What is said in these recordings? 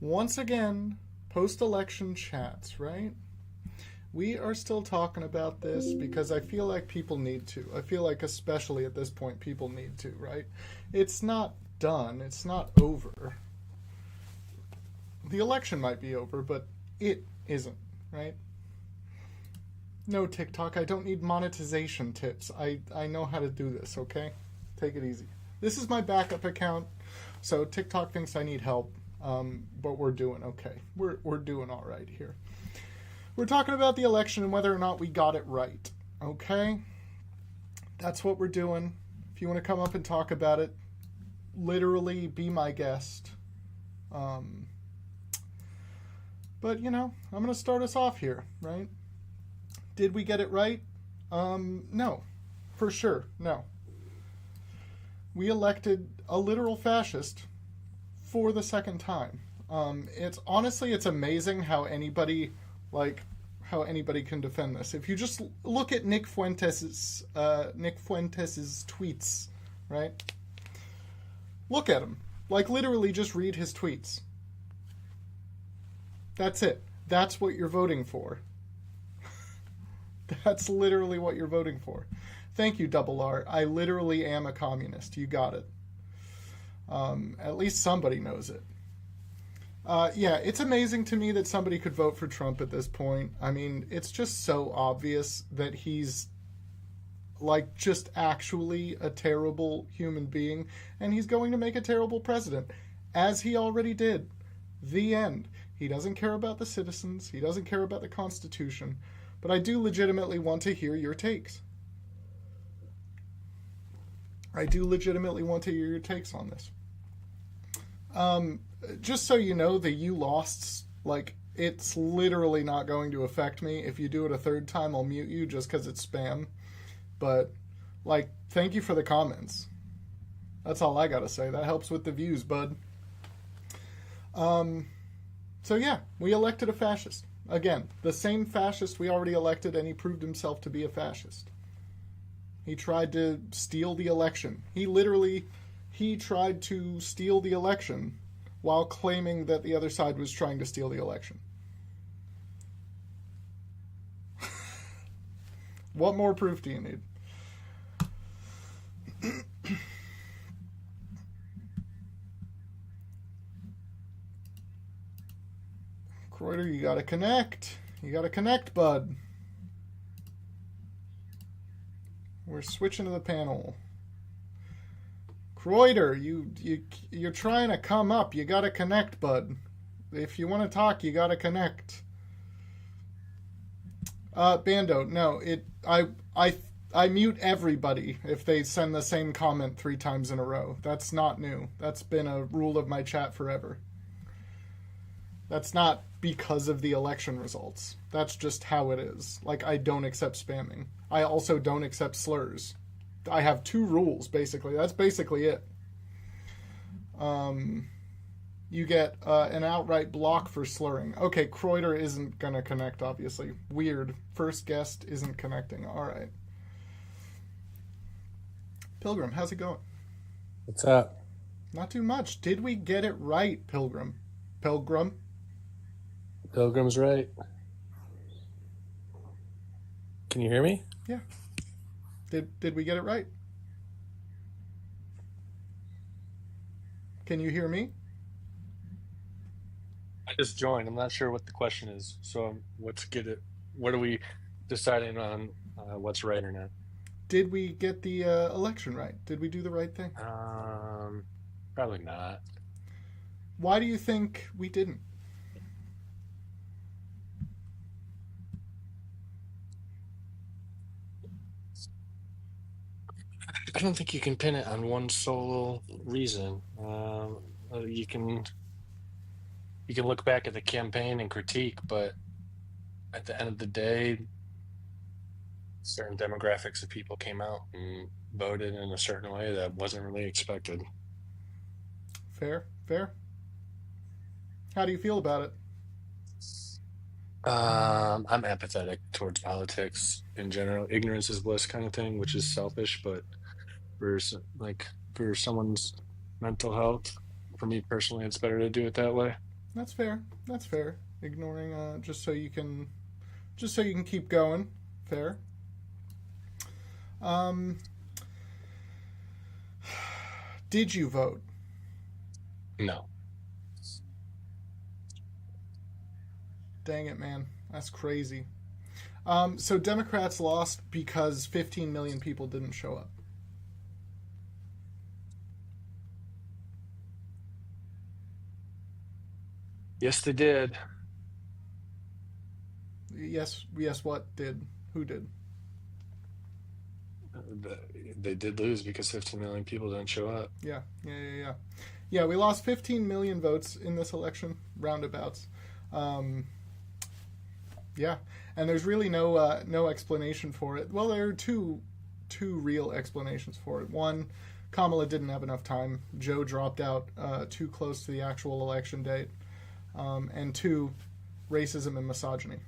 Once again, post-election chats, right? We are still talking about this because I feel like people need to. I feel like, especially at this point, people need to, right? It's not done. It's not over. The election might be over, but it isn't, right? No, TikTok, I don't need monetization tips. I know how to do this, okay? Take it easy. This is my backup account, so TikTok thinks I need help, but we're doing okay. We're doing all right here. We're talking about the election and whether or not we got it right, okay? That's what we're doing. If you want to come up and talk about it, literally be my guest. But, I'm going to start us off here, right? Did we get it right? No. For sure, no. We elected a literal fascist for the second time. It's amazing how anybody can defend this. If you just look at Nick Fuentes's tweets, right? Look at him. Literally just read his tweets. That's it. That's what you're voting for. That's literally what you're voting for. Thank you, Double R. I literally am a communist. You got it. At least somebody knows it. Yeah, it's amazing to me that somebody could vote for Trump at this point. I mean, it's just so obvious that he's just actually a terrible human being, and he's going to make a terrible president, as he already did. The end. He doesn't care about the citizens. He doesn't care about the Constitution. But I do legitimately want to hear your takes. I do legitimately want to hear your takes on this. Just so you know, the you losts, it's literally not going to affect me. If you do it a third time, I'll mute you just because it's spam. But, thank you for the comments. That's all I gotta say. That helps with the views, bud. So yeah, we elected a fascist. Again, the same fascist we already elected, and he proved himself to be a fascist. He tried to steal the election. He tried to steal the election while claiming that the other side was trying to steal the election. What more proof do you need? Croyder, you gotta connect. You gotta connect, bud. We're switching to the panel. Croyder, you're trying to come up. You gotta connect, bud. If you want to talk, you gotta connect. Bando, no, I mute everybody if they send the same comment 3 times in a row. That's not new. That's been a rule of my chat forever. That's not because of the election results. That's just how it is. I don't accept spamming. I also don't accept slurs. I have 2 rules, basically. That's basically it. You get an outright block for slurring. Okay, Croyder isn't going to connect, obviously. Weird. First guest isn't connecting. All right. Pilgrim, how's it going? What's up? Not too much. Did we get it right, Pilgrim? Pilgrim's right. Can you hear me? Yeah. Did we get it right? Can you hear me? I just joined. I'm not sure what the question is. So let's get it. What are we deciding on what's right or not? Did we get the election right? Did we do the right thing? Probably not. Why do you think we didn't? I don't think you can pin it on one sole reason. You can look back at the campaign and critique, but at the end of the day, certain demographics of people came out and voted in a certain way that wasn't really expected. Fair. How do you feel about it? I'm apathetic towards politics in general. Ignorance is bliss kind of thing, which is selfish, but for someone's mental health, for me personally, it's better to do it that way. That's fair. That's fair. Ignoring just so you can keep going. Fair. Um, did you vote? No. Dang it, man. That's crazy. So Democrats lost because 15 million people didn't show up. Yes, they did. Yes, yes. What did? Who did? They did lose because 15 million people didn't show up. Yeah, yeah, yeah, yeah. Yeah, we lost 15 million votes in this election, roundabouts. Um, yeah, and there's really no explanation for it. Well, there are two real explanations for it. One, Kamala didn't have enough time. Joe dropped out too close to the actual election date. And two, racism and misogyny.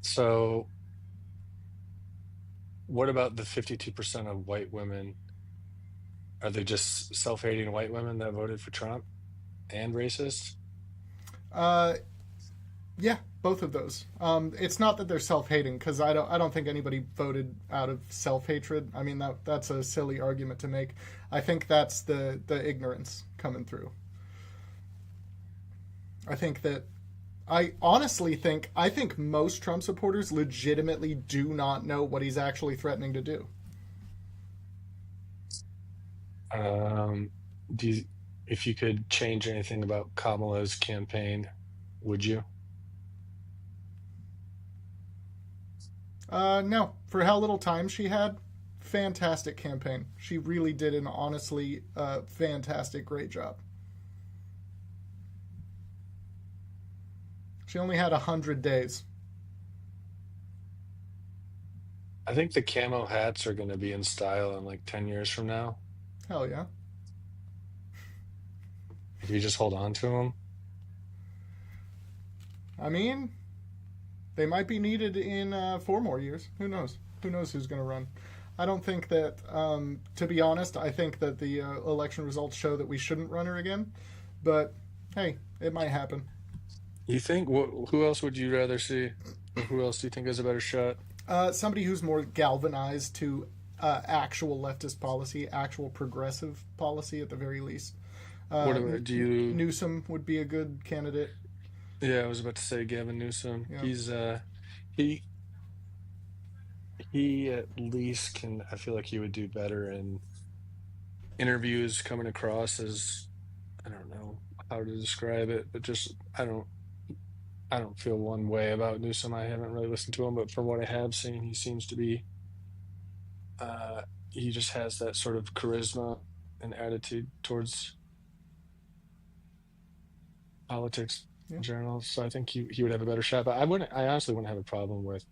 So, what about the 52% of white women? Are they just self-hating white women that voted for Trump and racist? Uh, yeah, both of those. It's not that they're self-hating because I don't think anybody voted out of self-hatred. I mean that's a silly argument to make. I think that's the ignorance coming through. I think that I think most Trump supporters legitimately do not know what he's actually threatening to do. Um, do you, if you could change anything about Kamala's campaign, would you? No, for how little time she had, fantastic campaign. She really did an honestly fantastic, great job. She only had 100 days. I think the camo hats are going to be in style in like 10 years from now. Hell yeah. If you just hold on to them. I mean, they might be needed in 4 more years. Who knows? Who knows who's going to run? I don't think that, to be honest, I think that the election results show that we shouldn't run her again. But hey, it might happen. You think, who else would you rather see? Or who else do you think has a better shot? Somebody who's more galvanized to actual leftist policy, actual progressive policy at the very least. What about, do you, Newsom would be a good candidate. yeah, I was about to say Gavin Newsom. Yeah. He, he at least can, I feel like he would do better in interviews coming across as, I don't know how to describe it, but just, I don't feel one way about Newsom. I haven't really listened to him, but from what I have seen, he seems to be, he just has that sort of charisma and attitude towards politics Yeah. in general. So I think he would have a better shot. But I honestly wouldn't have a problem with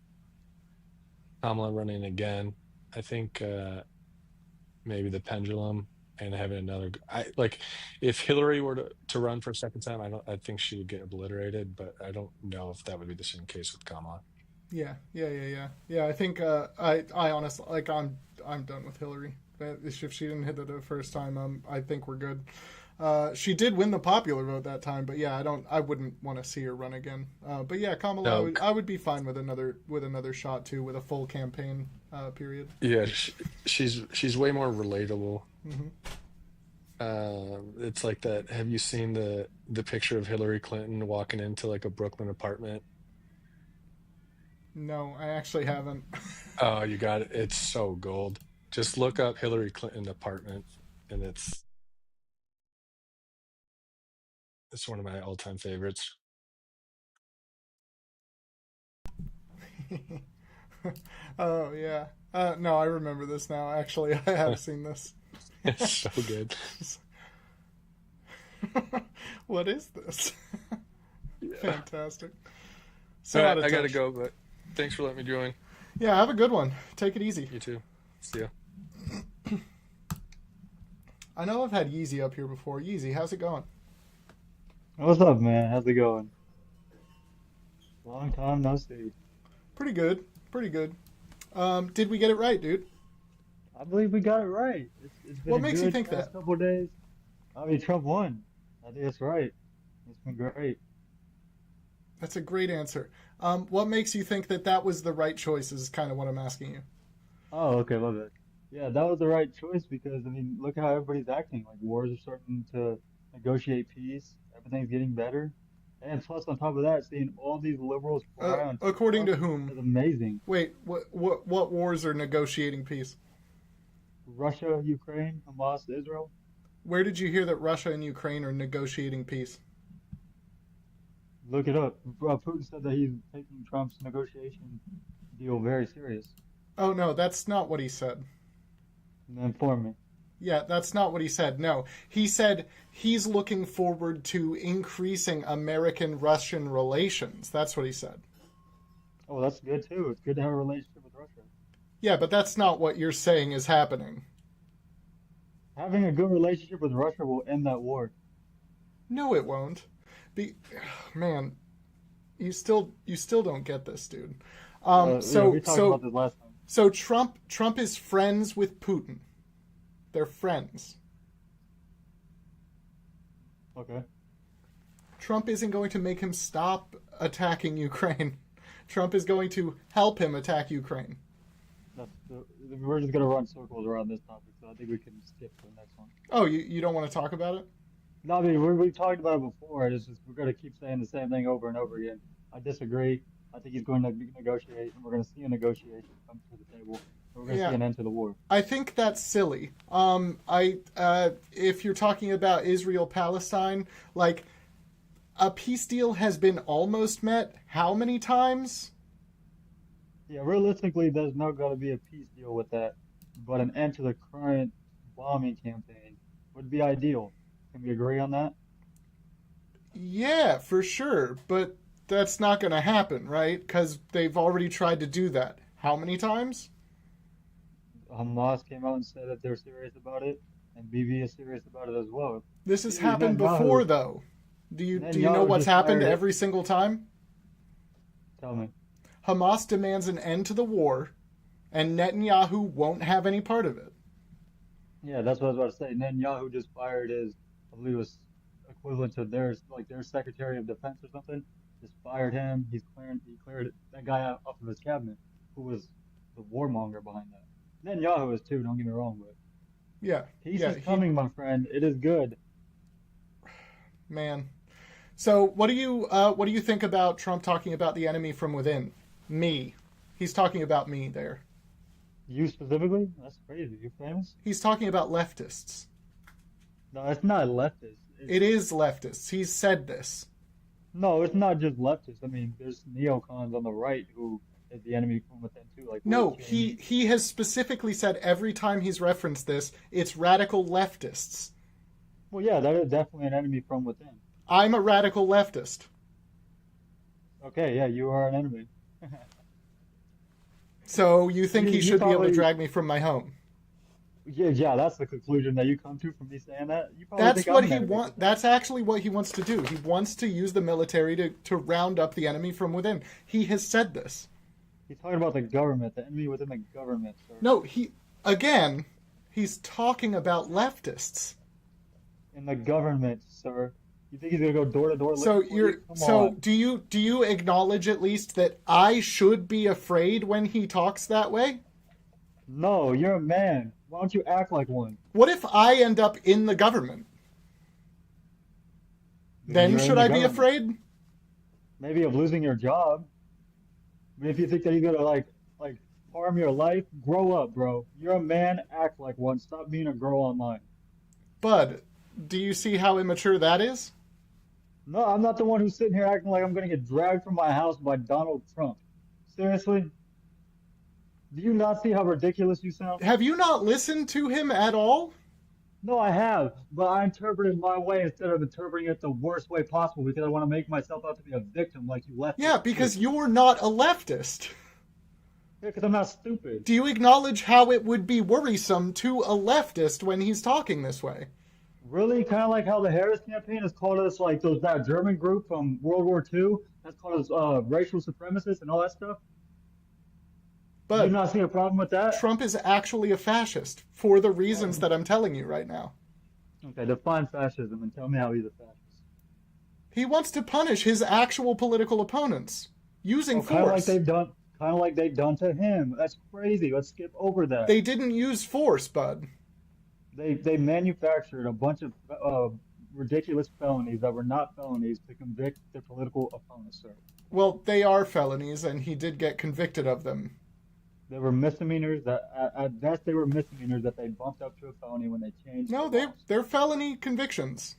Kamala running again. I think maybe the pendulum and having another. I like if Hillary were to run for a second time. I think she would get obliterated, but I don't know if that would be the same case with Kamala. Yeah, yeah, yeah, yeah, yeah. I think I honestly like I'm done with Hillary. If she didn't hit it the first time, I think we're good. She did win the popular vote that time, but yeah, I wouldn't want to see her run again. But yeah, Kamala, No, I would be fine with another shot too, with a full campaign period. yeah, she's way more relatable. Hmm. It's like that. Have you seen the picture of Hillary Clinton walking into like a Brooklyn apartment? No, I actually haven't. Oh, you got it. It's so gold. Just look up Hillary Clinton apartment, and it's one of my all-time favorites. Oh yeah. No, I remember this now. Actually, I have seen this. It's so good. What is this? Yeah. Fantastic. All So out right, of I gotta touch. go, but thanks for letting me join. Yeah, have a good one. Take it easy. You too. See ya. I know I've had Yeezy up here before. Yeezy, how's it going? What's up, man? How's it going? Long time no see. Pretty good. Pretty good. Did we get it right, dude? I believe we got it right. It's been What a makes you good think past that? couple of days. I mean, Trump won. I think that's right. It's been great. That's a great answer. What makes you think that that was the right choice? Is kind of what I'm asking you. Oh, okay, love it. Yeah, that was the right choice because I mean, look how everybody's acting. Like wars are starting to negotiate peace. Everything's getting better. And plus, on top of that, seeing all these liberals fly on According TikTok to whom? is amazing. Wait, what wars are negotiating peace? Russia, Ukraine, Hamas, Israel. Where did you hear that Russia and Ukraine are negotiating peace? Look it up. Putin said that he's taking Trump's negotiation deal very serious. Oh no, that's not what he said. Inform me. Yeah, that's not what he said. No, he said he's looking forward to increasing American-Russian relations. That's what he said. Oh, that's good too. It's good to have a relationship with Russia. Yeah, but that's not what you're saying is happening. Having a good relationship with Russia will end that war. No, it won't. Be, man, you still don't get this, dude. Yeah, we talked about this last time. So Trump is friends with Putin. They're friends. Okay. Trump isn't going to make him stop attacking Ukraine. Trump is going to help him attack Ukraine. We're just gonna run circles around this topic, so I think we can skip to the next one. Oh, you don't want to talk about it? No, I mean we've talked about it before. It's just we're gonna keep saying the same thing over and over again. I disagree. I think he's going to negotiate, and we're gonna see a negotiation come to the table. And we're gonna Yeah. see an end to the war. I think that's silly. If you're talking about Israel Palestine, like a peace deal has been almost met how many times? Yeah, realistically, there's not gonna be a peace deal with that, but an end to the current bombing campaign would be ideal. Can we agree on that? Yeah, for sure, but that's not going to happen, right? Because they've already tried to do that. How many times? Hamas came out and said that they're serious about it, and BB is serious about it as well. This has Dude, happened Netanyahu, before, though. Do you know Netanyahu what's just happened fired. every single time? Tell me. Hamas demands an end to the war, and Netanyahu won't have any part of it. Yeah, that's what I was about to say. Netanyahu just fired his, I believe it was equivalent to their Secretary of Defense or something. Just fired him. He cleared that guy out off of his cabinet, who was the warmonger behind that. Netanyahu is too. Don't get me wrong, but Yeah, peace yeah, is coming, my friend. It is good. man. So what do you think about Trump talking about the enemy from within? Me. He's talking about me there. You specifically? That's crazy. You're famous? He's talking about leftists. No, it's not leftist. It is leftists. He's said this. No, it's not just leftists. I mean, there's neocons on the right who is the enemy from within too. Like No, Will Cheney. he has specifically said every time he's referenced this, it's radical leftists. Well, yeah, that is definitely an enemy from within. I'm a radical leftist. Okay, yeah, you are an enemy. So you think he You should be able to probably, drag me from my home? yeah, that's the conclusion that you come to from me saying that. You probably That's think I'm what an he enemy. want. That's actually what he wants to do. He wants to use the military to round up the enemy from within. He has said this. He's talking about the government, the enemy within the government, sir. No, again, he's talking about leftists. In the government, sir. You think he's gonna go door to door So looking for you? Come so on. do you acknowledge at least that I should be afraid when he talks that way? No, you're a man. Why don't you act like one? What if I end up in the government? Then Then you're in should the I be government. afraid? Maybe of losing your job. But if you think that he's gonna like harm your life, grow up, bro. You're a man, act like one. Stop being a girl online. Bud, do you see how immature that is? No, I'm not the one who's sitting here acting like I'm gonna get dragged from my house by Donald Trump. Seriously? Do you not see how ridiculous you sound? Have you not listened to him at all? No, I have, but I interpret it my way instead of interpreting it the worst way possible because I want to make myself out to be a victim like you Yeah, leftists do. because you're not a leftist. Yeah, because I'm not stupid. Do you acknowledge how it would be worrisome to a leftist when he's talking this way? Really? Kind of like how the Harris campaign has called us like that German group from World War II that's called us racial supremacists and all that stuff? But You not see a problem with that? Trump is actually a fascist for the reasons that I'm telling you right now. Okay, define fascism and tell me how he's a fascist. He wants to punish his actual political opponents using force. Kind of like they've done to him. That's crazy. Let's skip over that. They didn't use force, bud. They manufactured a bunch of ridiculous felonies that were not felonies to convict their political opponents, sir. Well, they are felonies, and he did get convicted of them. They were misdemeanors that, at best, they were misdemeanors that they bumped up to a felony when they changed. No, they're felony convictions.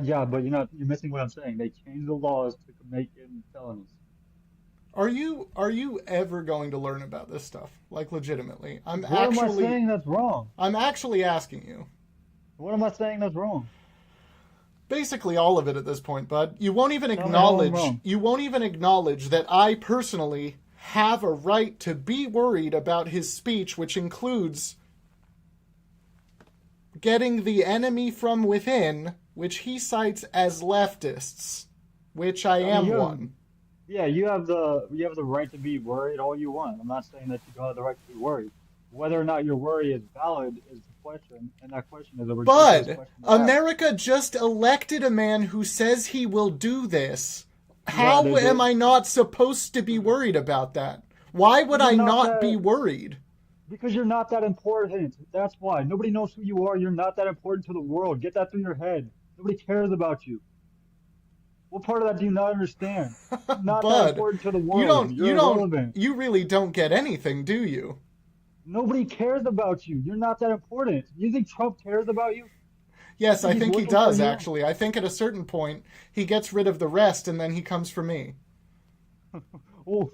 Yeah, but you're missing what I'm saying. They changed the laws to make them felonies. Are you ever going to learn about this stuff? Like, legitimately. What am I saying that's wrong? I'm actually asking you. What am I saying that's wrong? Basically all of it at this point, bud. You won't even Tell me how I'm acknowledge wrong. you won't even acknowledge that I personally have a right to be worried about his speech, which includes getting the enemy from within, which he cites as leftists, which I am one. Yeah, you have the right to be worried all you want. I'm not saying that you don't have the right to be worried. Whether or not your worry is valid is the question, and that question is a ridiculous Bud, question to ask. America just elected a man who says he will do this. How they am did. I not supposed to be worried about that? Why would I You're not not that- be worried? Because you're not that important. That's why. Nobody knows who you are. You're not that important to the world. Get that through your head. Nobody cares about you. What part of that do you not understand? You're not that Bud, important to the world. You're irrelevant. you really don't get anything, do you? Nobody cares about you. You're not that important. You think Trump cares about you? Yes, I He's think he looking for does, you. actually. I think at a certain point, he gets rid of the rest, and then he comes for me. Oh,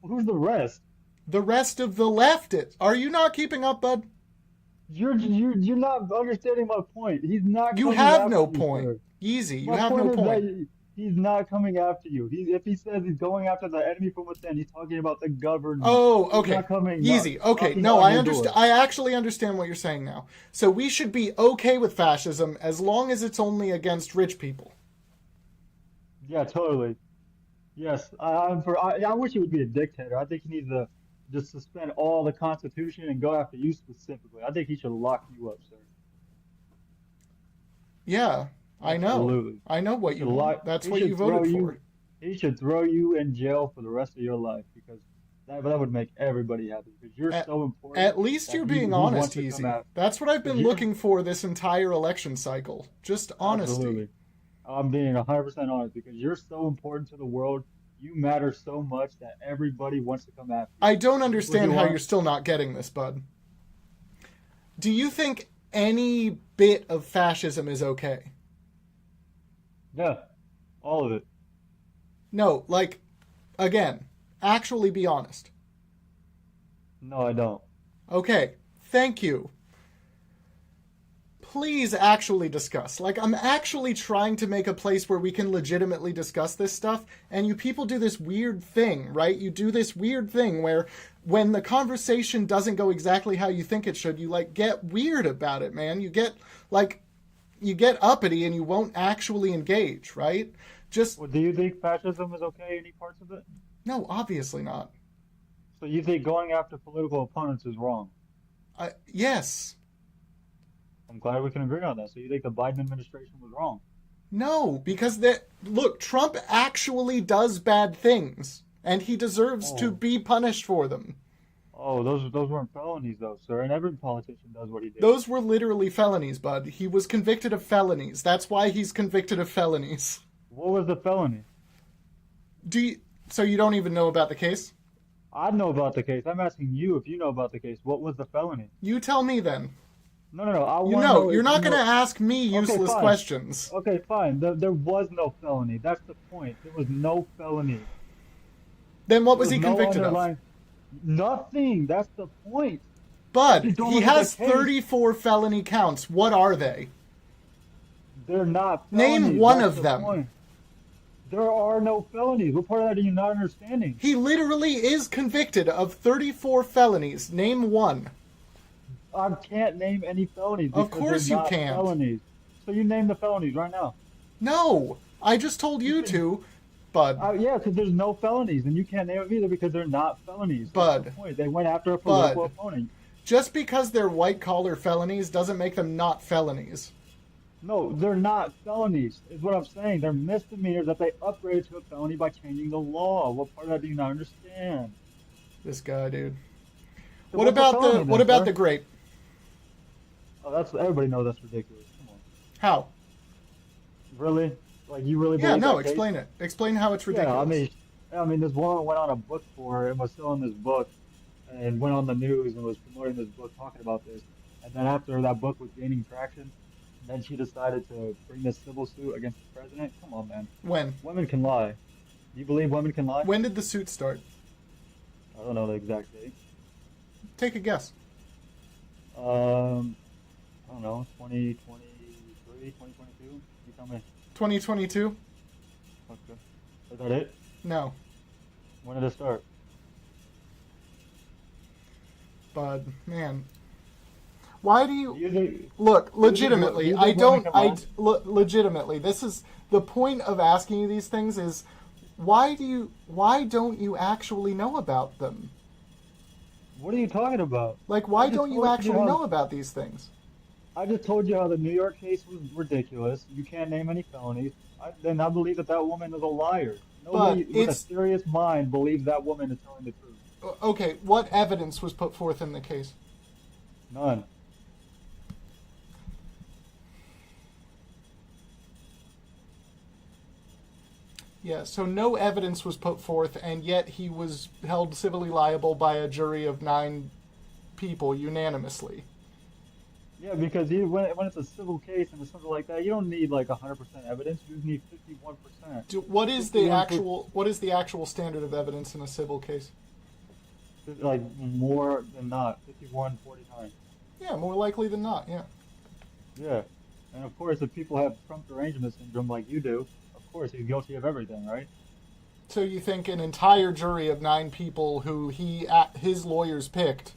who's the rest? The rest of the left, are you not keeping up, bud? You're not understanding my point. He's not. You coming have after no you, point. sir. Easy, you My have no is point. that he's not coming after you. If he says he's going after the enemy from within, he's talking about the government. Oh, He's okay. not coming, Easy. Okay. knocking No, on I your understand. door. I actually understand what you're saying now. So we should be okay with fascism as long as it's only against rich people. Yeah, totally. Yes, I wish he would be a dictator. I think he needs to just suspend all the Constitution and go after you specifically. I think he should lock you up, sir. Yeah, I know. Absolutely. I know what you He should want. lock- That's he what should you voted throw for. He should throw you in jail for the rest of your life because that would make everybody happy because you're so important. At least that you're he being wants honest, to come Easy. out. That's what I've been You're- looking for this entire election cycle. Just honesty. Absolutely. I'm being 100% honest because you're so important to the world. You matter so much that everybody wants to come after you. I don't understand you how want? you're still not getting this, bud. Do you think any bit of fascism is okay? Yeah, all of it. No, like, again, actually be honest. No, I don't. Okay, thank you. Please actually discuss. Like, I'm actually trying to make a place where we can legitimately discuss this stuff, and you people do this weird thing, right? You do this weird thing where when the conversation doesn't go exactly how you think it should, you, like, get weird about it, man. You get uppity and you won't actually engage, right? Just, Well, do you think fascism is okay? Any parts of it? no, obviously not. So you think going after political opponents is wrong? Yes. I'm glad we can agree on that. So you think the Biden administration was wrong? No, because look, Trump actually does bad things, and he deserves to Oh. be punished for them. Oh, those weren't felonies though, sir. And every politician does what he did. Those were literally felonies, bud. He was convicted of felonies. That's why he's convicted of felonies. What was the felony? So you don't even know about the case? I know about the case. I'm asking you if you know about the case. What was the felony? You tell me then. No. I You want to know, know. you're if not you going to know- ask me useless fine. questions. Okay, fine. There was no felony. That's the point. There was no felony. Then what was There he no convicted of? underlying- Nothing. That's the point. Bud, You don't he look at has the case. 34 felony counts. What are they? They're not Name felonies. one That's of the them. point. There are no felonies. What part of that are you not understanding? He literally is convicted of 34 felonies. Name one. I can't name any felonies. Of because course they're you not can't. Felonies. So you name the felonies right now. No, I just told you to. Bud. Yeah, because there's no felonies, and you can't name them either because they're not felonies. That's the Bud. point. They went after a political Bud. opponent. Just because they're white-collar felonies doesn't make them not felonies. No, they're not felonies, is what I'm saying. They're misdemeanors that they upgraded to a felony by changing the law. What part of that do you not understand? This guy, dude. So What what's a about felony the then, what about sir? the grape? Oh, that's everybody knows that's ridiculous. Come on, How? really? Like you really Yeah, believe no, that case? explain it. Explain how it's ridiculous. Yeah, I mean, this woman went on a book tour and was selling this book, and went on the news and was promoting this book, talking about this. And then after that book was gaining traction, then she decided to bring this civil suit against the president. Come on, man. When? Women can lie. Do you believe women can lie? When did the suit start? I don't know the exact date. Take a guess. I don't know, 2023, 2022? You tell me. 2022? Okay. Is that it? No. When did it start? Bud, man. Why do you... You think, Look, you think legitimately, you I think don't... women can lie? Legitimately, this is... The point of asking you these things is, why don't you actually know about them? What are you talking about? Like, why I just don't you told you actually how- know about these things? I just told you how the New York case was ridiculous. You can't name any felonies. Then I believe that that woman is a liar. Nobody with a it's- serious mind believes that woman is telling the truth. Okay, what evidence was put forth in the case? None. Yeah, so no evidence was put forth, and yet he was held civilly liable by a jury of 9 people unanimously. Yeah, because when it's a civil case and it's something like that, you don't need like 100% evidence. You just need 51%. What is the 51%. what is the actual standard of evidence in a civil case? Like more than not, 51-49. Yeah, more likely than not. Yeah. Yeah. And of course, if people have Trump derangement syndrome like you do, of course he's guilty of everything, right? So you think an entire jury of 9 people who his lawyers picked?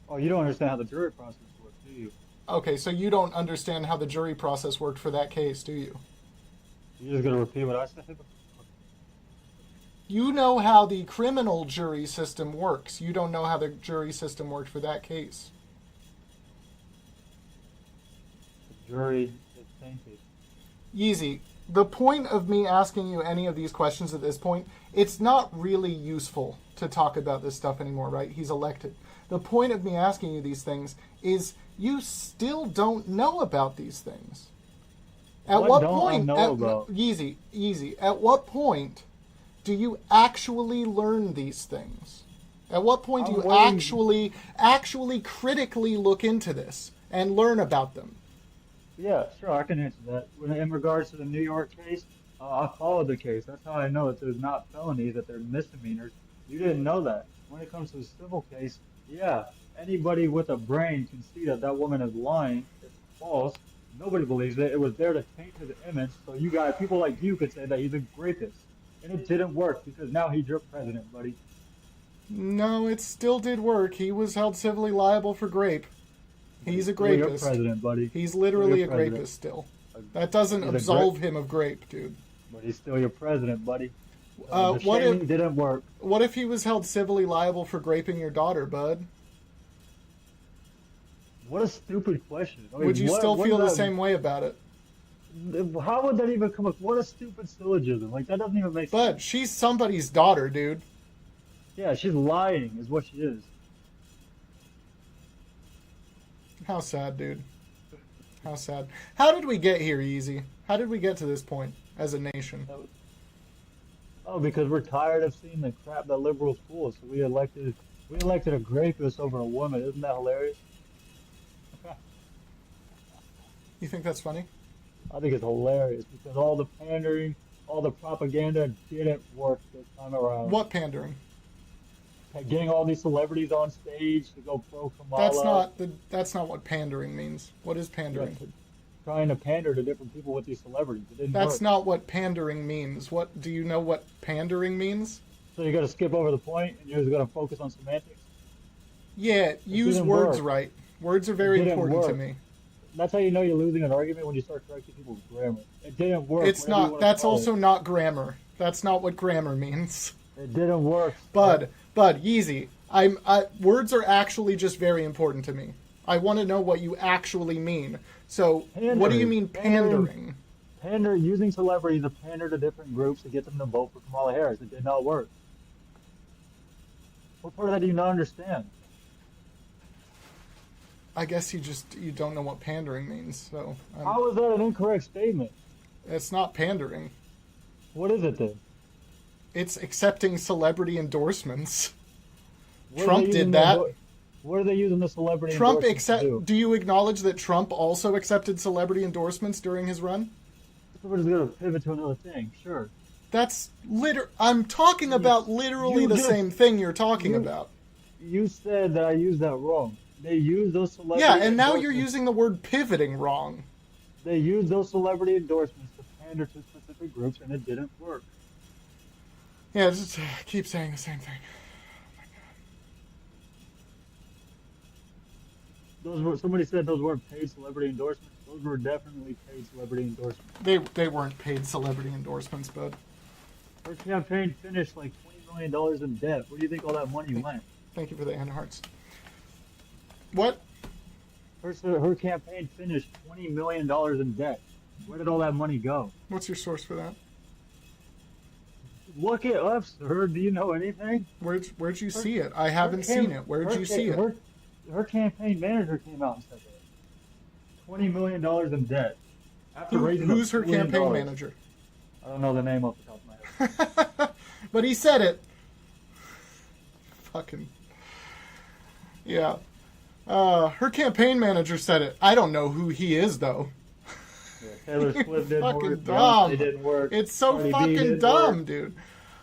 Oh, you don't understand how the jury process works, do you? Okay, so you don't understand how the jury process worked for that case, do you? You're just gonna repeat what I said? You know how the criminal jury system works. You don't know how the jury system worked for that case. The jury is tainted. Yeezy, the point of me asking you any of these questions at this point, it's not really useful to talk about this stuff anymore, right? He's elected. The point of me asking you these things is you still don't know about these things. At what don't I point, know about? Yeezy, at what point do you actually learn these things? At what point do I'm you waiting. actually critically look into this and learn about them? Yeah, sure, I can answer that. In regards to the New York case, I followed the case. That's how I know that there's not felonies, that they're misdemeanors. You didn't know that. When it comes to a civil case, yeah, anybody with a brain can see that that woman is lying. It's false. Nobody believes it. It was there to taint his image, so you guys, people like you, could say that he's a rapist. And it didn't work because now he's your president, buddy. No, it still did work. He was held civilly liable for grape. He's a You're your rapist. president, buddy. He's literally You're a your president. rapist still. That doesn't He's a absolve him of grape, dude. But he's still your president, buddy. Uh, The what shaming if didn't work. what if he was held civilly liable for graping your daughter, bud? What a stupid question. I mean, Would you still what feel the does that- same way about it? How would that even come up? What a stupid syllogism. Like, that doesn't even make sense. Bud, she's somebody's daughter, dude. Yeah, she's lying, is what she is. How sad, dude. How sad. How did we get here, Yeezy? How did we get to this point as a nation? Oh, because we're tired of seeing the crap that liberals pull us. So we elected a rapist over a woman. Isn't that hilarious? You think that's funny? I think it's hilarious because all the pandering, all the propaganda didn't work this time around. What pandering? Getting all these celebrities on stage to go pro Kamala. That's not what pandering means. What is pandering? Trying to pander to different people with these celebrities. It didn't That's work. not what pandering means. What do you know what pandering means? So you're gonna skip over the point and you're just gonna focus on semantics. Yeah, use didn't words work. right. Words are very didn't important to work. me. That's how you know you're losing an argument when you start correcting people's grammar. It didn't work. It's whatever you not. wanna That's call it. also not grammar. That's not what grammar means. It didn't work. Bud, Yeezy. Words are actually just very important to me. I want to know what you actually mean. So, what do you mean pandering? Using celebrities to pander to different groups to get them to vote for Kamala Harris. It did not work. What part of that do you not understand? I guess you don't know what pandering means. So how is that an incorrect statement? It's not pandering. What is it then? It's accepting celebrity endorsements. Trump did that. What are they using the celebrity Trump endorsements do you acknowledge that Trump also accepted celebrity endorsements during his run? Somebody's going to pivot to another thing, sure. I'm talking about literally the same thing you're talking about. You said that I used that wrong. They use those celebrity Yeah, and now you're using the word pivoting wrong. They use those celebrity endorsements to pander to specific groups, and it didn't work. Yeah, just keep saying the same thing. Somebody said those weren't paid celebrity endorsements. Those were definitely paid celebrity endorsements. They weren't paid celebrity endorsements, bud. Her campaign finished like $20 million in debt. Where do you think all that money went? Thank you for the hand hearts. What? Her campaign finished $20 million in debt. Where did all that money go? What's your source for that? Look it up, sir. Do you know anything? Where'd you see it? I haven't seen it. Where'd you see it? Her campaign manager came out and said that. $20 million in debt. Who's her campaign manager? I don't know the name off the top of my head. But he said it. Fucking. Yeah. Her campaign manager said it. I don't know who he is, though. Yeah, Taylor Swift didn't fucking work. Dumb. Beyonce didn't work. It's so Cardi B fucking didn't dumb, work. dude.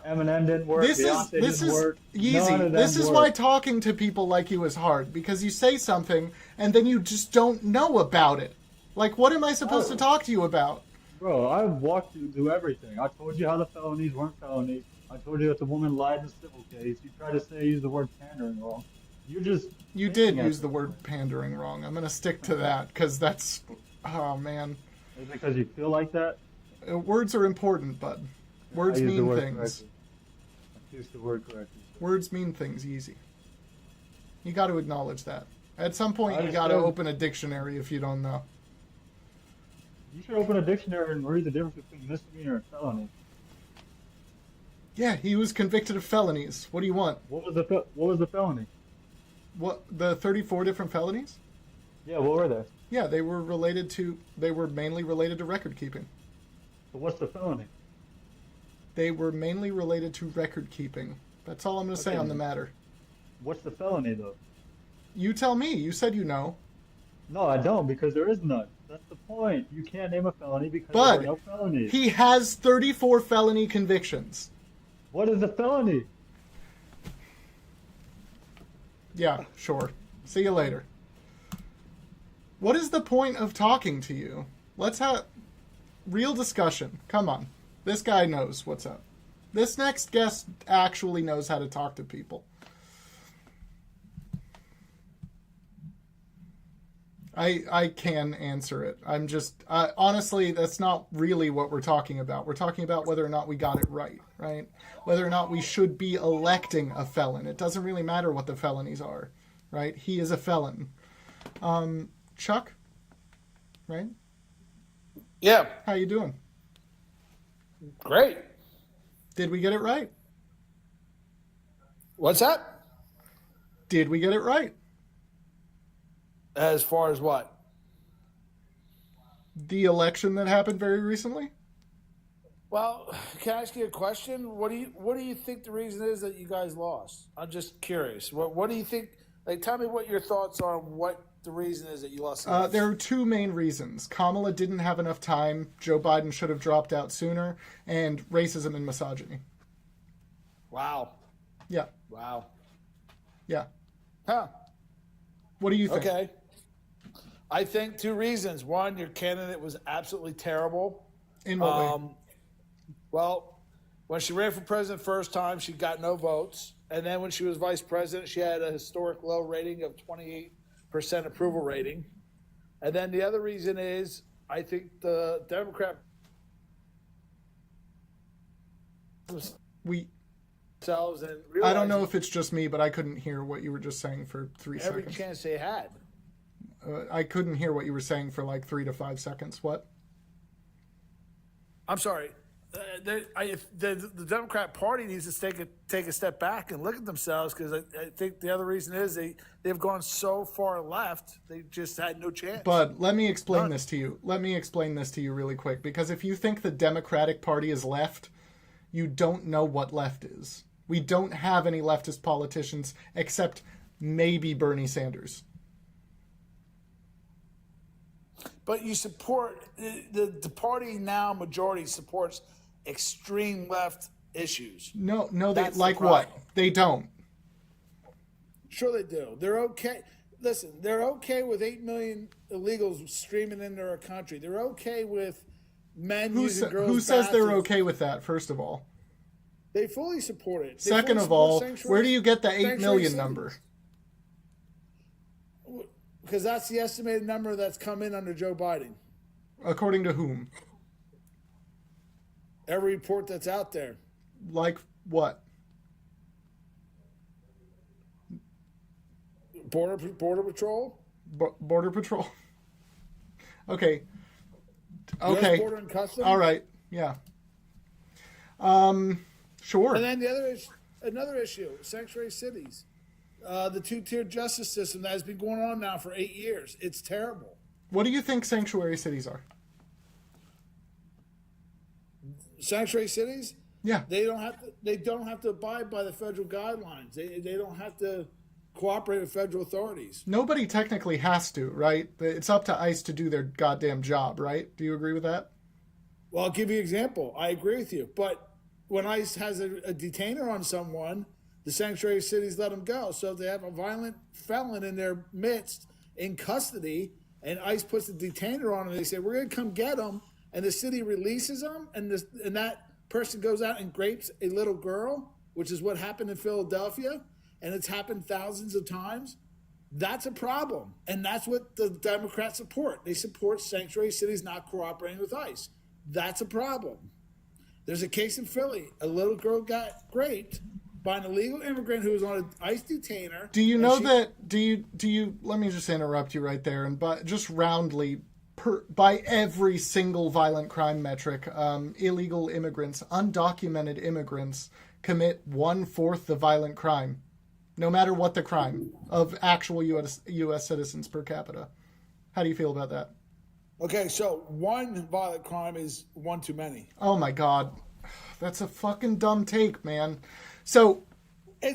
Eminem didn't work. This Beyonce is didn't work. Yeezy. This is why talking to people like you is hard, because you say something and then you just don't know about it. Like, what am I supposed to talk to you about? Bro, I walked through everything. I told you how the felonies weren't felonies. I told you that the woman lied in the civil case. You tried to use the word pandering wrong. You did use the word pandering wrong. I'm gonna stick to that because that's, oh man. Is it because you feel like that? Words are important, bud. Words mean things. I used the word correctly. Words mean things, easy. You got to acknowledge that. At some point, you got to open a dictionary if you don't know. You should open a dictionary and read the difference between misdemeanor and felony. Yeah, he was convicted of felonies. What do you want? What was the felony? What, the 34 different felonies? Yeah, what were they? Yeah, they were mainly related to record keeping. So what's the felony? They were mainly related to record keeping. That's all I'm going to say on the matter. What's the felony, though? You tell me. You said you know. No, I don't, because there is none. That's the point. You can't name a felony because there are no felonies. He has 34 felony convictions. What is the felony? Yeah, sure. See you later. What is the point of talking to you? Let's have real discussion. Come on. This guy knows what's up. This next guest actually knows how to talk to people. I can answer it. I'm just... honestly, that's not really what we're talking about. We're talking about whether or not we got it right? Whether or not we should be electing a felon. It doesn't really matter what the felonies are, right? He is a felon. Chuck? Right? Yeah. How you doing? Great. Did we get it right? What's that? Did we get it right? As far as what? The election that happened very recently? Well, can I ask you a question? What do you think the reason is that you guys lost? I'm just curious. What do you think? Like, tell me what your thoughts are on what the reason is that you lost. There are two main reasons. Kamala didn't have enough time. Joe Biden should have dropped out sooner. And racism and misogyny. Wow. Yeah. Wow. Yeah. Huh. What do you think? Okay. I think two reasons. One, your candidate was absolutely terrible. In what way? Well, when she ran for president first time, she got no votes. And then when she was vice president, she had a historic low rating of 28% approval rating. And then the other reason is I think the Democrat We. themselves and I realize don't know if it's just me, but I couldn't hear what you were just saying for 3 every seconds. chance they had. I couldn't hear what you were saying for like 3 to 5 seconds. What? I'm sorry. The Democrat Party needs to take a step back and look at themselves, because I think the other reason is they've gone so far left, they just had no chance. But let me explain this to you. Let me explain this to you really quick, because if you think the Democratic Party is left, you don't know what left is. We don't have any leftist politicians except maybe Bernie Sanders. But you support the party now. Majority supports extreme left issues. No, they That's like the what? problem. They don't. Sure, they do. They're okay. Listen, they're okay with 8 million illegals streaming into our country. They're okay with men using girls' Who says they're bathrooms. okay with that? First of all. They fully support it. They Second fully of all, support where do you get the 8 sanctuary million cities. number? Because that's the estimated number that's come in under Joe Biden. According to whom? Every report that's out there. Like what? Border Patrol. Border Patrol. Okay. US Border and Customs. All right. Yeah. Sure. And then another issue, sanctuary cities. The two-tier justice system that has been going on now for 8 years. It's terrible. What do you think sanctuary cities are? Sanctuary cities, Yeah. they don't have to abide by the federal guidelines. They don't have to cooperate with federal authorities. Nobody technically has to, right? It's up to ICE to do their goddamn job, right? Do you agree with that? Well, I'll give you an example. I agree with you. But when ICE has a detainer on someone, the sanctuary cities let them go. So if they have a violent felon in their midst in custody and ICE puts a detainer on them, they say, we're going to come get them, and the city releases them, and that person goes out and rapes a little girl, which is what happened in Philadelphia, and it's happened thousands of times. That's a problem. And that's what the Democrats support. They support sanctuary cities not cooperating with ICE. That's a problem. There's a case in Philly. A little girl got raped by an illegal immigrant who was on an ICE detainer. Do you know that? Do you? Let me just interrupt you right there, and but just roundly, by every single violent crime metric, illegal immigrants, undocumented immigrants, commit 1/4 the violent crime, no matter what the crime, of actual U.S. citizens per capita. How do you feel about that? Okay, so one violent crime is one too many. Oh my God, that's a fucking dumb take, man. So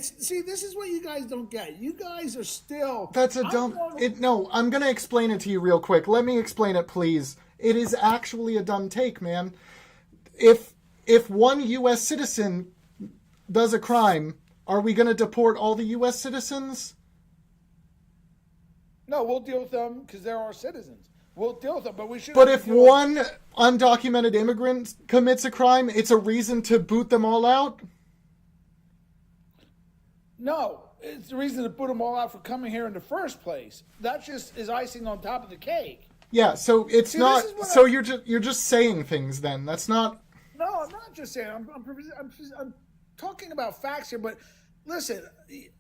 See, this is what you guys don't get. You guys are still. that's a dumb. No, I'm gonna explain it to you real quick. Let me explain it, please. It is actually a dumb take, man. If one U.S. citizen does a crime, are we gonna deport all the U.S. citizens? No, we'll deal with them because they're our citizens. We'll deal with them, but we should. But if one undocumented immigrant commits a crime, it's a reason to boot them all out? No, it's the reason to put them all out for coming here in the first place. That just is icing on top of the cake. Yeah, so it's See, not. this is what So you're just saying things then. That's not. No, I'm not just saying. I'm talking about facts here. But listen,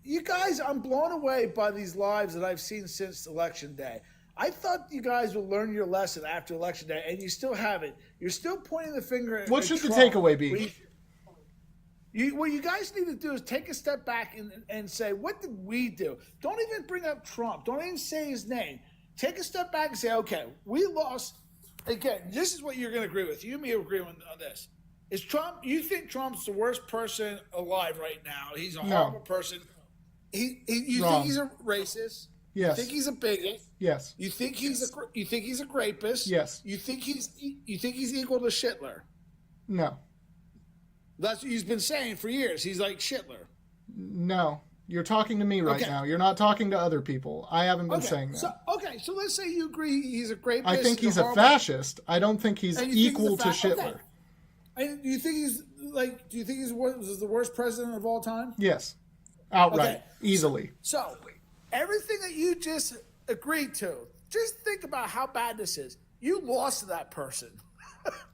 you guys, I'm blown away by these lives that I've seen since Election Day. I thought you guys would learn your lesson after Election Day, and you still haven't. You're still pointing the finger at What should the Trump. takeaway be? What you guys need to do is take a step back and say, what did we do? Don't even bring up Trump. Don't even say his name. Take a step back and say, okay, we lost. Again, this is what you're going to agree with. You and me agree on this. Is Trump? You think Trump's the worst person alive right now? He's a horrible person. You Wrong. think he's a racist? Yes. You think he's a bigot? Yes. You think he's a rapist? Yes. You think he's equal to Schindler? No. That's what he's been saying for years. He's like Schindler. No. You're talking to me right Okay. now. You're not talking to other people. I haven't been saying that. So let's say you agree he's a rapist. I think he's a horrible- fascist. I don't think he's and you think equal he's a to fa- Hitler. okay. And do you think he's the worst president of all time? Yes. Outright. Okay. Easily. So everything that you just agreed to, just think about how bad this is. You lost to that person.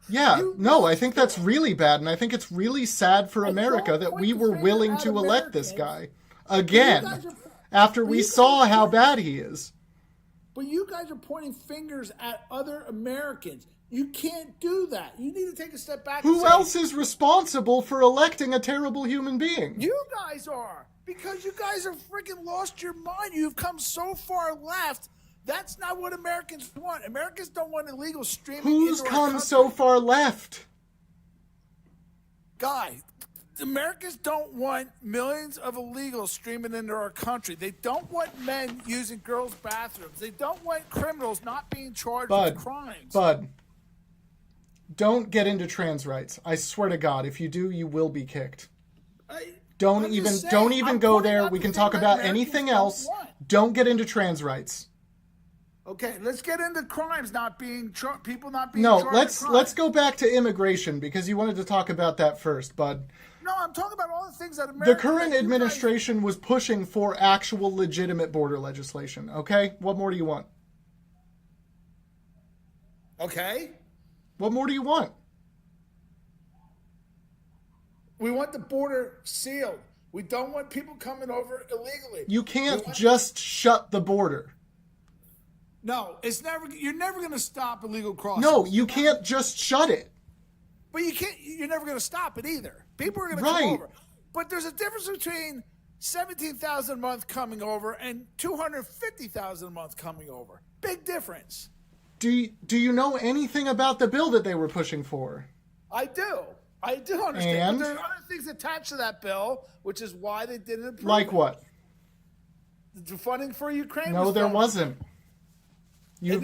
Yeah, no, I think that's really bad, and I think it's really sad for America that we were willing to elect this guy again after we saw how bad he is. But you guys are pointing fingers at other Americans. You can't do that. You need to take a step back. Who else is responsible for electing a terrible human being? You guys are. Because you guys have freaking lost your mind. You've come so far left. That's not what Americans want. Americans don't want illegal streaming. Who's come so far left? Guy, Americans don't want millions of illegals streaming into our country. They don't want men using girls' bathrooms. They don't want criminals not being charged with crimes. Bud, don't get into trans rights. I swear to God, if you do, you will be kicked. Don't even go there. We can talk about anything else. Don't get into trans rights. Okay, let's get into crimes not being people not being No, charged. let's go back to immigration because you wanted to talk about that first, bud. No, I'm talking about all the things that The current administration was pushing for actual legitimate border legislation, okay? What more do you want? Okay. What more do you want? We want the border sealed. We don't want people coming over illegally. You can't just shut the border. No, you're never going to stop illegal crossings. No, you can't just shut it. But you're never going to stop it either. People are going to come over. But there's a difference between 17,000 a month coming over and 250,000 a month coming over. Big difference. Do you know anything about the bill that they were pushing for? I do understand. But there are other things attached to that bill, which is why they didn't approve Like it. what? The funding for Ukraine. No, there wasn't. You've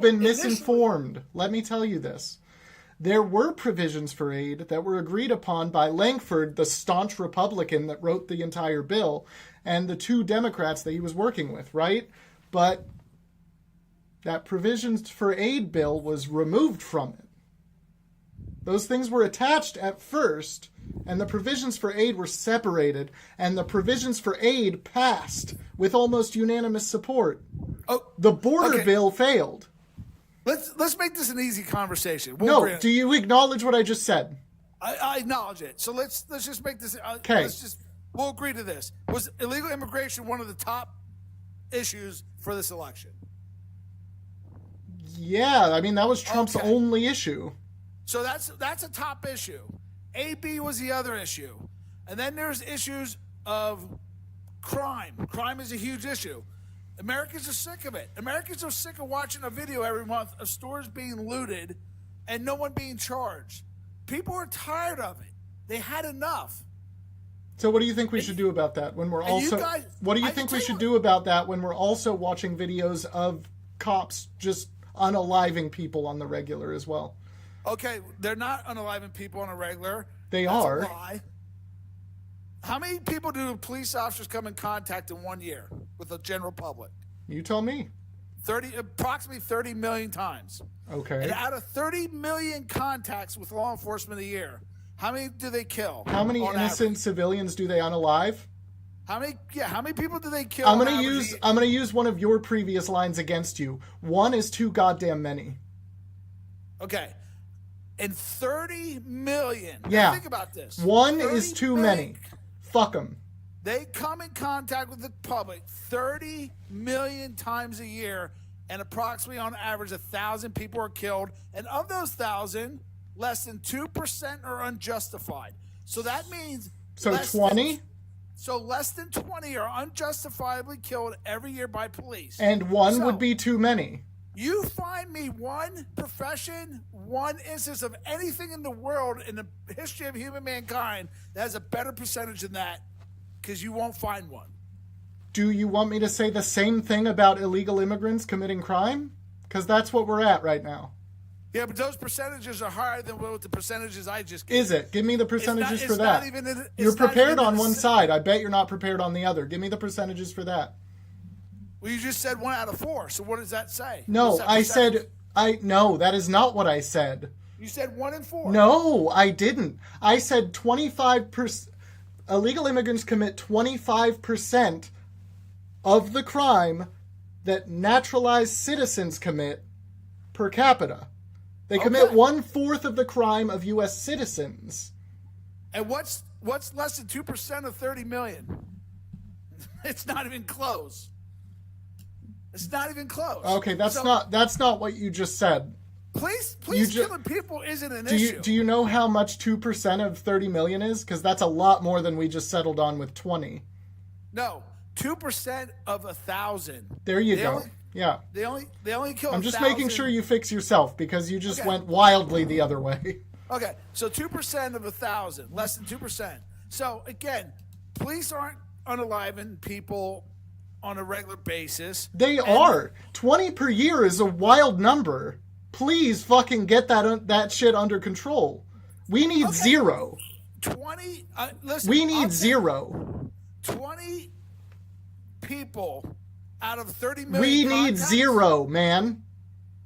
been misinformed. Let me tell you this. There were provisions for aid that were agreed upon by Langford, the staunch Republican that wrote the entire bill, and the two Democrats that he was working with, right? But that provisions for aid bill was removed from it. Those things were attached at first, and the provisions for aid were separated, and the provisions for aid passed with almost unanimous support. Oh, the border bill failed. Let's make this an easy conversation. Do you acknowledge what I just said? I acknowledge it. So let's just make this. Okay. We'll agree to this. Was illegal immigration one of the top issues for this election? Yeah, I mean that was Trump's only issue. So that's a top issue. AB was the other issue. And then there's issues of crime. Crime is a huge issue. Americans are sick of it. Americans are sick of watching a video every month of stores being looted and no one being charged. People are tired of it. They had enough. So what do you think we should do about that when we're also what do you think we should do about that when we're also watching videos of cops just unaliving people on the regular as well? Okay, they're not unaliving people on a regular. That's a lie. How many people do police officers come in contact in 1 year with the general public? You tell me. Approximately 30 million times. Okay. And out of 30 million contacts with law enforcement a year, how many do they kill? How many innocent civilians do they unalive? How many people do they kill? I'm gonna use one of your previous lines against you. One is too goddamn many. Okay. And 30 million. Yeah. Now think about this. One is too many. Fuck them. They come in contact with the public 30 million times a year, and approximately on average 1,000 people are killed. And of those 1,000, less than 2% are unjustified. So that means so 20. So less than 20 are unjustifiably killed every year by police. And one would be too many. You find me one profession, one instance of anything in the world in the history of human mankind that has a better percentage than that, because you won't find one. Do you want me to say the same thing about illegal immigrants committing crime? Because that's what we're at right now. Yeah, but those percentages are higher than what the percentages I just gave. Is it? Give me the percentages for that. You're prepared on one side. I bet you're not prepared on the other. Give me the percentages for that. Well, you just said 1 out of 4. So what does that say? No, no, that is not what I said. You said 1 in 4. No, I didn't. I said 25%. Illegal immigrants commit 25% of the crime that naturalized citizens commit per capita. They commit Okay. 1/4 of the crime of U.S. citizens. And what's less than 2% of 30 million? It's not even close. It's not even close. Okay, that's So, not what you just said. Police ju- killing people isn't an Do issue. you know how much 2% of 30 million is? Because that's a lot more than we just settled on with 20. No, 2% of 1,000. There you They go. only- Yeah. They only kill. I'm just 1,000. making sure you fix yourself because you just Okay. went wildly the other way. Okay, so 2% of 1,000, less than 2%. So again, police aren't unaliving people on a regular basis. They are. 20 per year is a wild number. Please fucking get that shit under control. We need 0. 20. Listen, We need I'll take 0. 20 people out of 30 million. We need contacts. 0, man.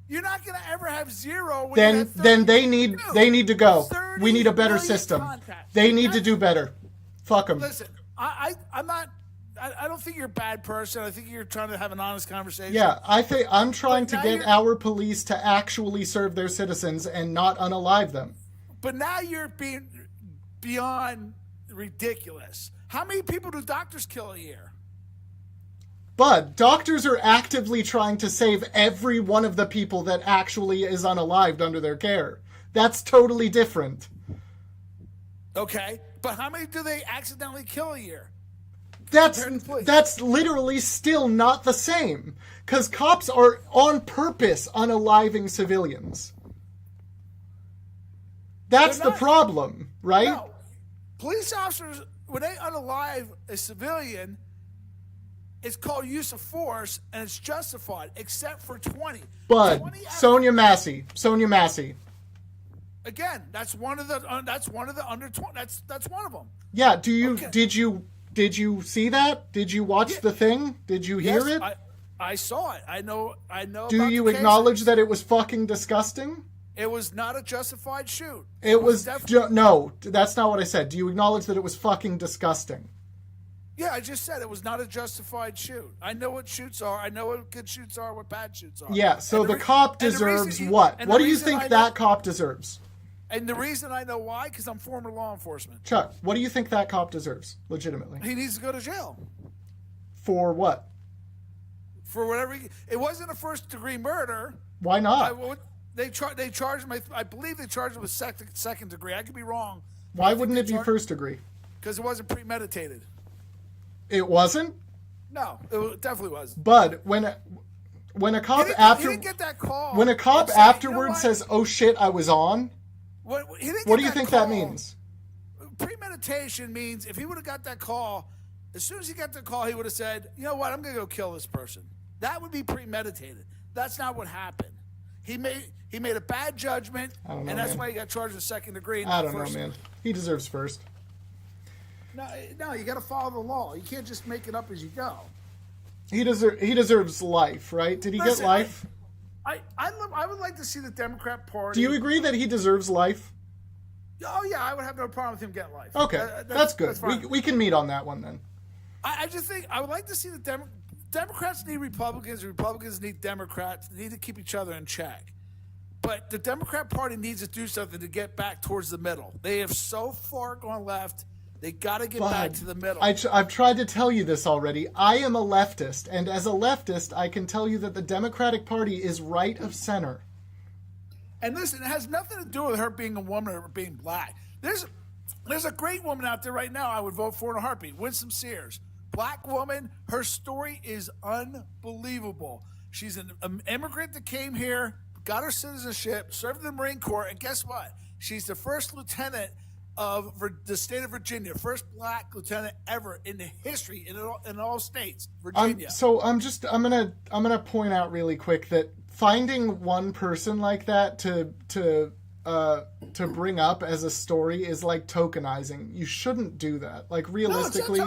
You're not going to ever have 0. When you Then have 30. then they need to go. 30 We need a better million system. contacts. They need to do better. Fuck them. Listen, I'm not. I don't think you're a bad person. I think you're trying to have an honest conversation. Yeah, I'm trying But to now get you're- our police to actually serve their citizens and not unalive them. But now you're being beyond ridiculous. How many people do doctors kill a year? But doctors are actively trying to save every one of the people that actually is unalived under their care. That's totally different. Okay, but how many do they accidentally kill a year? That's Compared to police. that's literally still not the same. Because cops are on purpose unaliving civilians. That's They're the not. problem, right? No, police officers, when they unalive a civilian, it's called use of force and it's justified, except for 20. Bud, 20 out- Sonia Massey. Again, that's one of the under 20. That's one of them. Yeah, Okay. did you see that? Did you watch the thing? Did you hear Yes, it? I saw it. I know. Do about you the case. acknowledge that it was fucking disgusting? It was not a justified shoot. It was definitely. no, that's not what I said. Do you acknowledge that it was fucking disgusting? Yeah, I just said it was not a justified shoot. I know what shoots are. I know what good shoots are, what bad shoots are. Yeah, so And the re- cop and the reason deserves he- what? and What the do you reason think I that know- cop deserves? And the reason I know why, because I'm former law enforcement. Chuck, what do you think that cop deserves, legitimately? He needs to go to jail For what? for whatever. It wasn't a first degree murder. Why not? They charged him. I believe they charged him with second degree. I could be wrong. Why wouldn't it be first degree? Because it wasn't premeditated. It wasn't? No, it definitely was. Bud, when a cop He didn't get that call. when a cop and say, "You know afterwards what?" says, "Oh shit, I was on," He didn't what get do you think that call. means? Premeditation means if he would have got that call, as soon as he got the call, he would have said, "You know what? I'm going to go kill this person." That would be premeditated. That's not what happened. He made a bad judgment, I don't know, and that's man. why he got charged with second degree. I don't know, man. He deserves first. No, you got to follow the law. You can't just make it up as you go. He deserves life, right? Did he Listen, get life? I would like to see the Democrat Party. Do you agree that he deserves life? Oh yeah, I would have no problem with him getting life. Okay, that's good. fine. We can meet on that one then. I just think I would like to see the Democrats need Republicans. Republicans need Democrats. They need to keep each other in check. But the Democrat Party needs to do something to get back towards the middle. They have so far gone left. They got to get back to the middle. I've tried to tell you this already. I am a leftist, and as a leftist, I can tell you that the Democratic Party is right of center. And listen, it has nothing to do with her being a woman or being black. There's a great woman out there right now I would vote for in a heartbeat. Winsome Sears. Black woman. Her story is unbelievable. She's an immigrant that came here, got her citizenship, served in the Marine Corps, and guess what? She's the first lieutenant of the state of Virginia, first black lieutenant ever in the history in all states, Virginia. I'm gonna point out really quick that finding one person like that to bring up as a story is like tokenizing. You shouldn't do that. Like realistically,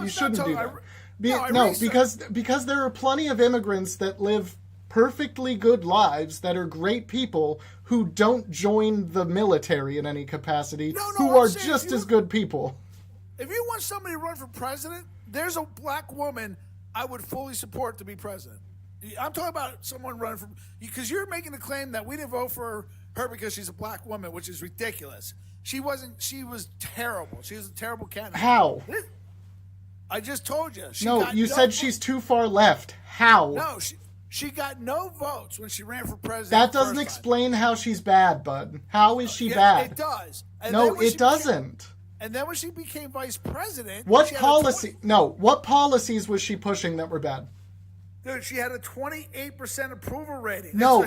you shouldn't do that. Because there are plenty of immigrants that live perfectly good lives that are great people who don't join the military in any capacity, who are just as good people. If you want somebody to run for president, there's a black woman I would fully support to be president. I'm talking about someone running for, because you're making the claim that we didn't vote for her because she's a black woman, which is ridiculous. She wasn't. She was terrible. She was a terrible candidate. How? I just told you. No, you said she's too far left. How? No, she got no votes when she ran for president. That doesn't explain how she's bad, bud. How is she bad? It does. And no, it doesn't. And then when she became vice president, what policies was she pushing that were bad? Dude, she had a 28% approval rating. No,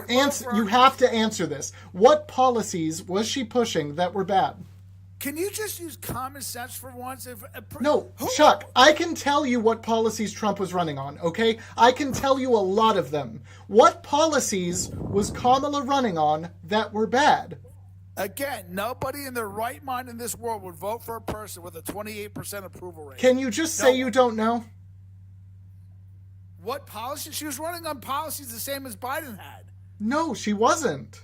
answer. You have to answer this. What policies was she pushing that were bad? Can you just use common sense for once? No, Chuck, I can tell you what policies Trump was running on, okay? I can tell you a lot of them. What policies was Kamala running on that were bad? Again, nobody in their right mind in this world would vote for a person with a 28% approval rating. Can you just say you don't know? What policy? She was running on policies the same as Biden had. No, she wasn't.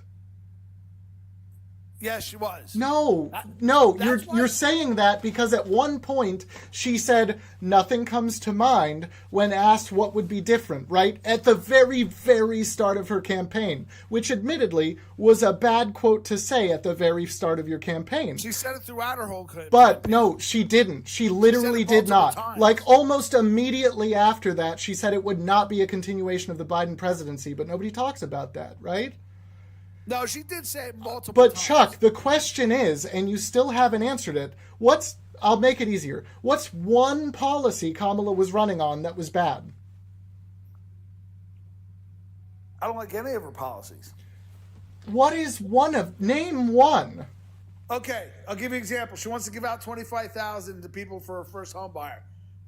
Yes, she was. No, you're saying that because at one point she said nothing comes to mind when asked what would be different, right? At the very, very start of her campaign, which admittedly was a bad quote to say at the very start of your campaign. She said it throughout her whole campaign. But no, she didn't. She literally did not. Times. Like almost immediately after that, she said it would not be a continuation of the Biden presidency, but nobody talks about that, right? No, she did say it multiple But times. Chuck, the question is, and you still haven't answered it, I'll make it easier. What's one policy Kamala was running on that was bad? I don't like any of her policies. What is name one. Okay, I'll give you an example. She wants to give out $25,000 to people for her first home buyer.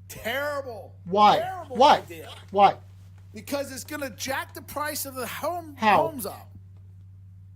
Terrible. Why? Terrible Why? idea. Why? Because it's going to jack the price of the How? homes up.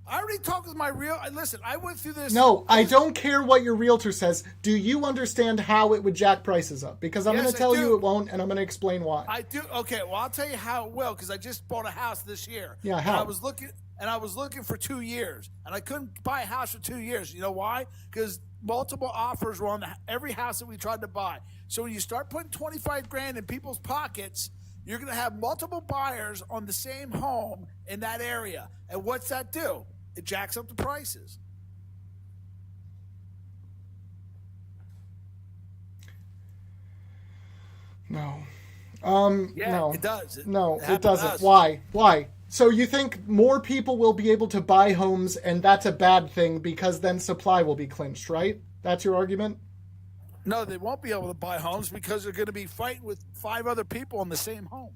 I already talked with my listen, I went through this. No, I don't care what your realtor says. Do you understand how it would jack prices up? Because I'm going to tell you it won't, and I'm going to explain why. I do. Okay, well, I'll tell you how it will, because I just bought a house this year. Yeah, And how? I was looking for 2 years, and I couldn't buy a house for 2 years. You know why? Because multiple offers were on every house that we tried to buy. So when you start putting $25,000 in people's pockets, you're going to have multiple buyers on the same home in that area. And what's that do? It jacks up the prices. No. Yeah, no. it does. It happened doesn't. to us. Why? So you think more people will be able to buy homes, and that's a bad thing because then supply will be clinched, right? That's your argument? No, they won't be able to buy homes because they're going to be fighting with 5 other people in the same home.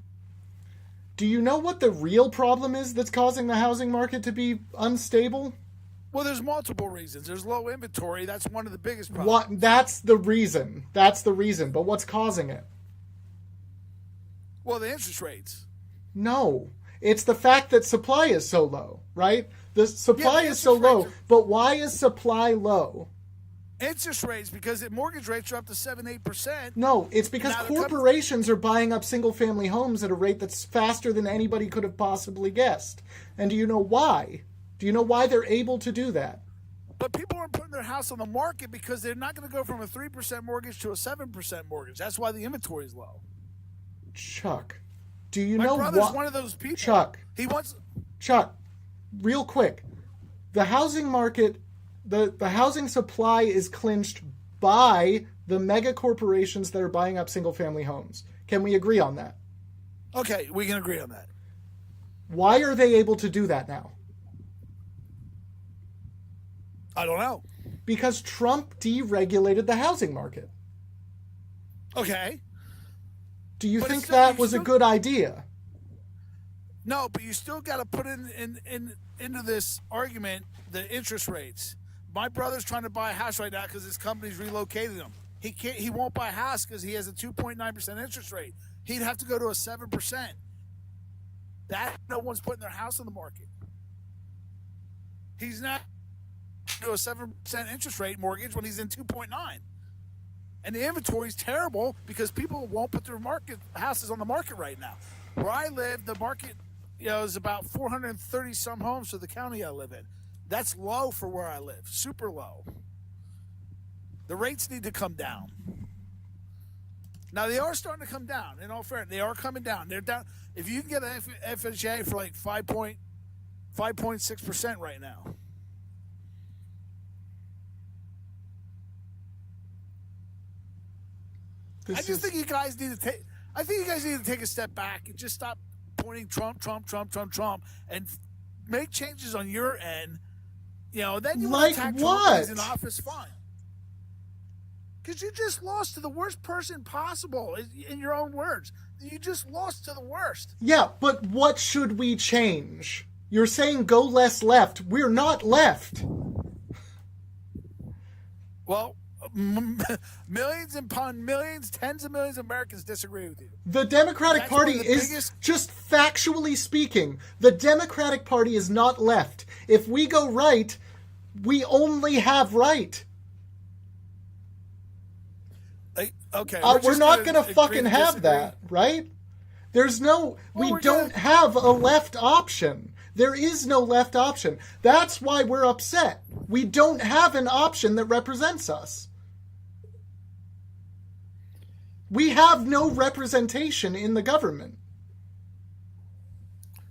Do you know what the real problem is that's causing the housing market to be unstable? Well, there's multiple reasons. There's low inventory. That's one of the biggest problems. That's the reason. But what's causing it? Well, the interest rates. No. It's the fact that supply is so low, right? The supply is so low. But why is supply low? Interest rates, because the mortgage rates are up to 7-8%. No, it's because corporations are buying up single-family homes at a rate that's faster than anybody could have possibly guessed. And do you know why? Do you know why they're able to do that? But people aren't putting their house on the market because they're not going to go from a 3% mortgage to a 7% mortgage. That's why the inventory is low. Chuck, do you know My brother's one of those people. Chuck, real quick. The housing market, the housing supply is clinched by the mega corporations that are buying up single-family homes. Can we agree on that? Okay, we can agree on that. Why are they able to do that now? I don't know. Because Trump deregulated the housing market. Okay. Do you think that was a good idea? No, but you still got to put into this argument the interest rates. My brother's trying to buy a house right now because his company's relocated him. He won't buy a house because he has a 2.9% interest rate. He'd have to go to a 7%. That no one's putting their house on the market. He's not to a 7% interest rate mortgage when he's in 2.9. And the inventory is terrible because people won't put their houses on the market right now. Where I live, the market is about 430 some homes for the county I live in. That's low for where I live, super low. The rates need to come down. Now they are starting to come down. In all fairness, they are coming down. They're down. If you can get an FHA for like 5.5 5.6% right now. I just think you guys need to take. I think you guys need to take a step back and just stop pointing Trump, and make changes on your end. You know, then you want to attack Trump when he's in office, fine. Because you just lost to the worst person possible, in your own words. You just lost to the worst. Yeah, but what should we change? You're saying go less left. We're not left. Well, millions upon millions, tens of millions of Americans disagree with you. The Democratic Party is, just factually speaking, the Democratic Party is not left. If we go right, we only have right. Okay. We're not going to fucking have that, right? There's no, we don't have a left option. There is no left option. That's why we're upset. We don't have an option that represents us. We have no representation in the government.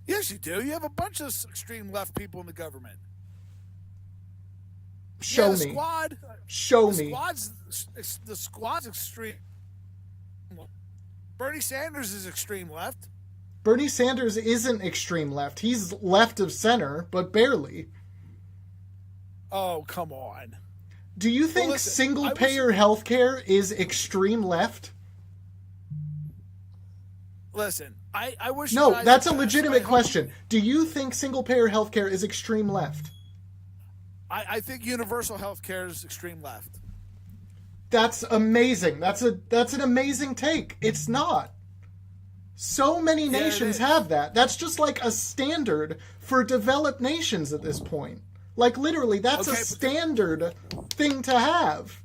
Yes, you do. You have a bunch of extreme left people in the government. Show me. Squad. Show me. The squad's extreme. Bernie Sanders is extreme left. Bernie Sanders isn't extreme left. He's left of center, but barely. Oh, come on. Do you think single-payer healthcare is extreme left? Listen, I wish... No, that's a legitimate question. Do you think single-payer healthcare is extreme left? I think universal healthcare is extreme left. That's amazing. That's an amazing take. It's not. So many nations have that. That's just like a standard for developed nations at this point. Like, literally, that's a standard thing to have.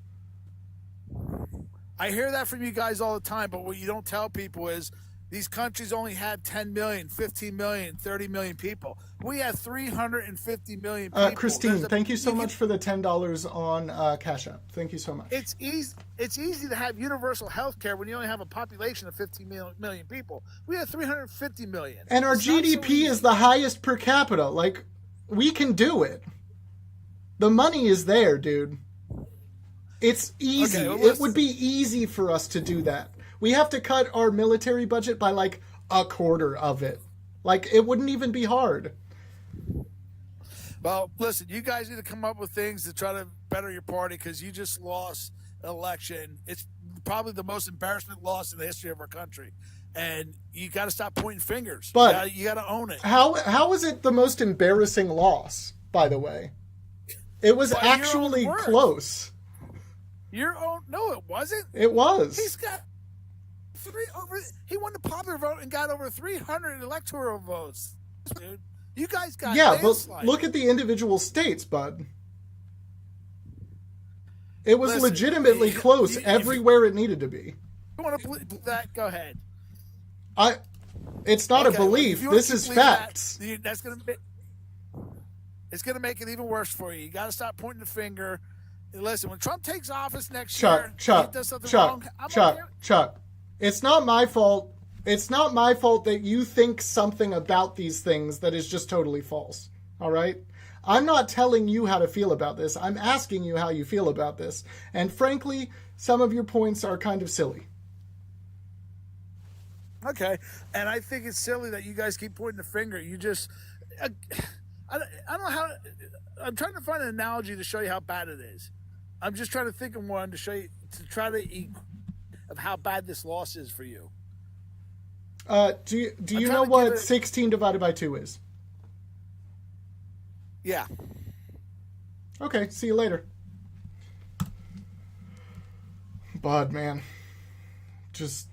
I hear that from you guys all the time, but what you don't tell people is these countries only had 10 million, 15 million, 30 million people. We have 350 million people. Christine, thank you so much for the $10 on Cash App. Thank you so much. It's easy to have universal health care when you only have a population of 15 million people. We have 350 million. And our GDP is the highest per capita. Like, we can do it. The money is there, dude. It's easy. Okay, well, it would be easy for us to do that. We have to cut our military budget by like a quarter of it. Like, it wouldn't even be hard. Well, listen, you guys need to come up with things to try to better your party because you just lost an election. It's probably the most embarrassment loss in the history of our country. And you got to stop pointing fingers. But you got to own it. How is it the most embarrassing loss, by the way? It was actually close. No, it wasn't. It was. He's got he won the popular vote and got over 300 electoral votes, dude. You guys got but look at the individual states, bud. It was legitimately close everywhere it needed to be. You want to believe that? Go ahead. It's not a belief. This is facts. It's gonna make it even worse for you. You got to stop pointing the finger. Listen, when Trump takes office next year, he does something wrong. Chuck. It's not my fault. It's not my fault that you think something about these things that is just totally false. All right? I'm not telling you how to feel about this. I'm asking you how you feel about this. And frankly, some of your points are kind of silly. Okay. And I think it's silly that you guys keep pointing the finger. You just... I don't know how... I'm trying to find an analogy to show you how bad it is. I'm just trying to think of one to show you, to try to... of how bad this loss is for you. Do you know what 16 divided by 2 is? Yeah. Okay, see you later. Bud, man. Just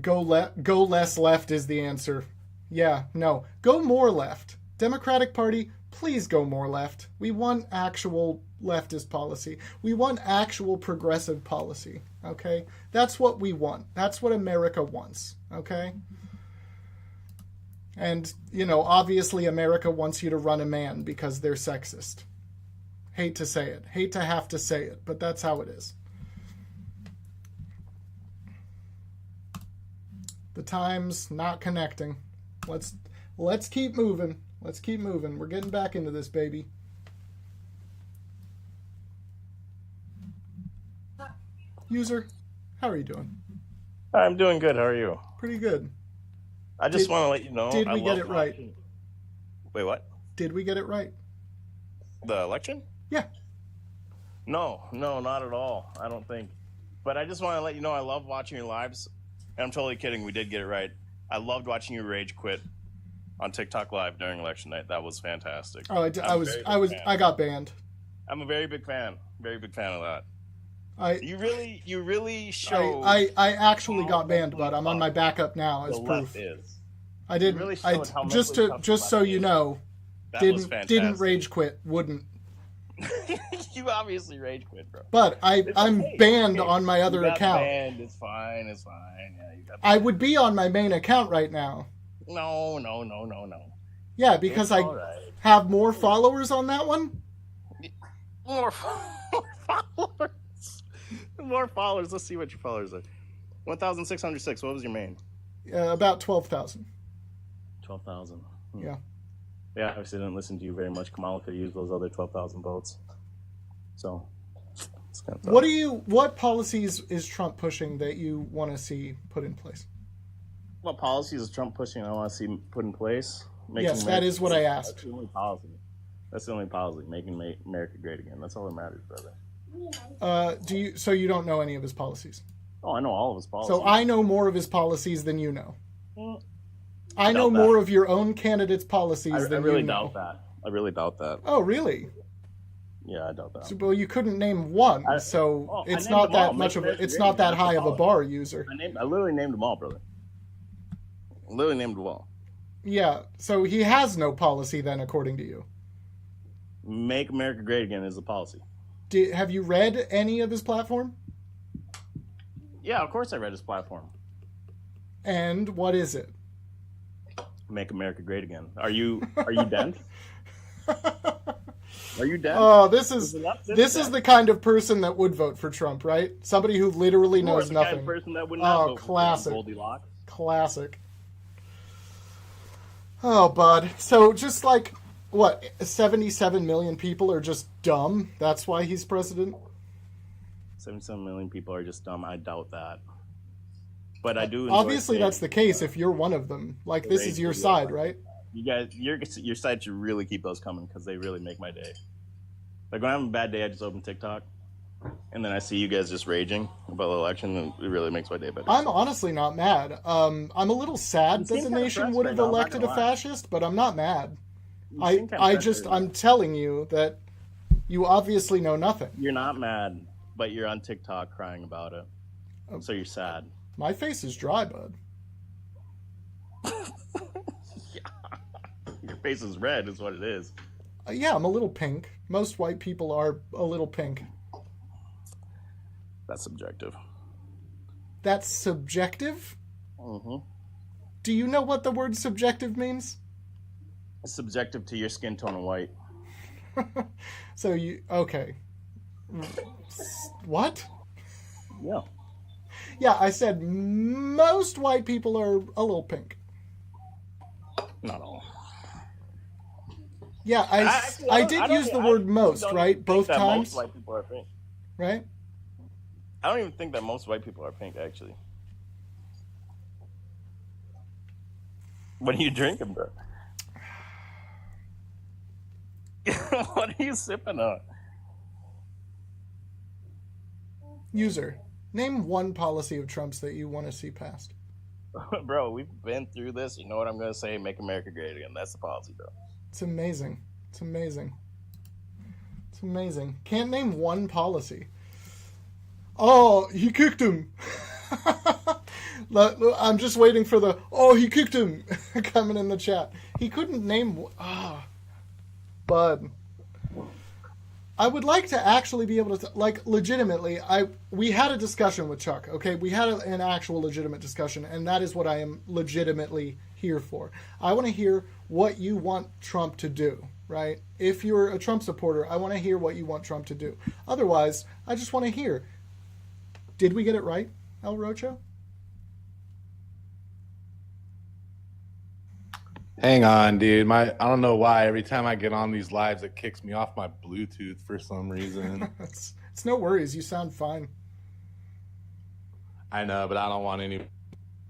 go less left is the answer. Yeah, no. Go more left. Democratic Party, please go more left. We want actual leftist policy. We want actual progressive policy, okay? That's what we want. That's what America wants, okay? And, obviously America wants you to run a man because they're sexist. Hate to say it. Hate to have to say it, but that's how it is. The Times not connecting. Let's Let's keep moving. Let's keep moving. We're getting back into this, baby. User, how are you doing? I'm doing good. How are you? Pretty good. I just want to let you know. Did I we get love it right? watching- Wait, what? Did we get it right? The election? Yeah. No, not at all. I don't think. But I just want to let you know I love watching your lives. And I'm totally kidding. We did get it right. I loved watching you rage quit on TikTok Live during election night. That was fantastic. Oh, I got banned. I'm a very big fan. Very big fan of that. I You really show I actually got banned, but I'm on my backup now as the proof. left is. I didn't. really I showed how just mentally to tough just the so left you is. know, That was didn't fantastic. rage quit. Wouldn't. You obviously rage quit, bro. But I'm okay, banned okay. on my other You got account. Banned. It's fine. It's fine. Yeah, you got. I would be on my main account right now. No. Yeah, because It's I all right. have more followers on that one. More followers. More followers. Let's see what your followers are. 1,606. What was your main? About 12,000. 12,000. Yeah. Yeah, obviously didn't listen to you very much. Kamala could use those other 12,000 votes. So, it's kind of tough. What policies is Trump pushing that you want to see put in place? What policies is Trump pushing I want to see put in place? Yes, that is what I asked. That's the only policy. That's the only policy. Making America great again. That's all that matters, brother. So you don't know any of his policies? Oh, I know all of his policies. So I know more of his policies than you know. Mm, I know doubt that. more of your own candidate's policies I than really you know. doubt that. I really doubt that. Oh, really? Yeah, I doubt that. So, well, you couldn't name one, so I it's named not them all. that much of Make a. It's America not great that again. high of a That's bar, user. I literally named them all, brother. Literally named them all. Yeah. So he has no policy then, according to you. Make America great again is the policy. Have you read any of his platform? Yeah, of course I read his platform. And what is it? Make America great again. Are you dense? Are you dense? Oh, this is the left the kind of person that would vote for Trump, right? Somebody who literally You are knows the nothing. kind of person that would not Oh, vote for classic. Goldilocks. Classic. Oh, bud. So just like, what, 77 million people are just dumb? That's why he's president? 77 million people are just dumb. I doubt that. But I do enjoy Obviously, seeing that's the case if you're one of them. Like, this is your side, right? You guys, your side should really keep those coming because they really make my day. Like when I have a bad day, I just open TikTok, and then I see you guys just raging about the election, and it really makes my day better. I'm honestly not mad. I'm a little sad that seem the kinda nation would have frustrated, I'm not elected a gonna lie. fascist, but I'm not mad. You seem kinda frustrated. I'm telling you that you obviously know nothing. You're not mad, but you're on TikTok crying about it, Oh. so you're sad. My face is dry, bud. Your face is red, is what it is. Yeah, I'm a little pink. Most white people are a little pink. That's subjective. That's subjective? Mm-hmm. Do you know what the word subjective means? It's subjective to your skin tone of white. So you... Okay. What? Yeah. Yeah, I said most white people are a little pink. Not all. Yeah, Actually, I don't- did don't- use the I word most, don't right? think Both that times, Most white people are pink. right? I don't even think that most white people are pink, actually. What are you drinking, bro? What are you sipping on? User, name one policy of Trump's that you want to see passed. Bro, we've been through this. You know what I'm going to say? Make America great again. That's the policy, bro. It's amazing. It's amazing. It's amazing. Can't name one policy. Oh, he kicked him. I'm just waiting for the, oh, he kicked him coming in the chat. He couldn't name, bud. I would like to actually be able to, like, legitimately, we had a discussion with Chuck, okay? We had an actual legitimate discussion, and that is what I am legitimately here for. I want to hear what you want Trump to do, right? If you're a Trump supporter, I want to hear what you want Trump to do. Otherwise, I just want to hear, did we get it right, El Rocho? Hang on, dude. I don't know why. Every time I get on these lives, it kicks me off my Bluetooth for some reason. It's no worries. You sound fine. I know, but I don't want anyone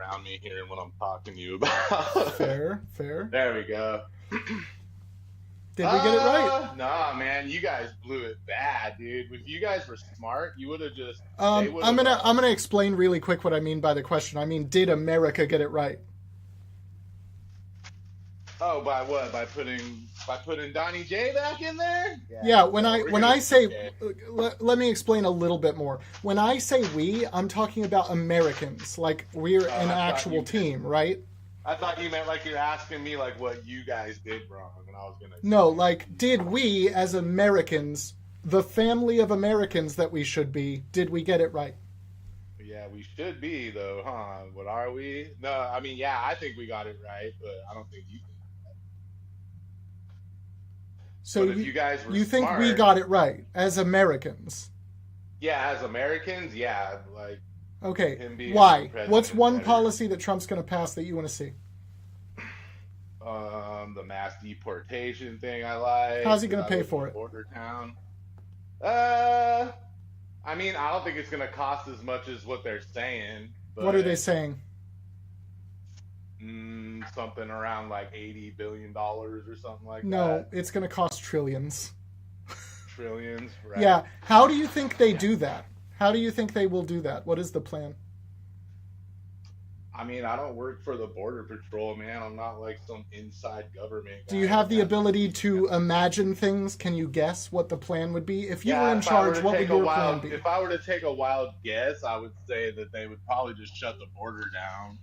around me hearing what I'm talking to you about. Fair. There we go. Did we get it right? Nah, man. You guys blew it bad, dude. If you guys were smart, you would have just. I'm gonna explain really quick what I mean by the question. I mean, did America get it right? Oh, by what? By putting Donnie J back in there? Yeah. When I say, let me explain a little bit more. When I say we, I'm talking about Americans. Like we're an actual team, right? I thought you meant like you're asking me like what you guys did wrong, and I was gonna. No, like did we as Americans, the family of Americans that we should be, did we get it right? Yeah, we should be though, huh? What are we? No, I mean, yeah, I think we got it right, but I don't think you. So but if you guys were think smart, we got it right as Americans? Yeah, as Americans, yeah, like. Okay, Him being why? president What's is one better. policy that Trump's going to pass that you want to see? The mass deportation thing I like. How's he gonna I pay live in for a it? Border town. I mean, I don't think it's gonna cost as much as what they're saying. But, What are they saying? Something around like $80 billion or something like No, that. it's going to cost trillions. Trillions, right? Yeah. How do you think they do that? How do you think they will do that? What is the plan? I mean, I don't work for the Border Patrol, man. I'm not like some inside government guy. Do you have the ability to imagine things? Can you guess what the plan would be? If you were in if I were charge, to what would take your a plan wild, be? If I were to take a wild guess, I would say that they would probably just shut the border down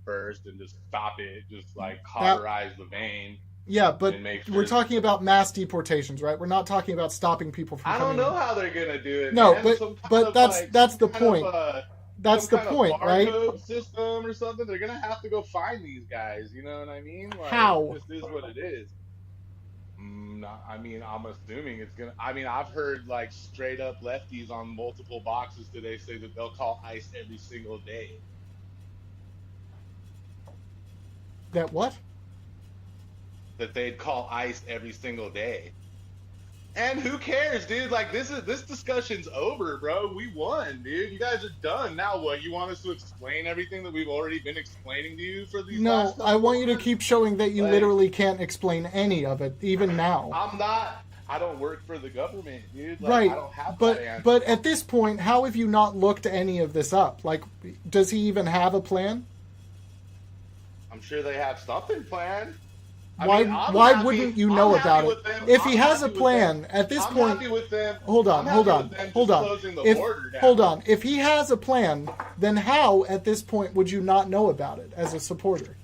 first and just stop it, just like cauterize the vein. Yeah, but and make sure we're talking about mass deportations, right? We're not talking about stopping people from I coming don't know in. how they're gonna do it. No, man. but that's the point. That's the point, right? System or something. They're gonna have to go find these guys. You know what I mean? Like, How? This is what it is. I mean, I'm assuming it's gonna. I mean, I've heard like straight up lefties on multiple boxes today say that they'll call ICE every single day. That what? That they'd call ICE every single day. And who cares, dude? Like this discussion's over, bro. We won, dude. You guys are done. Now what? You want us to explain everything that we've already been explaining to you for these No, last I want you to keep showing that you Like- literally can't explain any of it, even now. I'm not. I don't work for the government, dude. Like, Right, I don't have that but answer. at this point, how have you not looked any of this up? Like, does he even have a plan? I'm sure they have something planned. I Why mean, I'm why happy- wouldn't you I'm know happy about it? with them. If I'm he has a happy with plan, them. at this I'm point, happy with them. hold on. I'm happy with them just closing the border down. Hold on. If he has a plan, then how at this point would you not know about it as a supporter?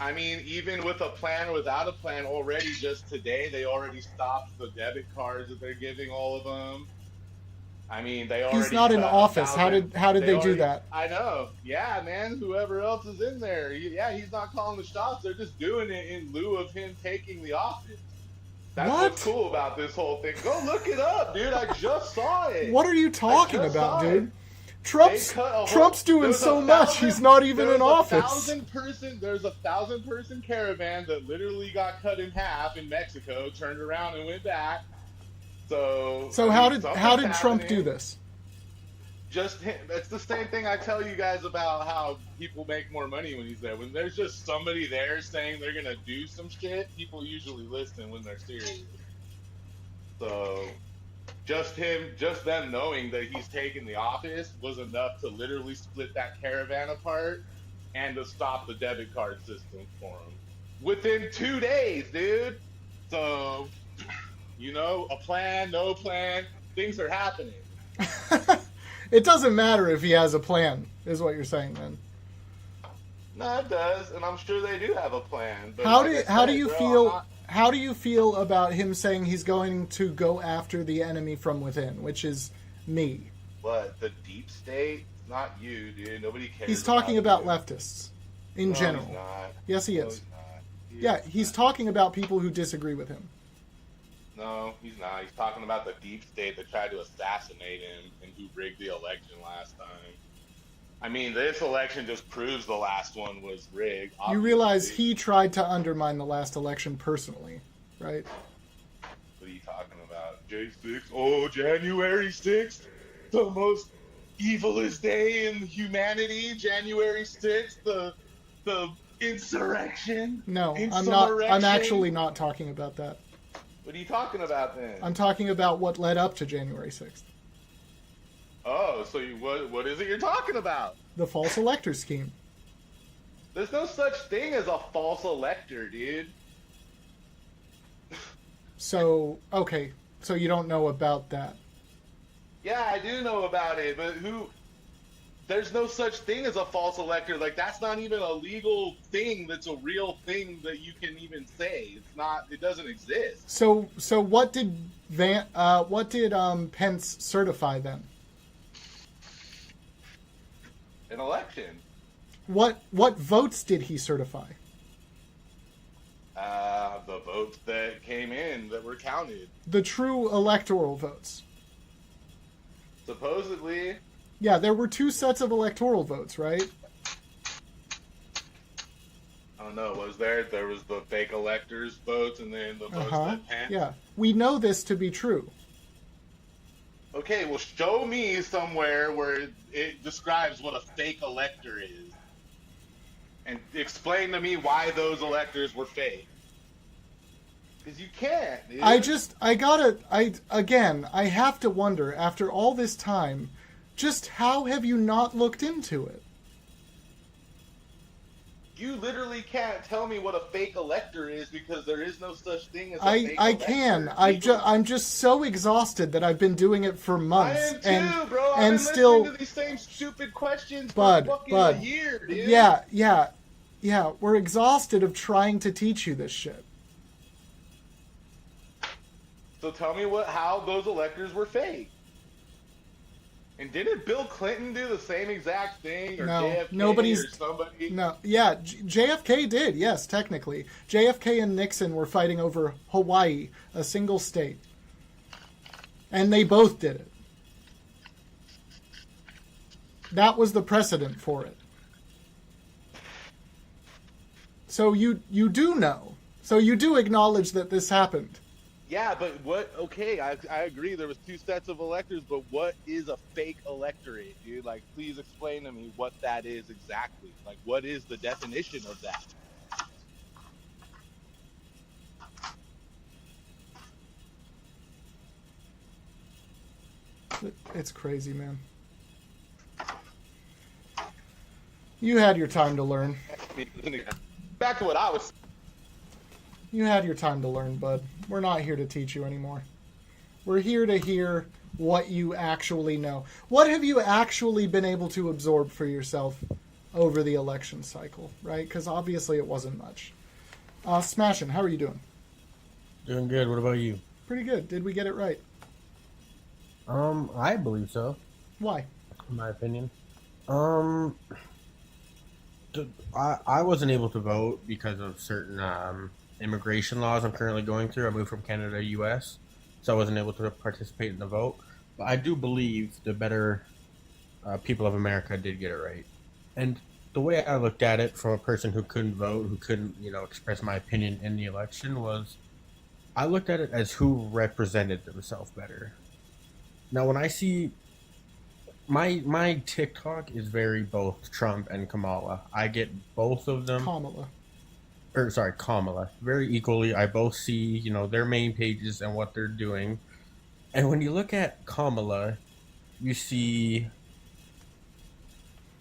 I mean, even with a plan or without a plan, already just today they already stopped the debit cards that they're giving all of them. I mean, they already. He's not in cut office. How 1,000 did they do already- that? I know. Yeah, man. Whoever else is in there, yeah, he's not calling the shots. They're just doing it in lieu of him taking the office. That's What? what's cool about this whole thing. Go look it up, dude. I just saw it. What are you talking just about, saw it. dude? Trump's doing There's so a much. He's not even in office. There's a 1,000-person caravan that literally got cut in half in Mexico, turned around and went back. So How mean, did Trump something's do happening. this? Just him. It's the same thing I tell you guys about how people make more money when he's there. When there's just somebody there saying they're gonna do some shit, people usually listen when they're serious. So just them knowing that he's taking the office was enough to literally split that caravan apart and to stop the debit card system for him within 2 days, dude. So, a plan, no plan, things are happening. It doesn't matter if he has a plan, is what you're saying, then. No, it does, and I'm sure they do have a plan. But How like do I how do said, you bro, feel? I'm not- How do you feel about him saying he's going to go after the enemy from within, which is me? What, the deep state? Not you, dude. Nobody cares. He's talking about you. leftists in No, general. He's not. Yes, he No, is. he's not. Yeah, he's talking about people who disagree with him. No, he's not. He's talking about the deep state that tried to assassinate him and who rigged the election last time. I mean, this election just proves the last one was rigged. You realize obviously. he tried to undermine the last election personally, right? What are you talking about? J6? Oh, January 6th? The most evilest day in humanity? January 6th? The insurrection? No, I'm not. I'm Insurrection? actually not talking about that. What are you talking about then? I'm talking about what led up to January 6th. Oh, so what is it you're talking about? The false elector scheme. There's no such thing as a false elector, dude. So, okay. So you don't know about that. Yeah, I do know about it, but there's no such thing as a false elector. Like, that's not even a legal thing that's a real thing that you can even say. It doesn't exist. So what did Pence certify then? An election. What votes did he certify? The votes that came in that were counted. The true electoral votes. Supposedly. Yeah, there were two sets of electoral votes, right? I don't know, was there? There was the fake electors' votes and then the votes that Pence. Yeah. We know this to be true. Okay, well, show me somewhere where it describes what a fake elector is. And explain to me why those electors were fake. Because you can't, dude. I have to wonder, after all this time, just how have you not looked into it? You literally can't tell me what a fake elector is because there is no such thing as a fake elector. I can. I'm just so exhausted that I've been doing it for months. I am too, bro. I've been still listening to these same stupid questions Bud, for fucking Bud. a year, dude. Yeah. We're exhausted of trying to teach you this shit. So tell me how those electors were fake. And didn't Bill Clinton do the same exact thing, or No, JFK or somebody? No, yeah, JFK did, yes, technically. JFK and Nixon were fighting over Hawaii, a single state. And they both did it. That was the precedent for it. So you do know. So you do acknowledge that this happened. Yeah, but what? Okay, I agree. There was two sets of electors, but what is a fake electorate, dude? Like, please explain to me what that is exactly. Like, what is the definition of that? It's crazy, man. You had your time to learn. Back to what I was. You had your time to learn, bud. We're not here to teach you anymore. We're here to hear what you actually know. What have you actually been able to absorb for yourself over the election cycle, right? Because obviously it wasn't much. Smashin', how are you doing? Doing good. What about you? Pretty good. Did we get it right? I believe so, Why? in my opinion. I wasn't able to vote because of certain immigration laws I'm currently going through. I moved from Canada to U.S., so I wasn't able to participate in the vote. But I do believe the better people of America did get it right. And the way I looked at it from a person who couldn't vote, who couldn't, express my opinion in the election was, I looked at it as who represented themselves better. Now, when I see my TikTok is very both Trump and Kamala. I get both of them. Kamala. Very equally. I both see, their main pages and what they're doing. And when you look at Kamala, you see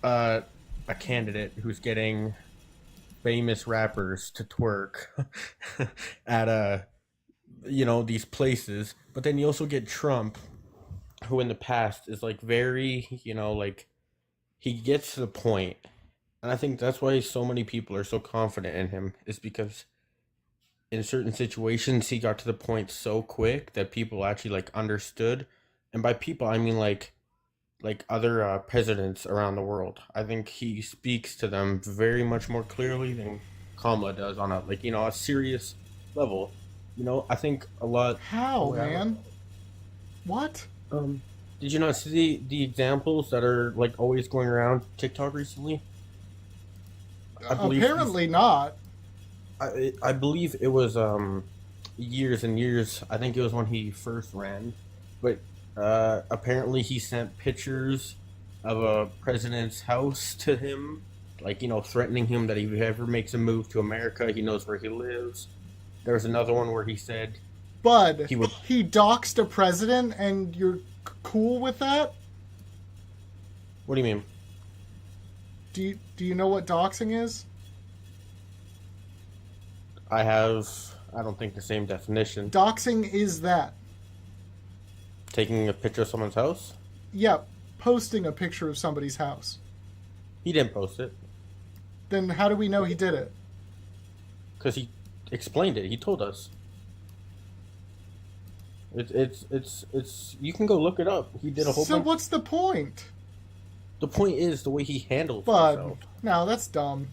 a candidate who's getting famous rappers to twerk at these places. But then you also get Trump, who in the past is very, he gets to the point. And I think that's why so many people are so confident in him, is because in certain situations he got to the point so quick that people actually understood. And by people, I mean like other presidents around the world. I think he speaks to them very much more clearly than Kamala does on a serious level. I think a lot. How, man? What? Did you not see the examples that are like always going around TikTok recently? I believe Apparently not. I believe it was years and years. I think it was when he first ran, but apparently he sent pictures of a president's house to him, like, you know, threatening him that if he ever makes a move to America, he knows where he lives. There was another one where he said Bud, he would. he doxed a president, and you're cool with that? What do you mean? Do you know what doxing is? I don't think the same definition. Doxing is that. Taking a picture of someone's house? Yeah, posting a picture of somebody's house. He didn't post it Then how do we know he did it? because he explained it. He told us. It's. You can go look it up. He did a whole. So bunch. what's the point? The point is the way he handled Bud, himself. no, that's dumb.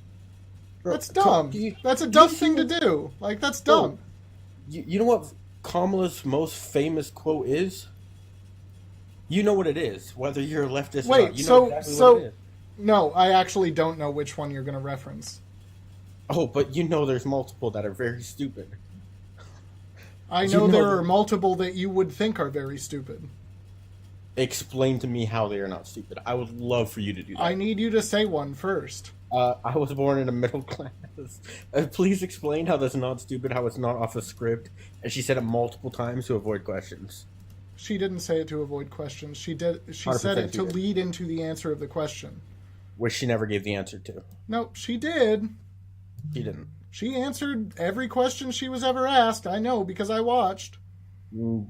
Bro, That's dumb. You That's a dumb thing to do. Like, that's Bro, dumb. you know what Kamala's most famous quote is? You know what it is, whether you're a leftist or Wait, not. You so- know exactly so- what it is. No, I actually don't know which one you're going to reference. Oh, but you know there's multiple that are very stupid. I You know know there that- are multiple that you would think are very stupid. Explain to me how they are not stupid. I would love for you to do that. I need you to say one first. I was born in a middle class. Please explain how that's not stupid, how it's not off a script. And she said it multiple times to avoid questions. She didn't say it to avoid questions. She said 100% it to she did. lead into the answer of the question. Which she never gave the answer to. No, she did. He didn't. She answered every question she was ever asked. I know because I watched. Either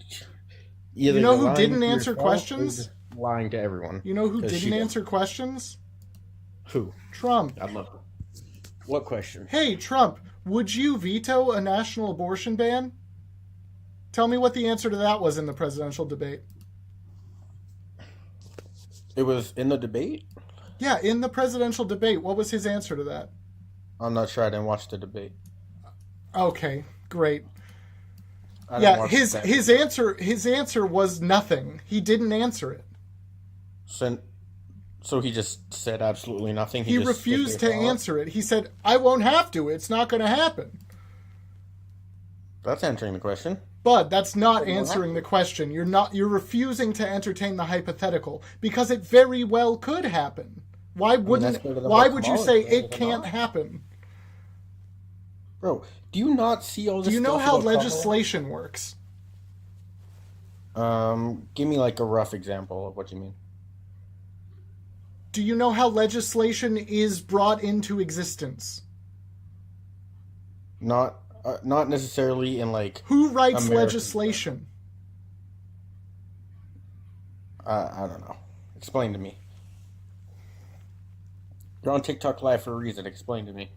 You know you're who lying didn't to answer yourself or questions? you're lying to everyone. You know who 'Cause she didn't did. answer questions? Who? Trump. I'd love to. What question? Hey, Trump, would you veto a national abortion ban? Tell me what the answer to that was in the presidential debate. It was in the debate? Yeah, in the presidential debate, what was his answer to that? I'm not sure. I didn't watch the debate. Okay, great. I didn't Yeah, watch his the his answer was nothing. He didn't answer it. So he just said absolutely nothing. He just refused stood to there for a while? answer it. He said, "I won't have to. It's not going to happen." That's answering the question. But that's not Well, answering the question. You're refusing to entertain the hypothetical because it very well could happen. Why wouldn't that's part of the why whole would you Kamala say thing, it is it can't not? happen? Bro, do you not see all this Do you know stuff how about Kamala? legislation works? Give me like a rough example of what you mean. Do you know how legislation is brought into existence? Not necessarily in like Who writes American legislation? I don't know. Explain to me. You're on TikTok Live for a reason. Explain to me.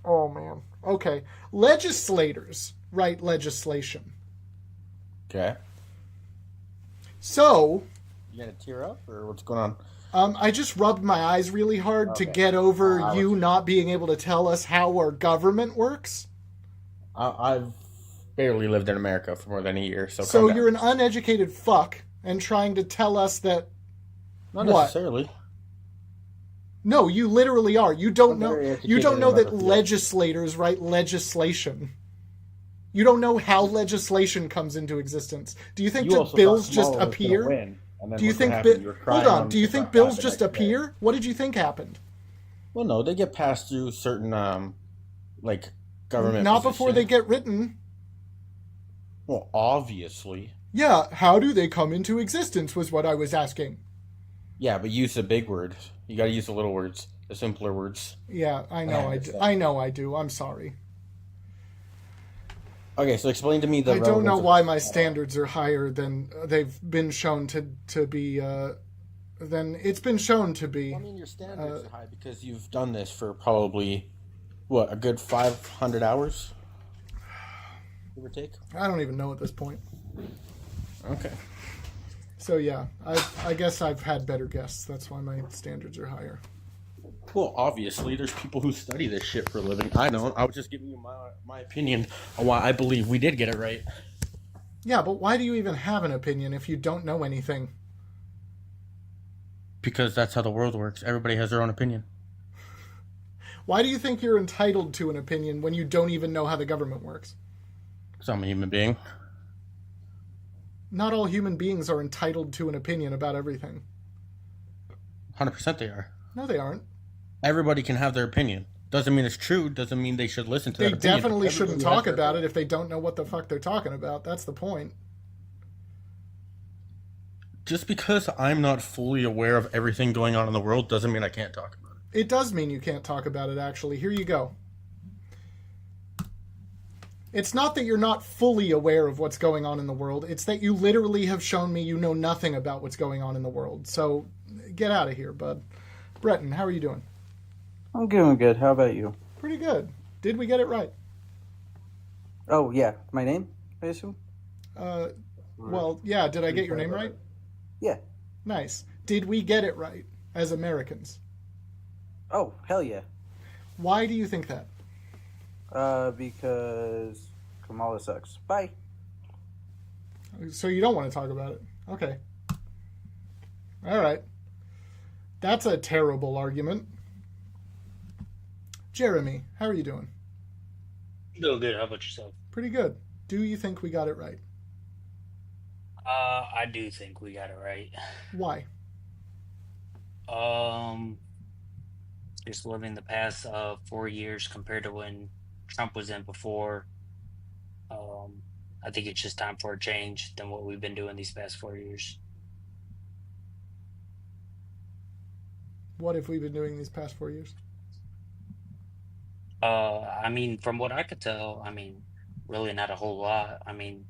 Oh man. Okay. Legislators write legislation. Okay. So, You gonna tear up or what's going on? I just rubbed my eyes really hard to Okay. get over I you was- not being able to tell us how our government works. I've barely lived in America for more than a year, so So calm down. you're an uneducated fuck and trying to tell us that Not what? necessarily. no, you literally are. You don't I'm know very you educated don't know in that other fields. legislators write legislation. You don't know how legislation comes into existence. Do you think You that also bills thought just Kamala was gonna appear? win, and then Do you look what think happened. You were hold crying on, do you think TikTok bills the just next day. appear? What did you think happened? Well, no, they get passed through certain like government. Not before they positions. get written. Well, obviously. Yeah, how do they come into existence was what I was asking. Yeah, but use the big word. You got to use the little words, the simpler words. Yeah, I know I do. I know I do. I'm sorry. Okay, so explain to me the. I don't know relevance of- why my standards are higher than they've been shown to be. Than it's been shown to be. I mean, your standards are high because you've done this for probably, what, a good 500 hours? Give or take? I don't even know at this point. Okay. So yeah, I guess I've had better guests. That's why my standards are higher. Well, obviously, there's people who study this shit for a living. I don't. I was just giving you my opinion on why I believe we did get it right. Yeah, but why do you even have an opinion if you don't know anything? Because that's how the world works. Everybody has their own opinion. Why do you think you're entitled to an opinion when you don't even know how the government works? Because I'm a human being. Not all human beings are entitled to an opinion about everything. 100% they are. No, they aren't. Everybody can have their opinion. Doesn't mean it's true. Doesn't mean they should listen to They that opinion. definitely shouldn't Everybody talk has their about it opinion. if they don't know what the fuck they're talking about. That's the point. Just because I'm not fully aware of everything going on in the world doesn't mean I can't talk about it. It does mean you can't talk about it, actually. Here you go. It's not that you're not fully aware of what's going on in the world. It's that you literally have shown me you know nothing about what's going on in the world. So get out of here, bud. Breton, how are you doing? I'm doing good. How about you? Pretty good. Did we get it right? Oh, yeah. My name, I assume? Well, yeah. Did I get your name right? Yeah. Nice. Did we get it right as Americans? Oh, hell yeah. Why do you think that? Because Kamala sucks. Bye. So you don't want to talk about it. Okay. All right. That's a terrible argument. Jeremy, how are you doing? Doing good. How about yourself? Pretty good. Do you think we got it right? I do think we got it right. Why? Just living the past 4 years compared to when Trump was in before. I think it's just time for a change than what we've been doing these past 4 years. What have we been doing these past 4 years? I mean, from what I could tell, I mean, really not a whole lot. I mean,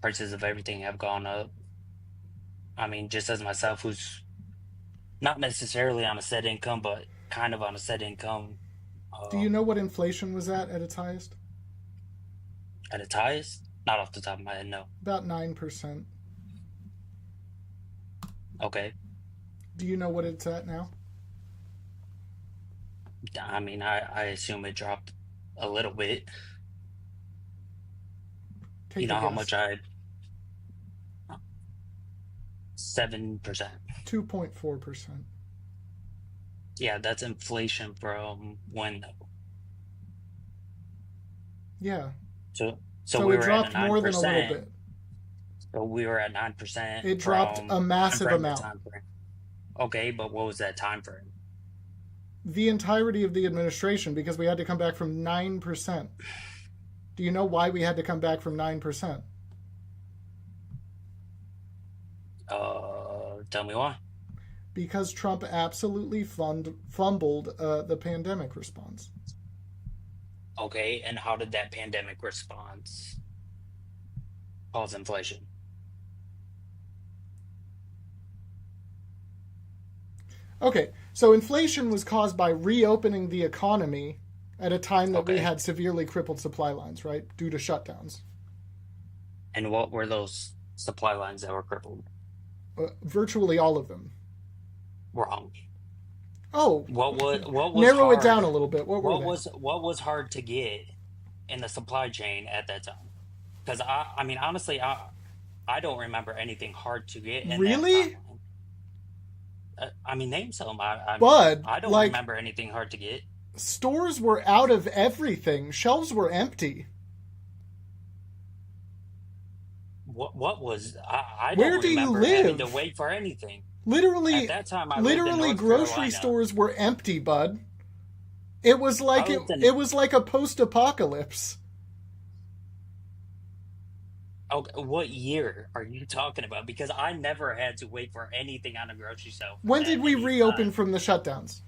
prices of everything have gone up. I mean, just as myself, who's not necessarily on a set income, but kind of on a set income. Do you know what inflation was at its highest? At its highest? Not off the top of my head, no. About 9%. Okay. Do you know what it's at now? I mean, I assume it dropped a little bit. Take You know a how guess. much I... 7%. 2.4%. Yeah, that's inflation from when? Yeah. So So we it were dropped at 9%. more than a little bit. So we were at 9%. It dropped from- a massive from the amount. time frame. Okay, but what was that time frame? The entirety of the administration, because we had to come back from 9%. Do you know why we had to come back from 9%? Tell me why. Because Trump absolutely fumbled the pandemic response. Okay, and how did that pandemic response cause inflation? Okay, so inflation was caused by reopening the economy at a time that we Okay. had severely crippled supply lines, right? Due to shutdowns. And what were those supply lines that were crippled? Virtually all of them. Wrong. Oh, What was narrow hard, it down a little bit. What were they? what was hard to get in the supply chain at that time? Because I mean honestly I don't remember anything hard to get. In that Really? timeline. I mean, name some. Bud, I don't like, remember anything hard to get. stores were out of everything. Shelves were empty. What was I don't Where do you remember having live? to wait for anything. Literally, At that time, I lived in literally, North grocery Carolina. stores were empty, bud. It was like I lived in- it was like a post-apocalypse. Okay, what year are you talking about? Because I never had to wait for anything on a grocery shelf. When at did we any reopen time. from the shutdowns?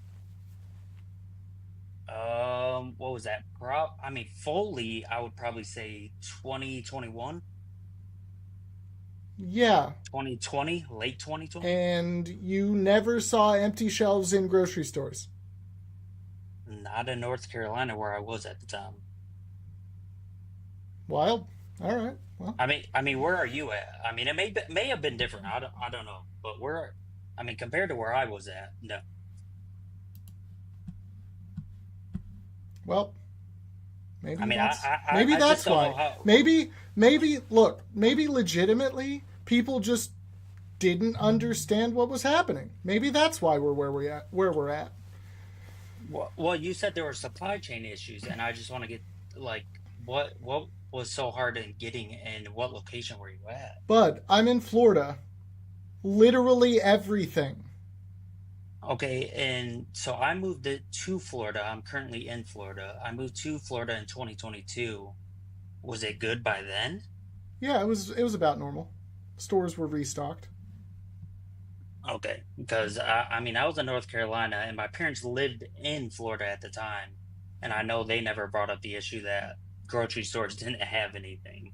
What was that? I mean, fully, I would probably say 2021, Yeah, 2020, late 2020. and you never saw empty shelves in grocery stores. Not in North Carolina where I was at the time. Wild. All right. Well, I mean, where are you at? I mean, it may have been different. I don't know, but I mean, compared to where I was at, no. well, Maybe I mean, that's I maybe just that's don't know why. how. Maybe look, maybe legitimately people just didn't understand what was happening. Maybe that's why we're where we're at. Well, you said there were supply chain issues, and I just want to get like what was so hard in getting, and what location were you at? Bud, I'm in Florida. Literally everything. Okay, and so I moved it to Florida. I'm currently in Florida. I moved to Florida in 2022. Was it good by then? Yeah, it was about normal. Stores were restocked. Okay, because I mean, I was in North Carolina, and my parents lived in Florida at the time, and I know they never brought up the issue that grocery stores didn't have anything.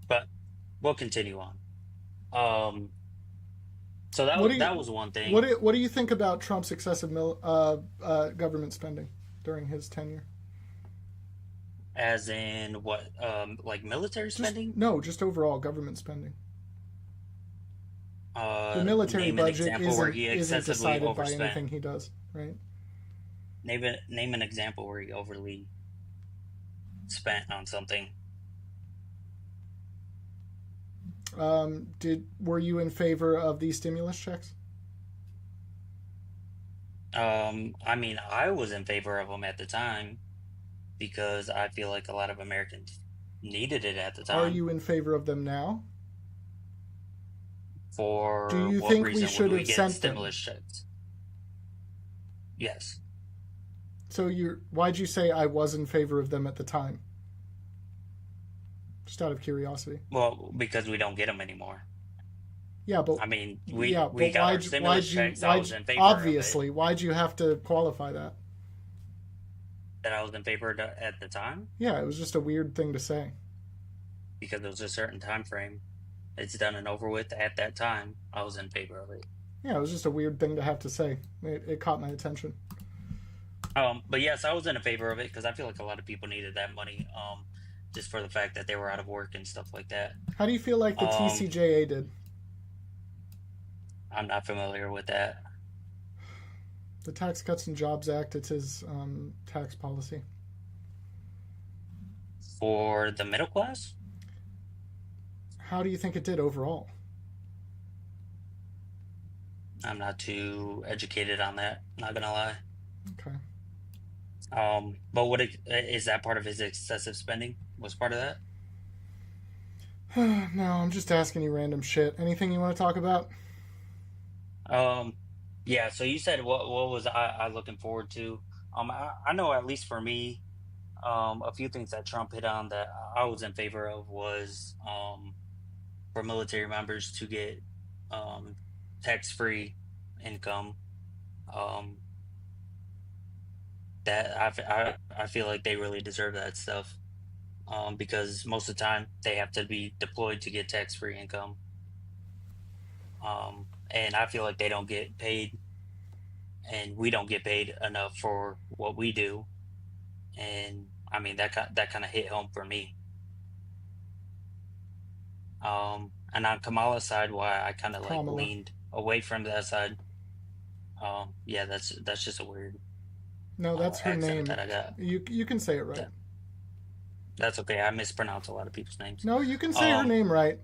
But we'll continue on. Um, so What do that you was one thing. what do you think about Trump's excessive government spending during his tenure? As in what, like military spending? Just overall government spending. The military Name an budget example where he isn't excessively decided by overspent. anything he does, right? Name an example where he overly spent on something. Were you in favor of these stimulus checks? I mean, I was in favor of them at the time because I feel like a lot of Americans needed it at the time. Are you in favor of them now? For Do you what think we reason should would we have get sent stimulus checks? Yes. So why'd you say I was in favor of them at the time? Just out of curiosity. Well, because we don't get them anymore. Yeah, but I mean, but we got our stimulus checks. I was in favor obviously, of it. why'd you have to qualify that? That I was in favor of at the time Yeah, it was just a weird thing to say. because it was a certain time frame. It's done and over with at that time. I was in favor of it. Yeah, it was just a weird thing to have to say. It caught my attention. But yes, I was in favor of it because I feel like a lot of people needed that money, just for the fact that they were out of work and stuff like that. How do you feel like the TCJA did? I'm not familiar with that. The Tax Cuts and Jobs Act, it's his tax policy. For the middle class? How do you think it did overall? I'm not too educated on that, not gonna lie. Okay. But is that part of his excessive spending? Was part of that? No, I'm just asking you random shit. Anything you want to talk about? Yeah. So you said what was I looking forward to? I know at least for me, a few things that Trump hit on that I was in favor of was for military members to get tax-free income. That I feel like they really deserve that stuff. Because most of the time they have to be deployed to get tax-free income. And I feel like they don't get paid, and we don't get paid enough for what we do. And I mean that kind of hit home for me. And on Kamala's side, why I kind of like Kamala. leaned away from that side. Yeah, that's just a weird No, that's her accent name. that I got. You can say it right. Yeah. That's okay. I mispronounce a lot of people's names. No, you can say her name right.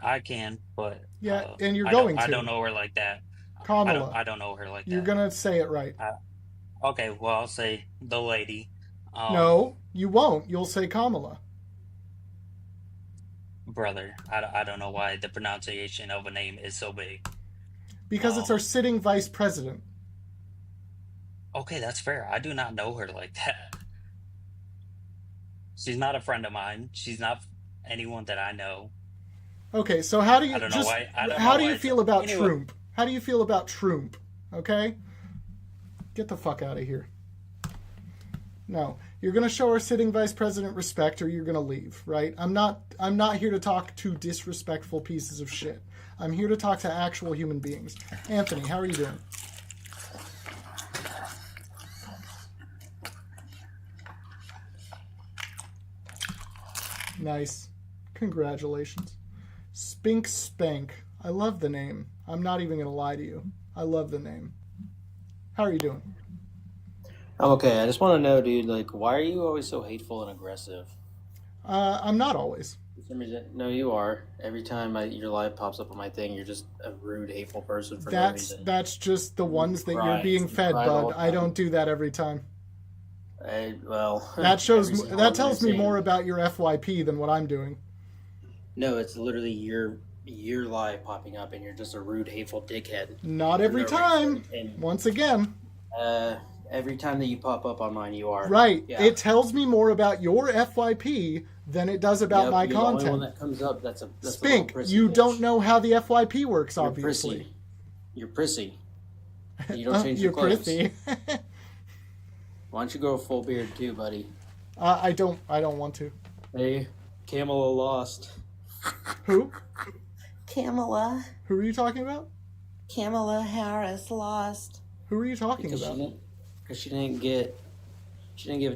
I can, but Yeah, and you're I going don't, to. I don't know her like that. Kamala. I don't know her like that. You're gonna say it right. Okay, well, I'll say the lady. No, you won't. You'll say Kamala. Brother, I don't know why the pronunciation of a name is so big. Because it's our sitting vice president. Okay, that's fair. I do not know her like that. She's not a friend of mine. She's not anyone that I know. Okay, so how do you I don't know why. how do you feel about anyway. Trump? How do you feel about Trump? Okay? Get the fuck out of here. No. You're gonna show our sitting vice president respect or you're gonna leave, right? I'm not here to talk to disrespectful pieces of shit. I'm here to talk to actual human beings. Anthony, how are you doing? Nice. Congratulations. Spink Spank. I love the name. I'm not even going to lie to you. I love the name. How are you doing? I'm okay. I just want to know, dude, like, why are you always so hateful and aggressive? I'm not always. For some reason, no, you are. Every time your live pops up on my thing, you're just a rude, hateful person for no reason. That's just the ones that you're cry. being You fed, cry the bud. whole I don't do that every time. Well, That shows. every single That one tells I've me seen. more about your FYP than what I'm doing. No, it's literally your live popping up, and you're just a rude, hateful dickhead. Not For every no time. reason. And Once again. every time that you pop up on mine, you are. Right. Yeah. It tells me more about your FYP than it does about Yep, my you're the only content. one that comes up. That's a little Spink, prissy you bitch. don't know how the FYP works, You're obviously. prissy. You're prissy. And you don't change your You're clothes. prissy. Why don't you grow a full beard too, buddy? I don't want to. Hey, Kamala lost. Who? Kamala. Who are you talking about? Kamala Harris lost. Who are you talking Because about? she didn't give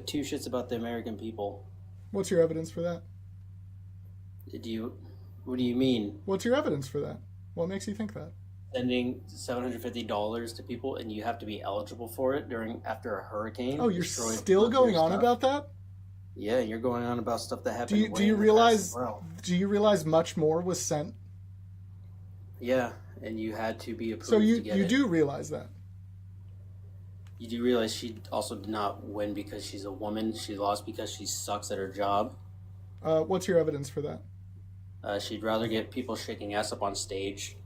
two shits about the American people. What's your evidence for that? What do you mean? What's your evidence for that? What makes you think that? Sending $750 to people and you have to be eligible for it after a hurricane? Oh, you're destroyed still most of your going on stuff? about that? Yeah, you're going on about stuff that happened. Do you realize? Do you realize much more was sent? Yeah, and you had to be approved. So to get you it. do realize that? You do realize she also did not win because she's a woman. She lost because she sucks at her job. What's your evidence for that? She'd rather get people shaking ass up on stage,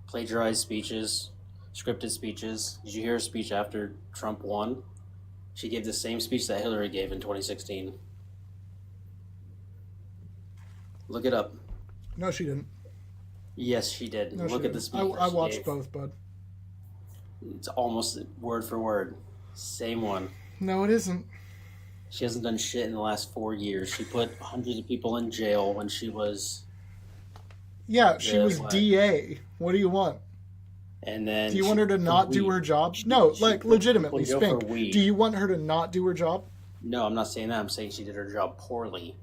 plagiarized speeches, scripted speeches. Did you hear her speech after Trump won? She gave the same speech that Hillary gave in 2016. Look it up. No, she didn't. Yes, she did. No, she Look at the didn't. speech. I watched both, bud. It's almost word for word. Same one. No, it isn't. She hasn't done shit in the last 4 years. She put hundreds of people in jail when she was... Yeah, she was what? DA. What do you want? And then Do you want her to not do her job? No, like legitimately, people in jail Spink. for weed. Do you want her to not do her job? No, I'm not saying that. I'm saying she did her job poorly.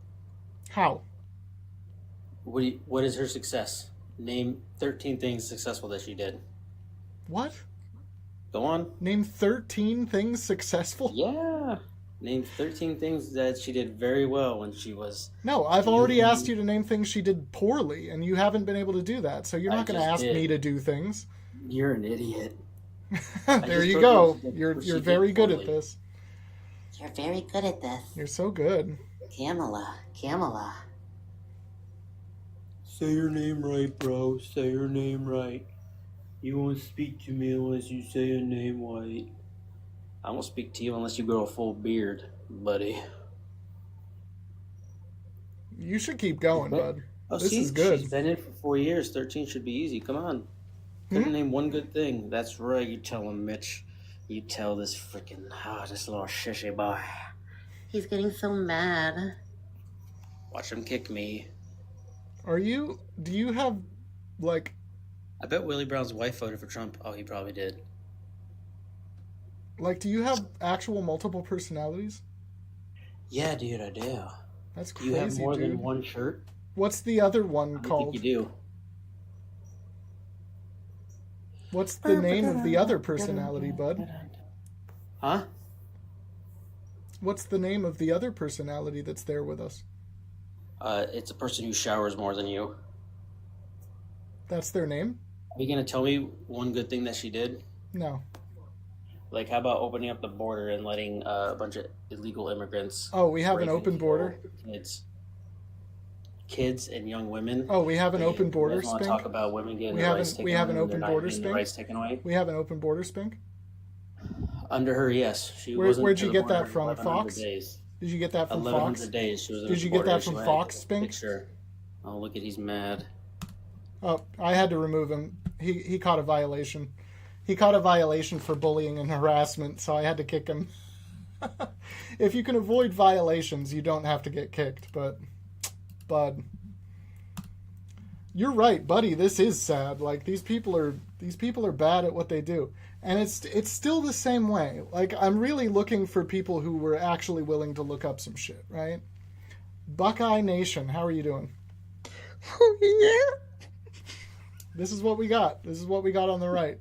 How? What is her success? Name 13 things successful that she did. What? Go on. Name 13 things successful? Yeah. Name 13 things that she did very well when she was... No, I've already asked you to name things she did poorly, and you haven't been able to do that, so you're not going to ask me to do things. You're an idiot. There you go. You're very good at this. You're very good at this. You're so good. Kamala. Say your name right, bro. Say your name right. You won't speak to me unless you say your name right. I won't speak to you unless you grow a full beard, buddy. You should keep going, bud. Oh, This see, is good. She's been in for 4 years. 13 should be easy. Come on. Name one good thing. That's right. You tell him, Mitch. You tell this freaking this little shishy boy. He's getting so mad. Watch him kick me. Do you have, like... I bet Willie Brown's wife voted for Trump. Oh, he probably did. Like, do you have actual multiple personalities? Yeah, dude, I do. That's Do crazy, you have more dude. than one shirt? What's the other one I don't called? think you do. What's the name of the other personality, bud? Huh? What's the name of the other personality that's there with us? It's a person who showers more than you. That's their name? Are you gonna tell me one good thing that she did? No. Like, how about opening up the border and letting a bunch of illegal immigrants? Oh, we have an break open and border? kill kids and young women. Oh, we have an open border, You guys want to Spink? talk about women getting We their have rights an taken away and open they're not border, getting their Spink? rights taken away? We have an open border, Spink? Under her, yes. She Where'd wasn't you to the get that border from? 1,100 Fox? Days. Did you get that from 1,100 Fox? days. She was Did you get that from Fox, Spink? Picture. Oh, look at he's mad. Oh, I had to remove him. He caught a violation. He caught a violation for bullying and harassment, so I had to kick him. If you can avoid violations, you don't have to get kicked, but... Bud. You're right, buddy. This is sad. Like, these people are bad at what they do. And it's still the same way. Like, I'm really looking for people who were actually willing to look up some shit, right? Buckeye Nation, how are you doing? Oh, yeah. This is what we got. This is what we got on the right.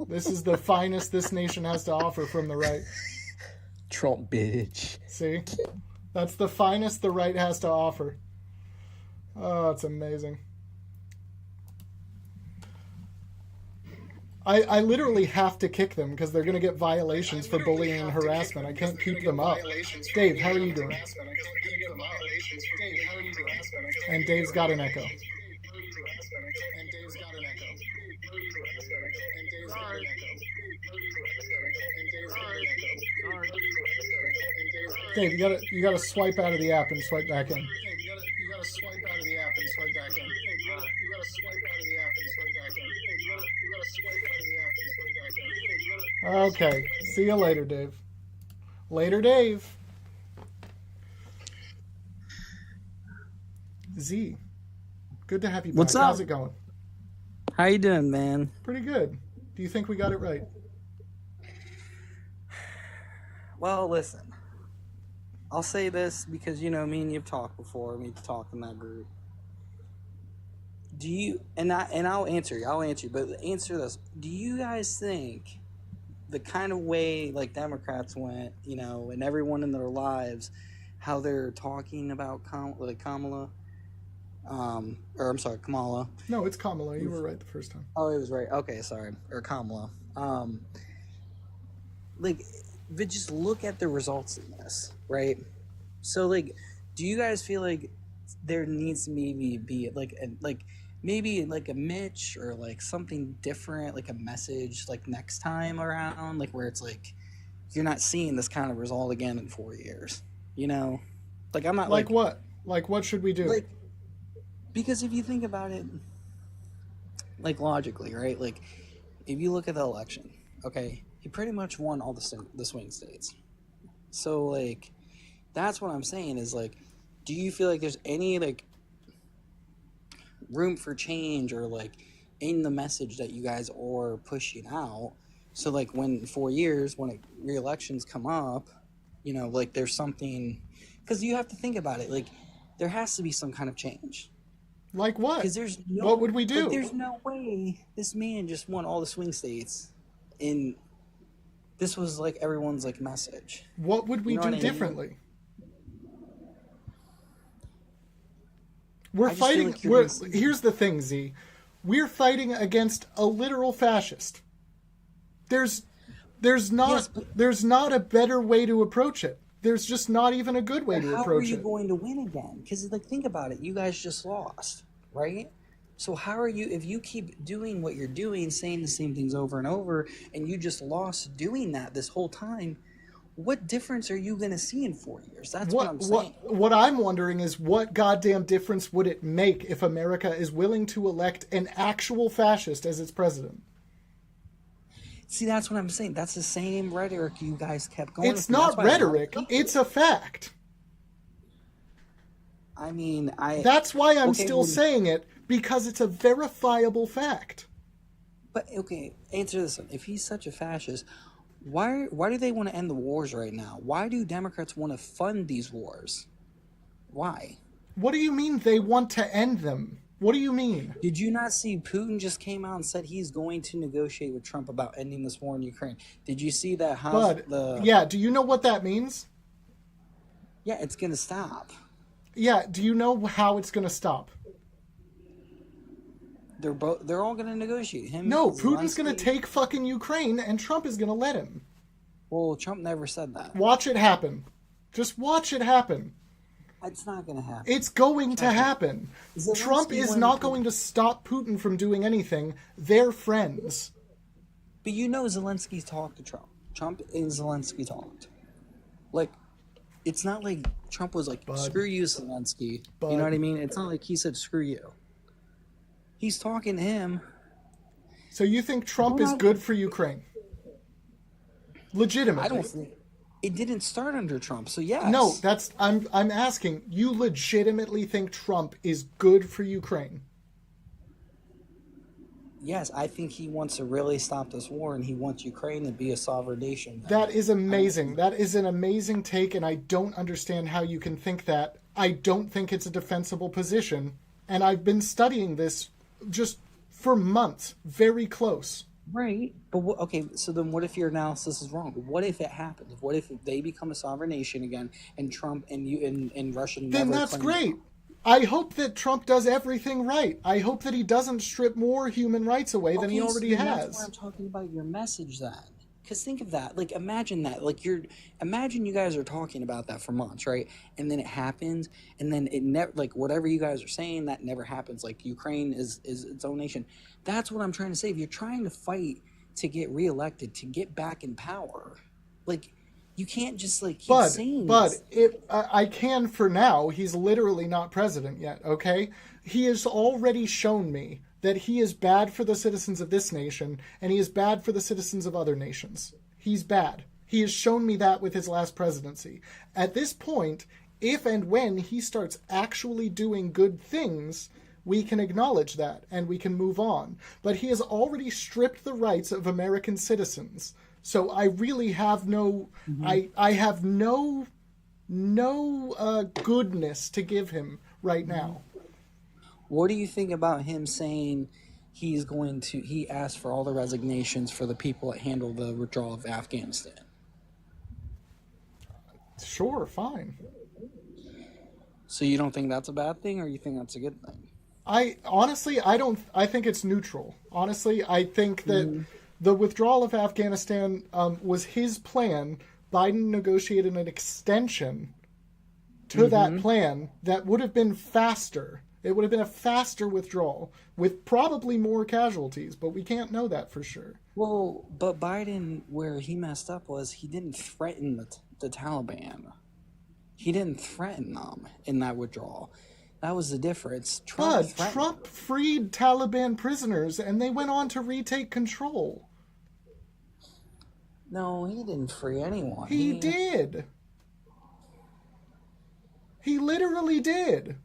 This is the finest this nation has to offer from the right. Trump bitch. See? That's the finest the right has to offer. Oh, it's amazing. I literally have to kick them because they're going to get violations for bullying and harassment. I can't keep them up. Dave, how are you doing? And Dave's got an echo. Dave, you gotta swipe out of the app and swipe back in. Okay. See you later, Dave. Later, Dave. Z. Good to have you back. What's up? How's it going? How you doing, man? Pretty good. Do you think we got it right? Well, listen. I'll say this because, you know, me and you've talked before. Me to talk in that group. Do you, and I'll answer you, but answer this. Do you guys think the kind of way, like, Democrats went, you know, and everyone in their lives, how they're talking about Kamala, or I'm sorry, Kamala. No, it's Kamala. You were right the first time. Oh, it was right. Okay, sorry. Or Kamala. Like, but just look at the results in this, right? So, like, do you guys feel like there needs to maybe be maybe a Mitch or like something different, like a message, like next time around, like where it's like you're not seeing this kind of result again in 4 years, you know? Like, I'm not like what? Like, what should we do? Like, because if you think about it, like, logically, right? Like, if you look at the election, okay, he pretty much won all the swing states. So, like, that's what I'm saying is, like, do you feel like there's any, like, room for change or, like, in the message that you guys are pushing out? So, like, when 4 years, when re-elections come up, you know, like, there's something... Because you have to think about it. Like, there has to be some kind of change. Like what? Because there's no... What would we do? Like, there's no way this man just won all the swing states and this was, like, everyone's, like, message. What would we do what differently? We're I just feel fighting... like Here's the thing, Z. We're fighting against a literal fascist. There's not a better way to approach it. There's just not even a good way to approach it. How are you going to win again? Because, like, think about it. You guys just lost, right? So how are you, if you keep doing what you're doing, saying the same things over and over, and you just lost doing that this whole time, what difference are you going to see in 4 years? That's what I'm saying. What I'm wondering is what goddamn difference would it make if America is willing to elect an actual fascist as its president? See, that's what I'm saying. That's the same rhetoric you guys kept going. It's not rhetoric. It's a fact. I mean, That's why I'm still saying it, because it's a verifiable fact. But, okay, answer this. If he's such a fascist, why do they want to end the wars right now? Why do Democrats want to fund these wars? Why? What do you mean they want to end them? What do you mean? Did you not see Putin just came out and said he's going to negotiate with Trump about ending this war in Ukraine? Did you see that? Yeah, do you know what that means? Yeah, it's going to stop. Yeah, do you know how it's going to stop? They're all going to negotiate. No, Putin's going to take fucking Ukraine and Trump is going to let him. Well, Trump never said that. Watch it happen. Just watch it happen. It's not going to happen. It's going to happen. Trump is not going to stop Putin from doing anything. They're friends. But you know Zelensky talked to Trump. Trump and Zelensky talked. Like, it's not like Trump was like, screw you, Zelensky. You know what I mean? It's not like he said, screw you. He's talking to him. So you think Trump is good for Ukraine? Legitimately. I don't think... It didn't start under Trump, so yes. No, I'm asking, you legitimately think Trump is good for Ukraine? Yes, I think he wants to really stop this war, and he wants Ukraine to be a sovereign nation. That is amazing. That is an amazing take, and I don't understand how you can think that. I don't think it's a defensible position, and I've been studying this just for months, very close. Right. But okay, so then what if your analysis is wrong? What if it happens? What if they become a sovereign nation again and Trump and Russia never Then that's claim great. it? I hope that Trump does everything right. I hope that he doesn't strip more human rights away than he already so has. That's why I'm talking about your message then. Because think of that. Like, imagine that. Like, imagine you guys are talking about that for months, right? And then it happens, and then it never, like, whatever you guys are saying, that never happens. Like, Ukraine is its own nation. That's what I'm trying to say. If you're trying to fight to get reelected, to get back in power, like, you can't just, like, keep saying this. I can for now. He's literally not president yet, okay? He has already shown me that he is bad for the citizens of this nation, and he is bad for the citizens of other nations. He's bad. He has shown me that with his last presidency. At this point, if and when he starts actually doing good things, we can acknowledge that, and we can move on. But he has already stripped the rights of American citizens. So I really have no... I have no goodness to give him right now. What do you think about him saying he asked for all the resignations for the people that handle the withdrawal of Afghanistan? Sure, fine. So you don't think that's a bad thing, or you think that's a good thing? I think it's neutral. Honestly, I think that the withdrawal of Afghanistan was his plan. Biden negotiated an extension to that plan that would have been faster. It would have been a faster withdrawal with probably more casualties, but we can't know that for sure. Well, but Biden, where he messed up was he didn't threaten the Taliban. He didn't threaten them in that withdrawal. That was the difference. Trump freed Taliban prisoners, and they went on to retake control. No, he didn't free anyone. He did. He literally did.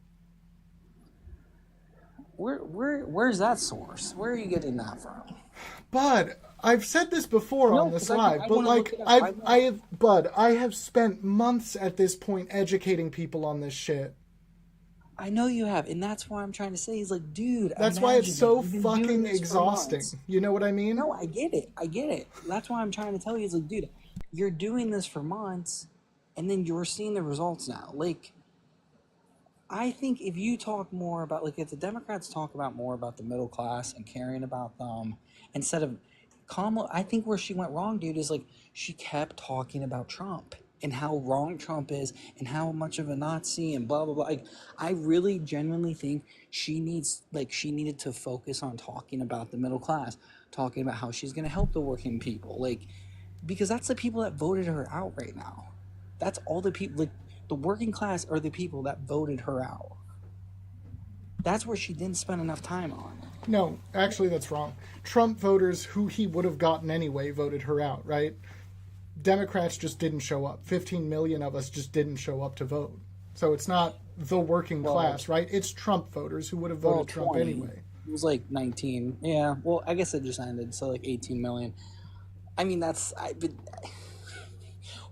Where's that source? Where are you getting that from? Bud, I've said this before on this live, but I have spent months at this point educating people on this shit. I know you have, and that's why I'm trying to say, he's like, dude. That's why it's so fucking exhausting. You know what I mean? No, I get it. That's why I'm trying to tell you, he's like, dude, you're doing this for months, and then you're seeing the results now. Like, I think if you talk more about, like, if the Democrats talk about more about the middle class and caring about them, instead of Kamala, I think where she went wrong, dude, is, like, she kept talking about Trump and how wrong Trump is and how much of a Nazi and blah, blah, blah. Like, I really genuinely think she needed to focus on talking about the middle class, talking about how she's going to help the working people. Like, because that's the people that voted her out right now. That's all the people, like, the working class are the people that voted her out. That's where she didn't spend enough time on. No, actually that's wrong. Trump voters who he would have gotten anyway voted her out, right? Democrats just didn't show up. 15 million of us just didn't show up to vote. So it's not the working class, right? It's Trump voters who would have voted Trump 20. anyway. It was like 19. Yeah, well, I guess it just ended, so like 18 million. I mean,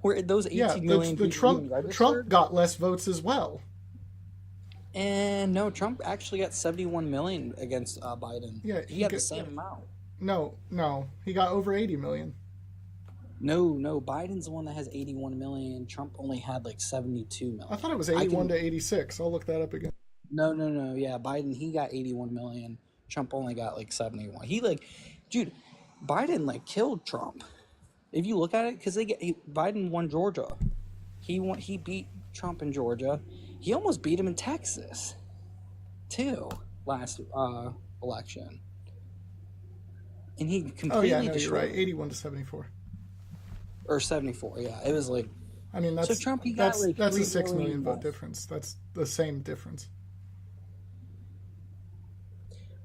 where those 18 million Trump got less votes as well. And no, Trump actually got 71 million against Biden. Yeah, he got the same amount. No, he got over 80 million. No, Biden's the one that has 81 million. Trump only had like 72 million. I thought it was 81 to 86. I'll look that up again. No. Yeah, Biden, he got 81 million. Trump only got like 71. Dude, Biden killed Trump. If you look at it, because Biden won Georgia. He beat Trump in Georgia. He almost beat him in Texas, too, last election. And he completely destroyed. You're right. 81 to 74. Or 74, yeah. It was like... I mean, that's, so Trump, that's a 6 million vote difference. That's the same difference.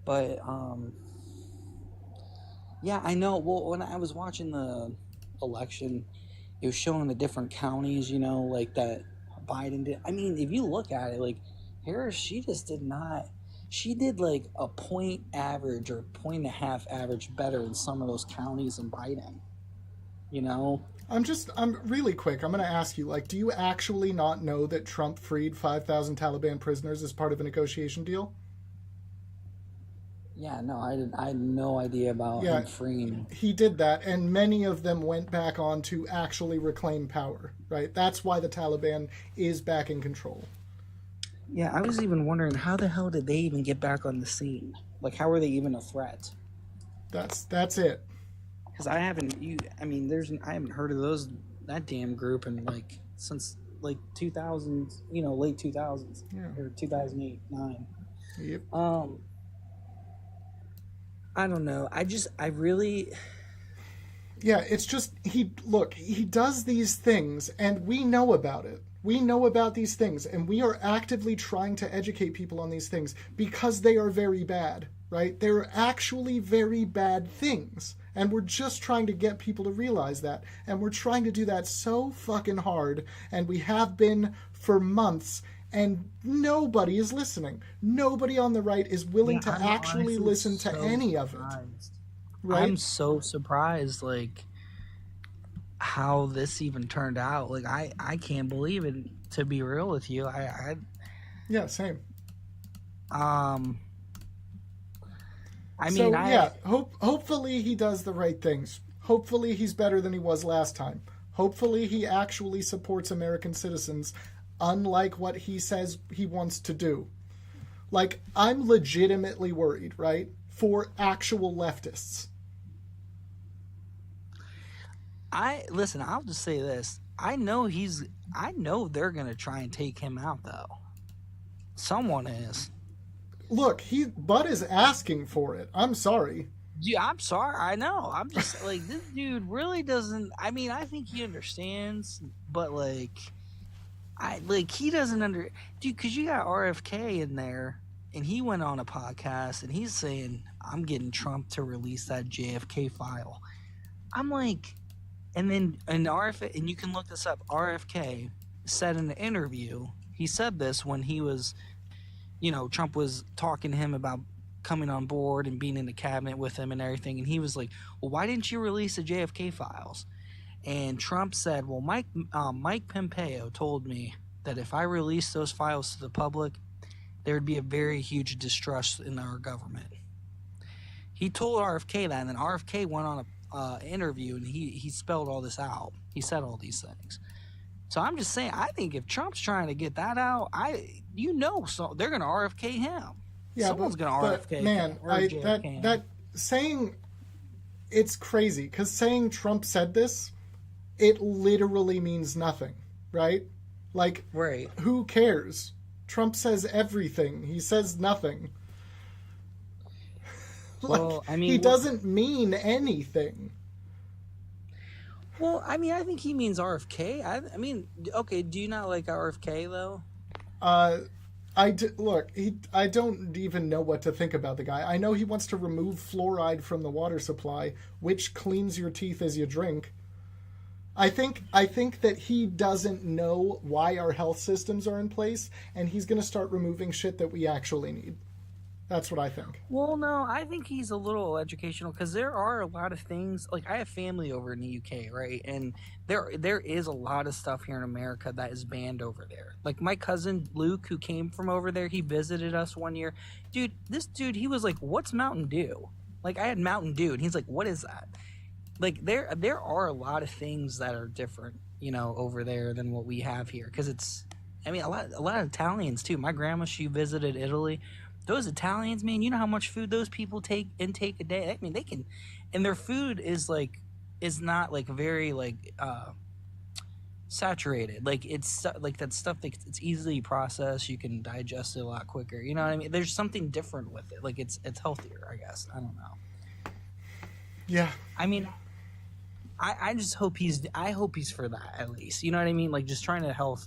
But, yeah, I know. Well, when I was watching the election, it was showing the different counties, that Biden did. I mean, if you look at it, Harris, she just did not. She did a point average or point and a half average better in some of those counties than Biden. I'm really quick. I'm going to ask you, do you actually not know that Trump freed 5,000 Taliban prisoners as part of a negotiation deal? Yeah, no, I didn't. I had no idea about Yeah, him freeing. he did that, and many of them went back on to actually reclaim power, right? That's why the Taliban is back in control. Yeah, I was even wondering how the hell did they even get back on the scene? Like, how are they even a threat? That's it. Because I haven't. I haven't heard of that damn group in like since like 2000s. Late 2000s or 2008, 9. Yep. I don't know. I really. Yeah, it's just he does these things, and we know about it. We know about these things, and we are actively trying to educate people on these things because they are very bad, right? They're actually very bad things, and we're just trying to get people to realize that, and we're trying to do that so fucking hard, and we have been for months, and nobody is listening. Nobody on the right is willing to actually listen to any of it. Right? I'm so surprised, like, how this even turned out. Like, I can't believe it, to be real with you. Yeah, same. Hopefully he does the right things. Hopefully he's better than he was last time. Hopefully he actually supports American citizens, unlike what he says he wants to do. Like, I'm legitimately worried, right, for actual leftists. Listen, I'll just say this. I know they're going to try and take him out, though. Someone is. Look, Bud is asking for it. I'm sorry. Yeah, I'm sorry. I know. I'm just like, this dude really doesn't. I mean, I think he understands, but he doesn't dude. Because you got RFK in there, and he went on a podcast, and he's saying, "I'm getting Trump to release that JFK file." I'm like, and RFK, and you can look this up. RFK said in an interview, he said this when he was, Trump was talking to him about coming on board and being in the cabinet with him and everything. And he was like, well, why didn't you release the JFK files? And Trump said, well, Mike Pompeo told me that if I released those files to the public, there would be a very huge distrust in our government. He told RFK that, and then RFK went on an interview, and he spelled all this out. He said all these things. So I'm just saying, I think if Trump's trying to get that out, so they're going to RFK him. Yeah, someone's going to RFK man, him. that saying, it's crazy, because saying Trump said this, it literally means nothing, right? Like, right. Who cares? Trump says everything. He says nothing. Well, he doesn't mean anything. Well, I think he means RFK. Okay, do you not like RFK, though? I don't even know what to think about the guy. I know he wants to remove fluoride from the water supply, which cleans your teeth as you drink. I think that he doesn't know why our health systems are in place, and he's going to start removing shit that we actually need. That's what I think. Well, no, I think he's a little educational, because there are a lot of things. Like, I have family over in the UK, right? And there is a lot of stuff here in America that is banned over there. Like, my cousin Luke, who came from over there, he visited us one year. Dude, he was like, what's Mountain Dew? Like, I had Mountain Dew, and he's like, what is that? Like, there are a lot of things that are different, over there than what we have here. Because a lot of Italians, too. My grandma, she visited Italy. Those Italians, man, you know how much food those people take a day? I mean, they can, and their food is not like very saturated. Like, it's like that stuff that it's easily processed. You can digest it a lot quicker. You know what I mean? There's something different with it. Like, it's healthier, I guess. I don't know. Yeah. I mean, I just hope I hope he's for that, at least. You know what I mean? Like, just trying to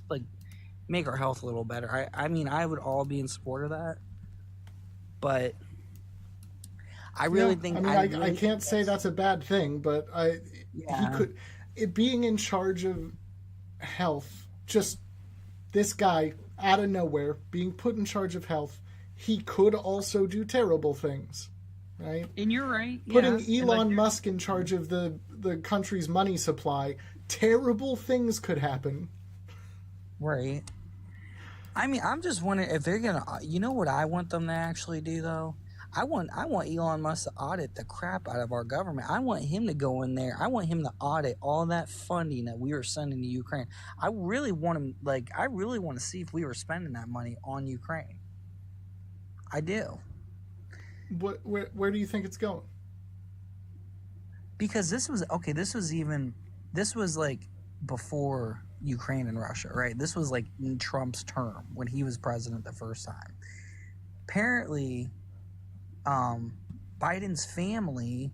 make our health a little better. I mean, I would all be in support of that. But I really think... I can't say that's a bad thing, but being in charge of health, just this guy out of nowhere, being put in charge of health, he could also do terrible things, right? And you're right. Putting Elon Musk in charge of the country's money supply, terrible things could happen. Right. I mean, I'm just wondering if they're going to... You know what I want them to actually do, though? I want Elon Musk to audit the crap out of our government. I want him to go in there. I want him to audit all that funding that we were sending to Ukraine. I really want him, I really want to see if we were spending that money on Ukraine. I do. Where do you think it's going? Because this was like before Ukraine and Russia, right? This was like in Trump's term when he was president the first time. Apparently, Biden's family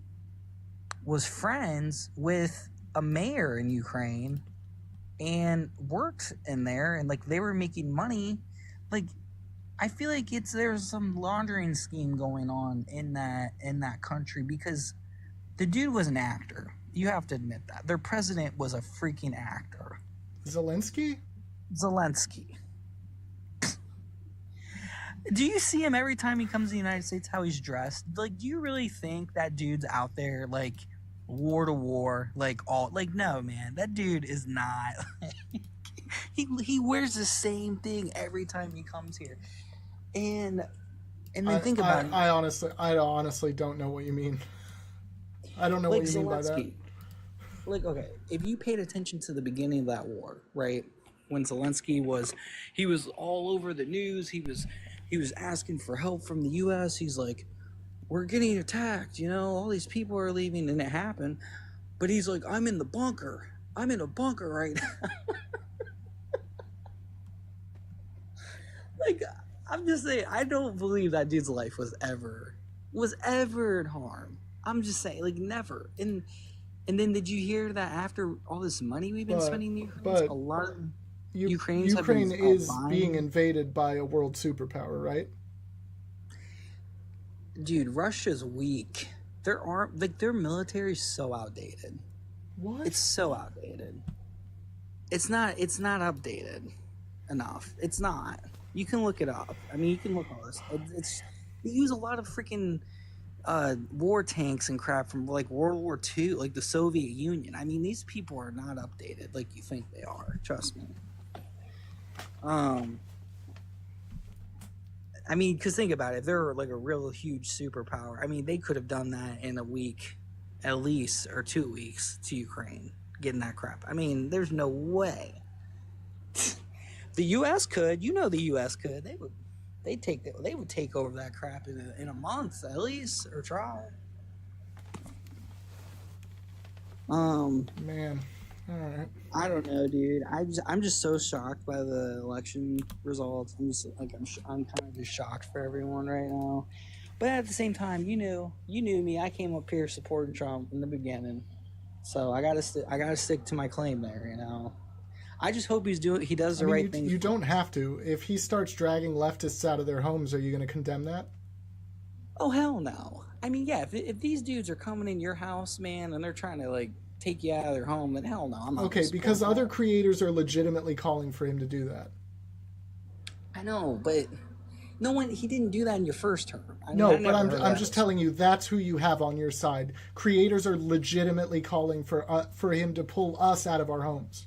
was friends with a mayor in Ukraine and worked in there, and like they were making money. Like, I feel like there's some laundering scheme going on in that country, because the dude was an actor. You have to admit that. Their president was a freaking actor. Zelensky. Do you see him every time he comes to the United States, how he's dressed? Like, do you really think that dude's out there, like, war to war, no, man, that dude is not. he wears the same thing every time he comes here. And then think about it. I honestly don't know what you mean. I don't know what you mean by that. Like, okay, if you paid attention to the beginning of that war, right? When Zelensky was all over the news, he was asking for help from the U.S. He's like, we're getting attacked, all these people are leaving, and it happened. But he's like, I'm in a bunker right now. Like, I'm just saying, I don't believe that dude's life was ever in harm. I'm just saying, like, never. And then did you hear that after all this money we've been spending in Ukraine, a lot of Ukraine is being invaded by a world superpower, right? Dude, Russia's weak. Their military's so outdated. What? It's so outdated. It's not updated enough. It's not. You can look it up. I mean, you can look all this. They use a lot of freaking war tanks and crap from like World War II, like the Soviet Union. I mean, these people are not updated like you think they are. Trust me. I mean, because think about it. If they're like a real huge superpower, I mean, they could have done that in a week, at least, or 2 weeks to Ukraine, getting that crap. I mean, there's no way. The U.S. could. The U.S. could. They would take over that crap in a month at least, or try. Man, all right. I don't know, dude. I'm just so shocked by the election results. I'm kind of just shocked for everyone right now. But at the same time, you knew me. I came up here supporting Trump in the beginning, so I gotta stick to my claim there. I just hope he does the right thing. You don't have to. If he starts dragging leftists out of their homes, are you going to condemn that? Oh, hell no. I mean, yeah, if these dudes are coming in your house, man, and they're trying to, like, take you out of their home, then hell no. I'm not okay, because other creators are legitimately calling for him to do that. I know, but he didn't do that in your first term. I'm just telling you, that's who you have on your side. Creators are legitimately calling for him to pull us out of our homes.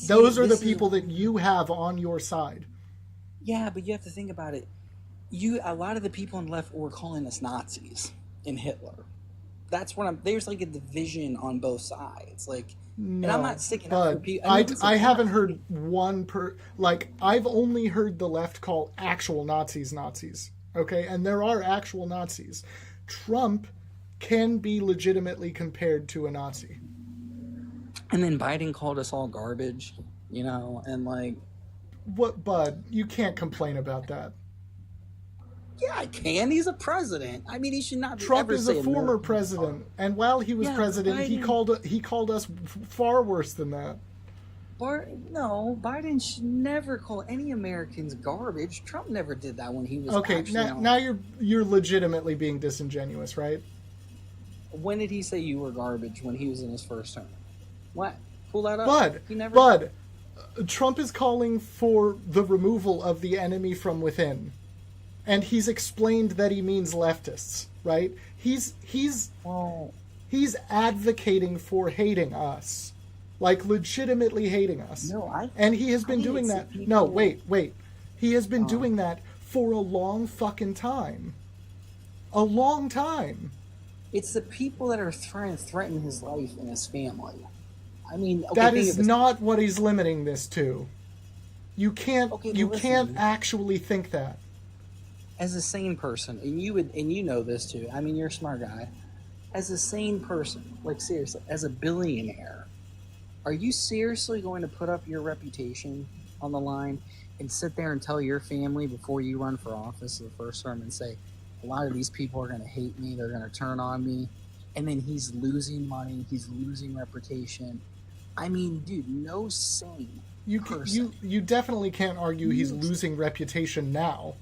Those are the people that you have on your side. Yeah, but you have to think about it. A lot of the people on the left were calling us Nazis and Hitler. That's what there's like a division on both sides. Like, no, and I'm not sticking up for people. I haven't heard I've only heard the left call actual Nazis Nazis. Okay, and there are actual Nazis. Trump can be legitimately compared to a Nazi. And then Biden called us all garbage, and like... What, bud? You can't complain about that. Yeah, I can. He's a president. I mean, he should not be Trump is a former president, and while he was president, Biden, he called us far worse than that. No, Biden should never call any Americans garbage. Trump never did that when he was now you're legitimately being disingenuous, right? When did he say you were garbage when he was in his first term? What? Pull that up. Bud, Trump is calling for the removal of the enemy from within. And he's explained that he means leftists, right? He's advocating for hating us. Like, legitimately hating us. And he has been doing that. No, wait. He has been doing that for a long fucking time. A long time. It's the people that are trying to threaten his life and his family. I mean, okay, That think is of this. not what he's limiting this to. You can't Okay, but you listen. can't actually think that. As a sane person, and you know this too. I mean, you're a smart guy. As a sane person, like seriously, as a billionaire, are you seriously going to put up your reputation on the line and sit there and tell your family before you run for office the first term and say, a lot of these people are going to hate me, they're going to turn on me, and then he's losing money, he's losing reputation. I mean, dude, no sane person. You definitely can't argue he's losing reputation now.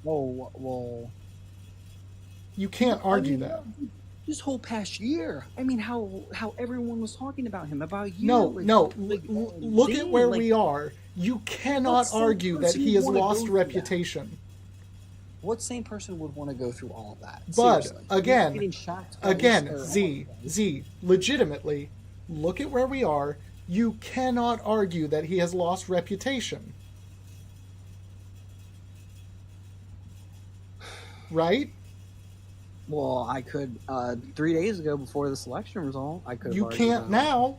Well, you can't argue that. This whole past year, I mean, how everyone was talking about him, about you. Look at where we are. You cannot argue that he has lost reputation. What sane person would want to go through all of that? But Seriously. Z, legitimately, look at where we are. You cannot argue that he has lost reputation. Right? Well, I could 3 days ago before this election result. I could. You can't now.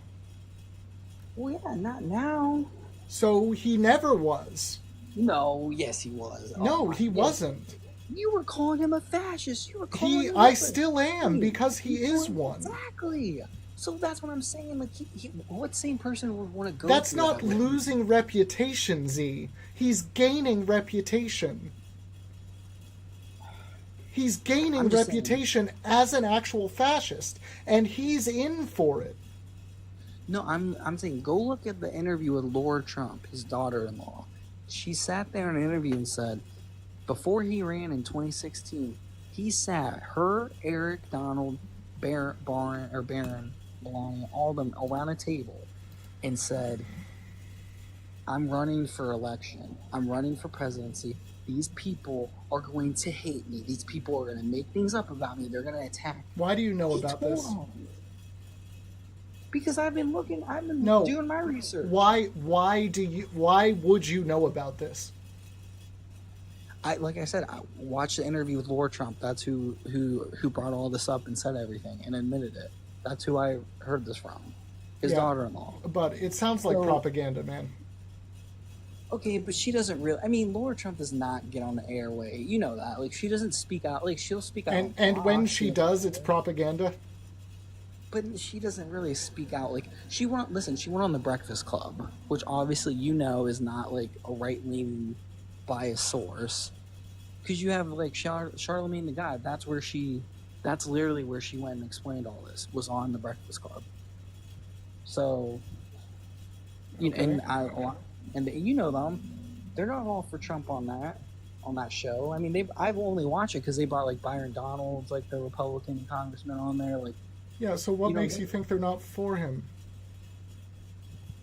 Well, yeah, not now. So he never was. No, yes, he was. No, he wasn't. You were calling him a fascist. You were calling him. I still am because he is one. Exactly. So that's what I'm saying. Like, what sane person would want to go? That's not losing reputation, Z. He's gaining reputation. He's gaining reputation as an actual fascist, and he's in for it. No, I'm saying go look at the interview with Laura Trump, his daughter-in-law. She sat there in an interview and said, before he ran in 2016, he sat her, Eric, Donald, Barron, Melania, all of them around a table and said, I'm running for election. I'm running for presidency. These people are going to hate me. These people are going to make things up about me. They're going to attack. Why do you know about this? Because I've been doing my research. Why would you know about this? Like I said, I watched the interview with Laura Trump. That's who brought all this up and said everything and admitted it. That's who I heard this from. His daughter-in-law. But it sounds like propaganda, man. Okay, but she doesn't really. I mean, Laura Trump does not get on the airway. You know that. Like, she doesn't speak out. Like, she'll speak out. And when she does, it's propaganda. But she doesn't really speak out. Like, she went on the Breakfast Club, which obviously you know is not like a right-leaning biased source. Because you have like Charlemagne the God. That's literally where she went and explained all this. Was on the Breakfast Club. So, and you know them, they're not all for Trump on that show. I mean, I've only watched it because they brought like Byron Donalds, like the Republican congressman, on there. Like, yeah. So what makes you think they're not for him?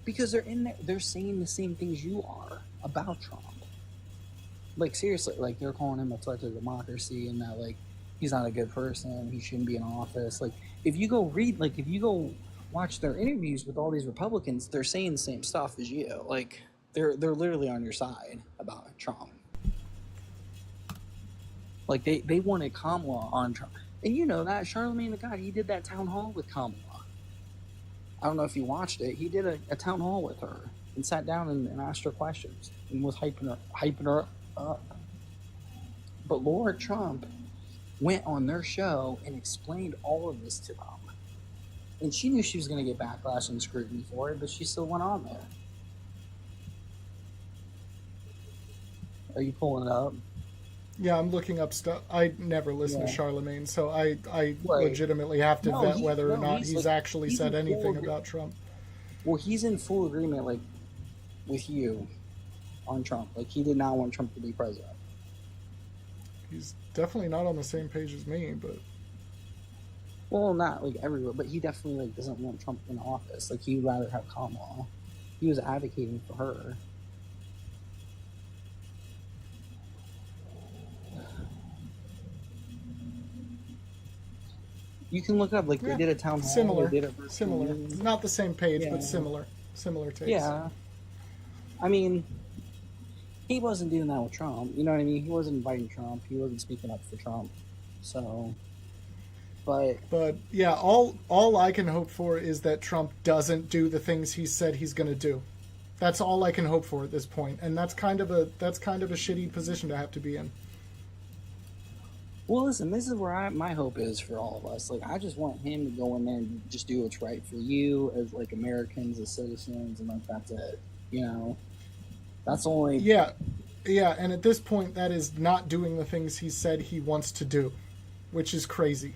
Because they're in there, they're saying the same things you are about Trump. Like, seriously, like they're calling him a threat to democracy and that like he's not a good person, he shouldn't be in office. Like, if you go watch their interviews with all these Republicans, they're saying the same stuff as you. Like, they're literally on your side about Trump. Like, they wanted Kamala on Trump. And you know that, Charlemagne the God, he did that town hall with Kamala. I don't know if you watched it. He did a town hall with her and sat down and asked her questions and was hyping her up. But Laura Trump went on their show and explained all of this to them. And she knew she was going to get backlash and scrutiny for it, but she still went on there. Are you pulling it up? Yeah, I'm looking up stuff. I never listen to Charlemagne, so I legitimately have to vet whether or not he's actually said anything about Trump. Well, he's in full agreement, like, with you on Trump. Like, he did not want Trump to be president. He's definitely not on the same page as me, but... Well, not, like, everywhere, but he definitely, like, doesn't want Trump in office. Like, he'd rather have Kamala. He was advocating for her. You can look up, like, they did a town hall. Similar. They did Similar. Not the same page, but similar. Similar takes. Yeah. I mean, he wasn't doing that with Trump. You know what I mean? He wasn't inviting Trump. He wasn't speaking up for Trump. So, but yeah, all I can hope for is that Trump doesn't do the things he said he's going to do. That's all I can hope for at this point, and that's kind of a shitty position to have to be in. well, listen, this is where my hope is for all of us. Like, I just want him to go in there and just do what's right for you as like Americans, as citizens, and like that's it. You know, that's only Yeah, and at this point, that is not doing the things he said he wants to do, which is crazy.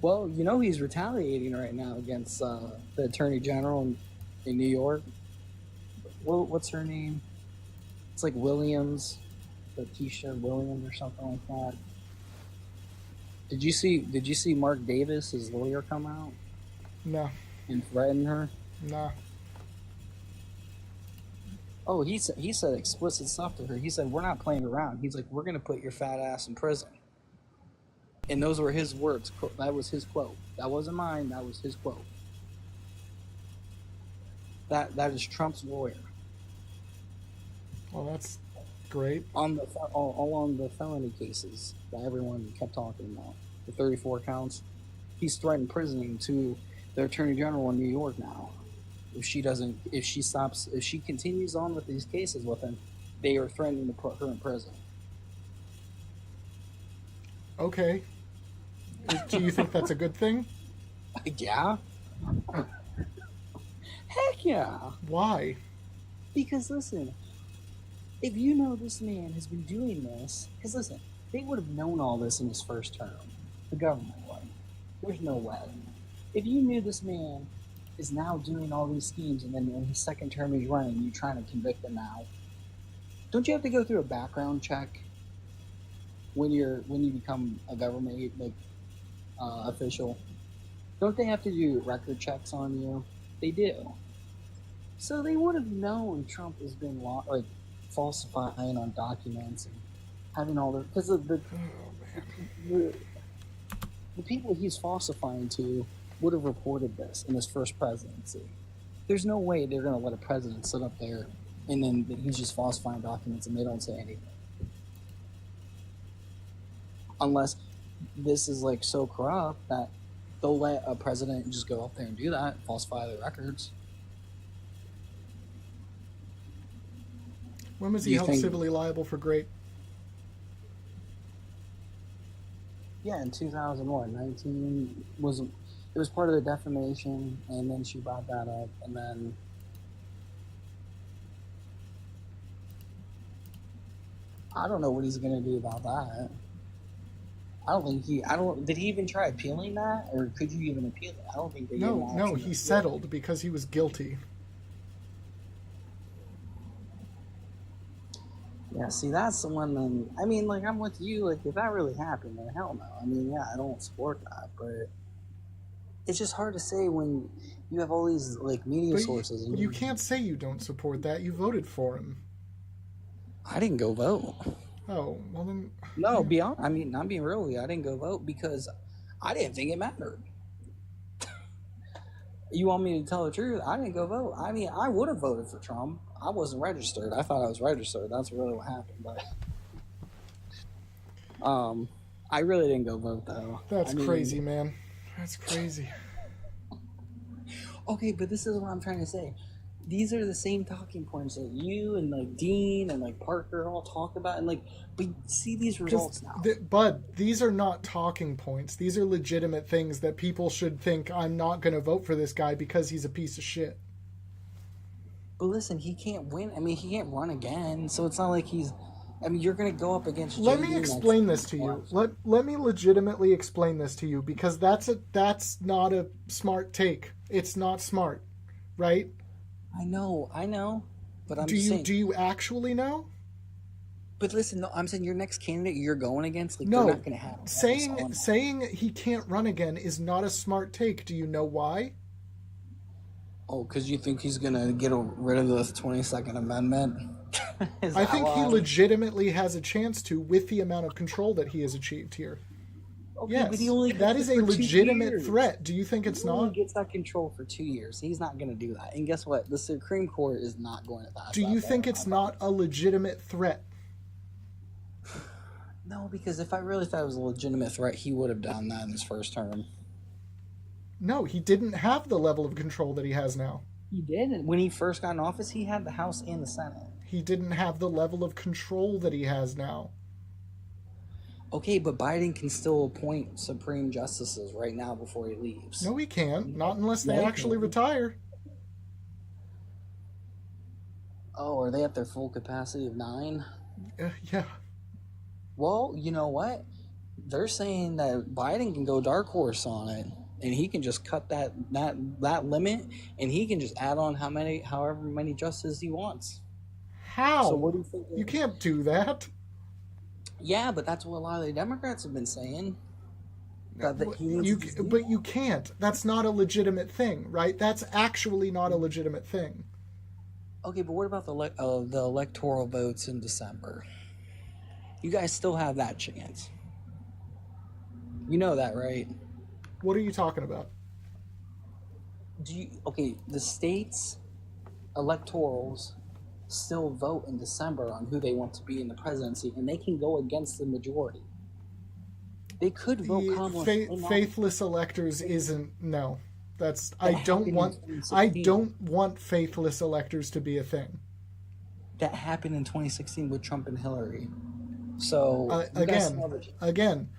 Well, you know, he's retaliating right now against the Attorney General in New York. Well, what's her name? It's like Williams, Letitia Williams or something like that. Did you see Mark Davis, his lawyer, come out No, and threaten her? nah. Oh, he said explicit stuff to her. He said, "We're not playing around." He's like, "We're gonna put your fat ass in prison." And those were his words. That was his quote. That wasn't mine. That was his quote. That is Trump's lawyer. Well, that's great. On the all on the felony cases that everyone kept talking about, the 34 counts, he's threatened prisoning to the Attorney General in New York now. If she continues on with these cases with him, they are threatening to put her in prison. Okay. Do you think that's a good thing? Yeah. Heck yeah. Why? Because listen, if you know this man has been doing this, because listen, they would have known all this in his first term. The government would. There's no way. If you knew this man is now doing all these schemes and then in his second term he's running, you're trying to convict him now, don't you have to go through a background check when you become a government official? Don't they have to do record checks on you? They do. So they would have known Trump has been falsifying on documents and having all the because the people he's falsifying to would have reported this in his first presidency. There's no way they're going to let a president sit up there and then he's just falsifying documents and they don't say anything. Unless this is like so corrupt that they'll let a president just go up there and do that, falsify the records. When was he held civilly liable for great? Yeah, in 2001, it was part of the defamation, and then she brought that up, and then I don't know what he's gonna do about that. Did he even try appealing that, or could you even appeal it? I don't think they. No, he settled because he was guilty. Yeah, see, that's the one. Then I mean, like, I'm with you. Like, if that really happened, then hell no. I mean, yeah, I don't support that, but it's just hard to say when you have all these like media sources. You can't say you don't support that. You voted for him. I didn't go vote. Oh, well then. No, I'm being real with you. I didn't go vote because I didn't think it mattered. You want me to tell the truth? I didn't go vote. I mean, I would have voted for Trump. I wasn't registered. I thought I was registered. That's really what happened. But I really didn't go vote though. That's crazy, man. That's crazy. Okay, but this is what I'm trying to say. These are the same talking points that you and like Dean and like Parker all talk about, and like, but see these results now. Bud, these are not talking points. These are legitimate things that people should think. I'm not going to vote for this guy because he's a piece of shit. But listen, he can't win. I mean, he can't run again, so it's not like he's. I mean, you're going to go up against. Let me explain this to you. Let me legitimately explain this to you because that's not a smart take. It's not smart, right? I know, but I'm do you actually know? But listen, no, I'm saying your next candidate you're going against, like, no, they're not going to have saying he can't run again is not a smart take. Do you know why? Oh, because you think he's going to get rid of the 22nd Amendment? I think he legitimately has a chance to with the amount of control that he has achieved here. Okay, but he Yes, only that gets is it a for 2 legitimate years. threat. Do you think it's He only not? gets that control for 2 years. He's not going to do that. And guess what? The Supreme Court is not going to pass Do that you law. think it's not a legitimate threat? No, because if I really thought it was a legitimate threat, he would have done that in his first term. No, he didn't have the level of control that he has now. He did. When he first got in office, he had the House and the Senate. He didn't have the level of control that he has now. Okay, but Biden can still appoint Supreme Justices right now before he leaves. No, he can't. Not unless they Yeah, he actually can. retire. Oh, are they at their full capacity of 9? Yeah. Well, you know what? They're saying that Biden can go dark horse on it, and he can just cut that limit, and he can just add on however many justices he wants. How? So what do you think? You can't do that. Yeah, but that's what a lot of the Democrats have been saying. That he needs to But you can't. That's not a legitimate thing, right? That's actually not a legitimate thing. Okay, but what about the electoral votes in December? You guys still have that chance. You know that, right? What are you talking about? The states' electorals still vote in December on who they want to be in the presidency, and they can go against the majority. They could vote Kamala. Faithless electors isn't no. I don't want faithless electors to be a thing. That happened in 2016 with Trump and Hillary. So again,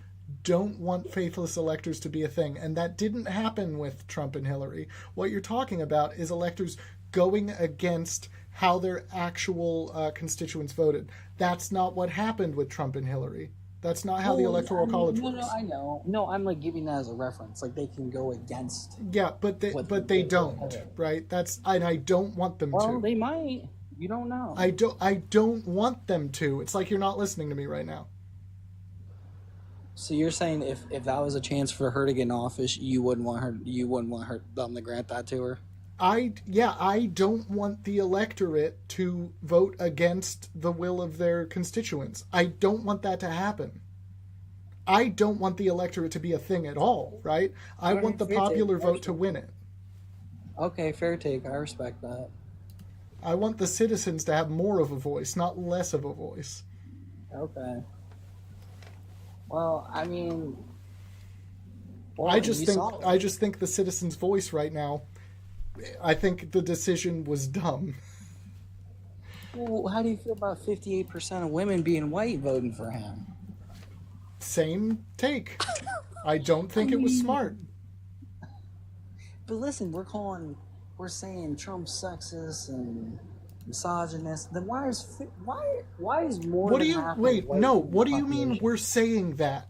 don't want faithless electors to be a thing, and that didn't happen with Trump and Hillary. What you're talking about is electors going against how their actual constituents voted. That's not what happened with Trump and Hillary. That's not how the Electoral College works. No, I know. No, I'm like giving that as a reference. Like they can go against. Yeah, but they don't, right? And I don't want them to. Well, they might. You don't know. I don't want them to. It's like you're not listening to me right now. So you're saying if that was a chance for her to get in office, you wouldn't want them to grant that to her? I don't want the electorate to vote against the will of their constituents. I don't want that to happen. I don't want the electorate to be a thing at all, right? I want the popular vote to win it. Okay, fair take. I respect that. I want the citizens to have more of a voice, not less of a voice. Okay. Well, I mean, I just think the citizens' voice right now. I think the decision was dumb. Well, how do you feel about 58% of women being white voting for him? Same take. I don't think it was smart. But listen, we're saying Trump's sexist and misogynist. Then why is more? What do you wait? No. What do you mean we're saying that?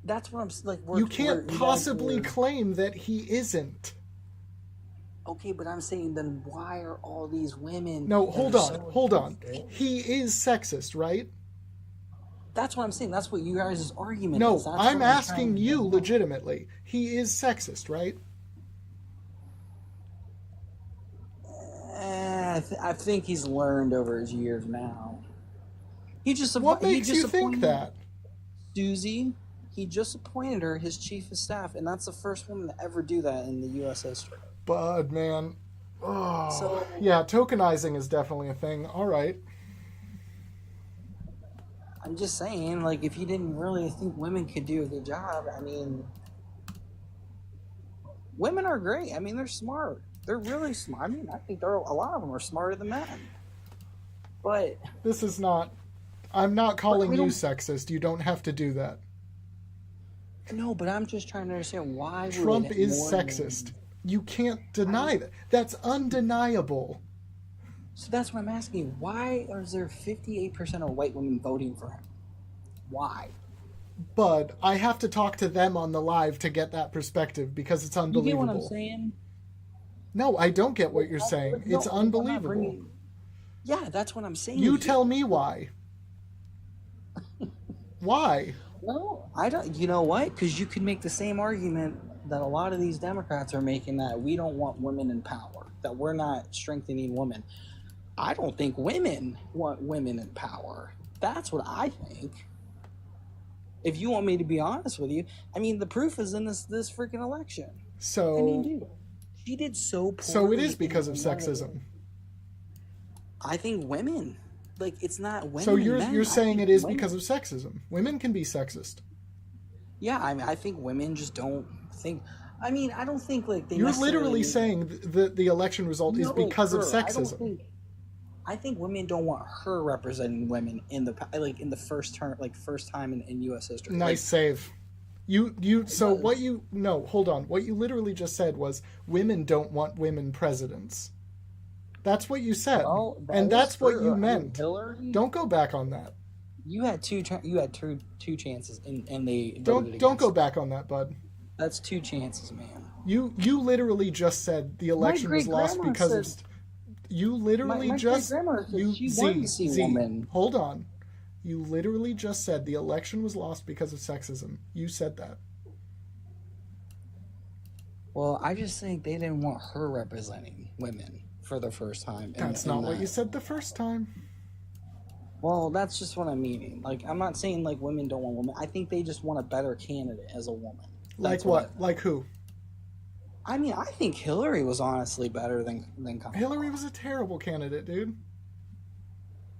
That's what I'm like. You can't possibly claim that he isn't. Okay, but I'm saying then why are all these women? No, hold on. He is sexist, right? That's what I'm saying. That's what you guys' argument is. No, I'm asking you legitimately. He is sexist, right? I think he's learned over his years now. What makes you think that? Susie, he just appointed her his chief of staff, and that's the first woman to ever do that in the U.S. history. Bud, man. Oh. Yeah, tokenizing is definitely a thing. All right. I'm just saying, like, if you didn't really think women could do a good job, I mean, women are great. I mean, they're smart. They're really smart. I mean, I think a lot of them are smarter than men. But this is not. I'm not calling you sexist. You don't have to do that. No, but I'm just trying to understand why Trump is sexist. You can't deny that. That's undeniable. So that's what I'm asking. Why is there 58% of white women voting for him? Why? Bud, I have to talk to them on the live to get that perspective because it's unbelievable. You get what I'm saying? No, I don't get what you're saying. It's unbelievable. Yeah, that's what I'm saying. You tell me why. Why? No, I don't. You know what? Because you could make the same argument that a lot of these Democrats are making, that we don't want women in power, that we're not strengthening women. I don't think women want women in power. That's what I think. If you want me to be honest with you, I mean, the proof is in this freaking election. So, I mean, dude, she did so poorly. So it is because of in sexism. I think women, like, it's not women. So and men. you're I saying think it is women. because of sexism. Women can be sexist. Yeah, I mean, I think women just don't think. I mean, I don't think like they. You're necessarily literally mean- saying that the election result is No, like, because of her. sexism. I think women don't want her representing women in the first time in U.S. history. Nice save. What you literally just said was women don't want women presidents. That's what you said, and that's what you meant. Hillary, don't go back on that. You had two chances, and they don't go back on that, bud. That's two chances, man. You literally just said the election was lost because of. You literally hold on. You literally just said the election was lost because of sexism. You said that. Well, I just think they didn't want her representing women for the first time. That's not what you said the first time. Well, that's just what I'm meaning. Like, I'm not saying like women don't want women. I think they just want a better candidate as a woman. Like what? Like who? I mean, I think Hillary was honestly better than Kamala. Hillary was a terrible candidate, dude.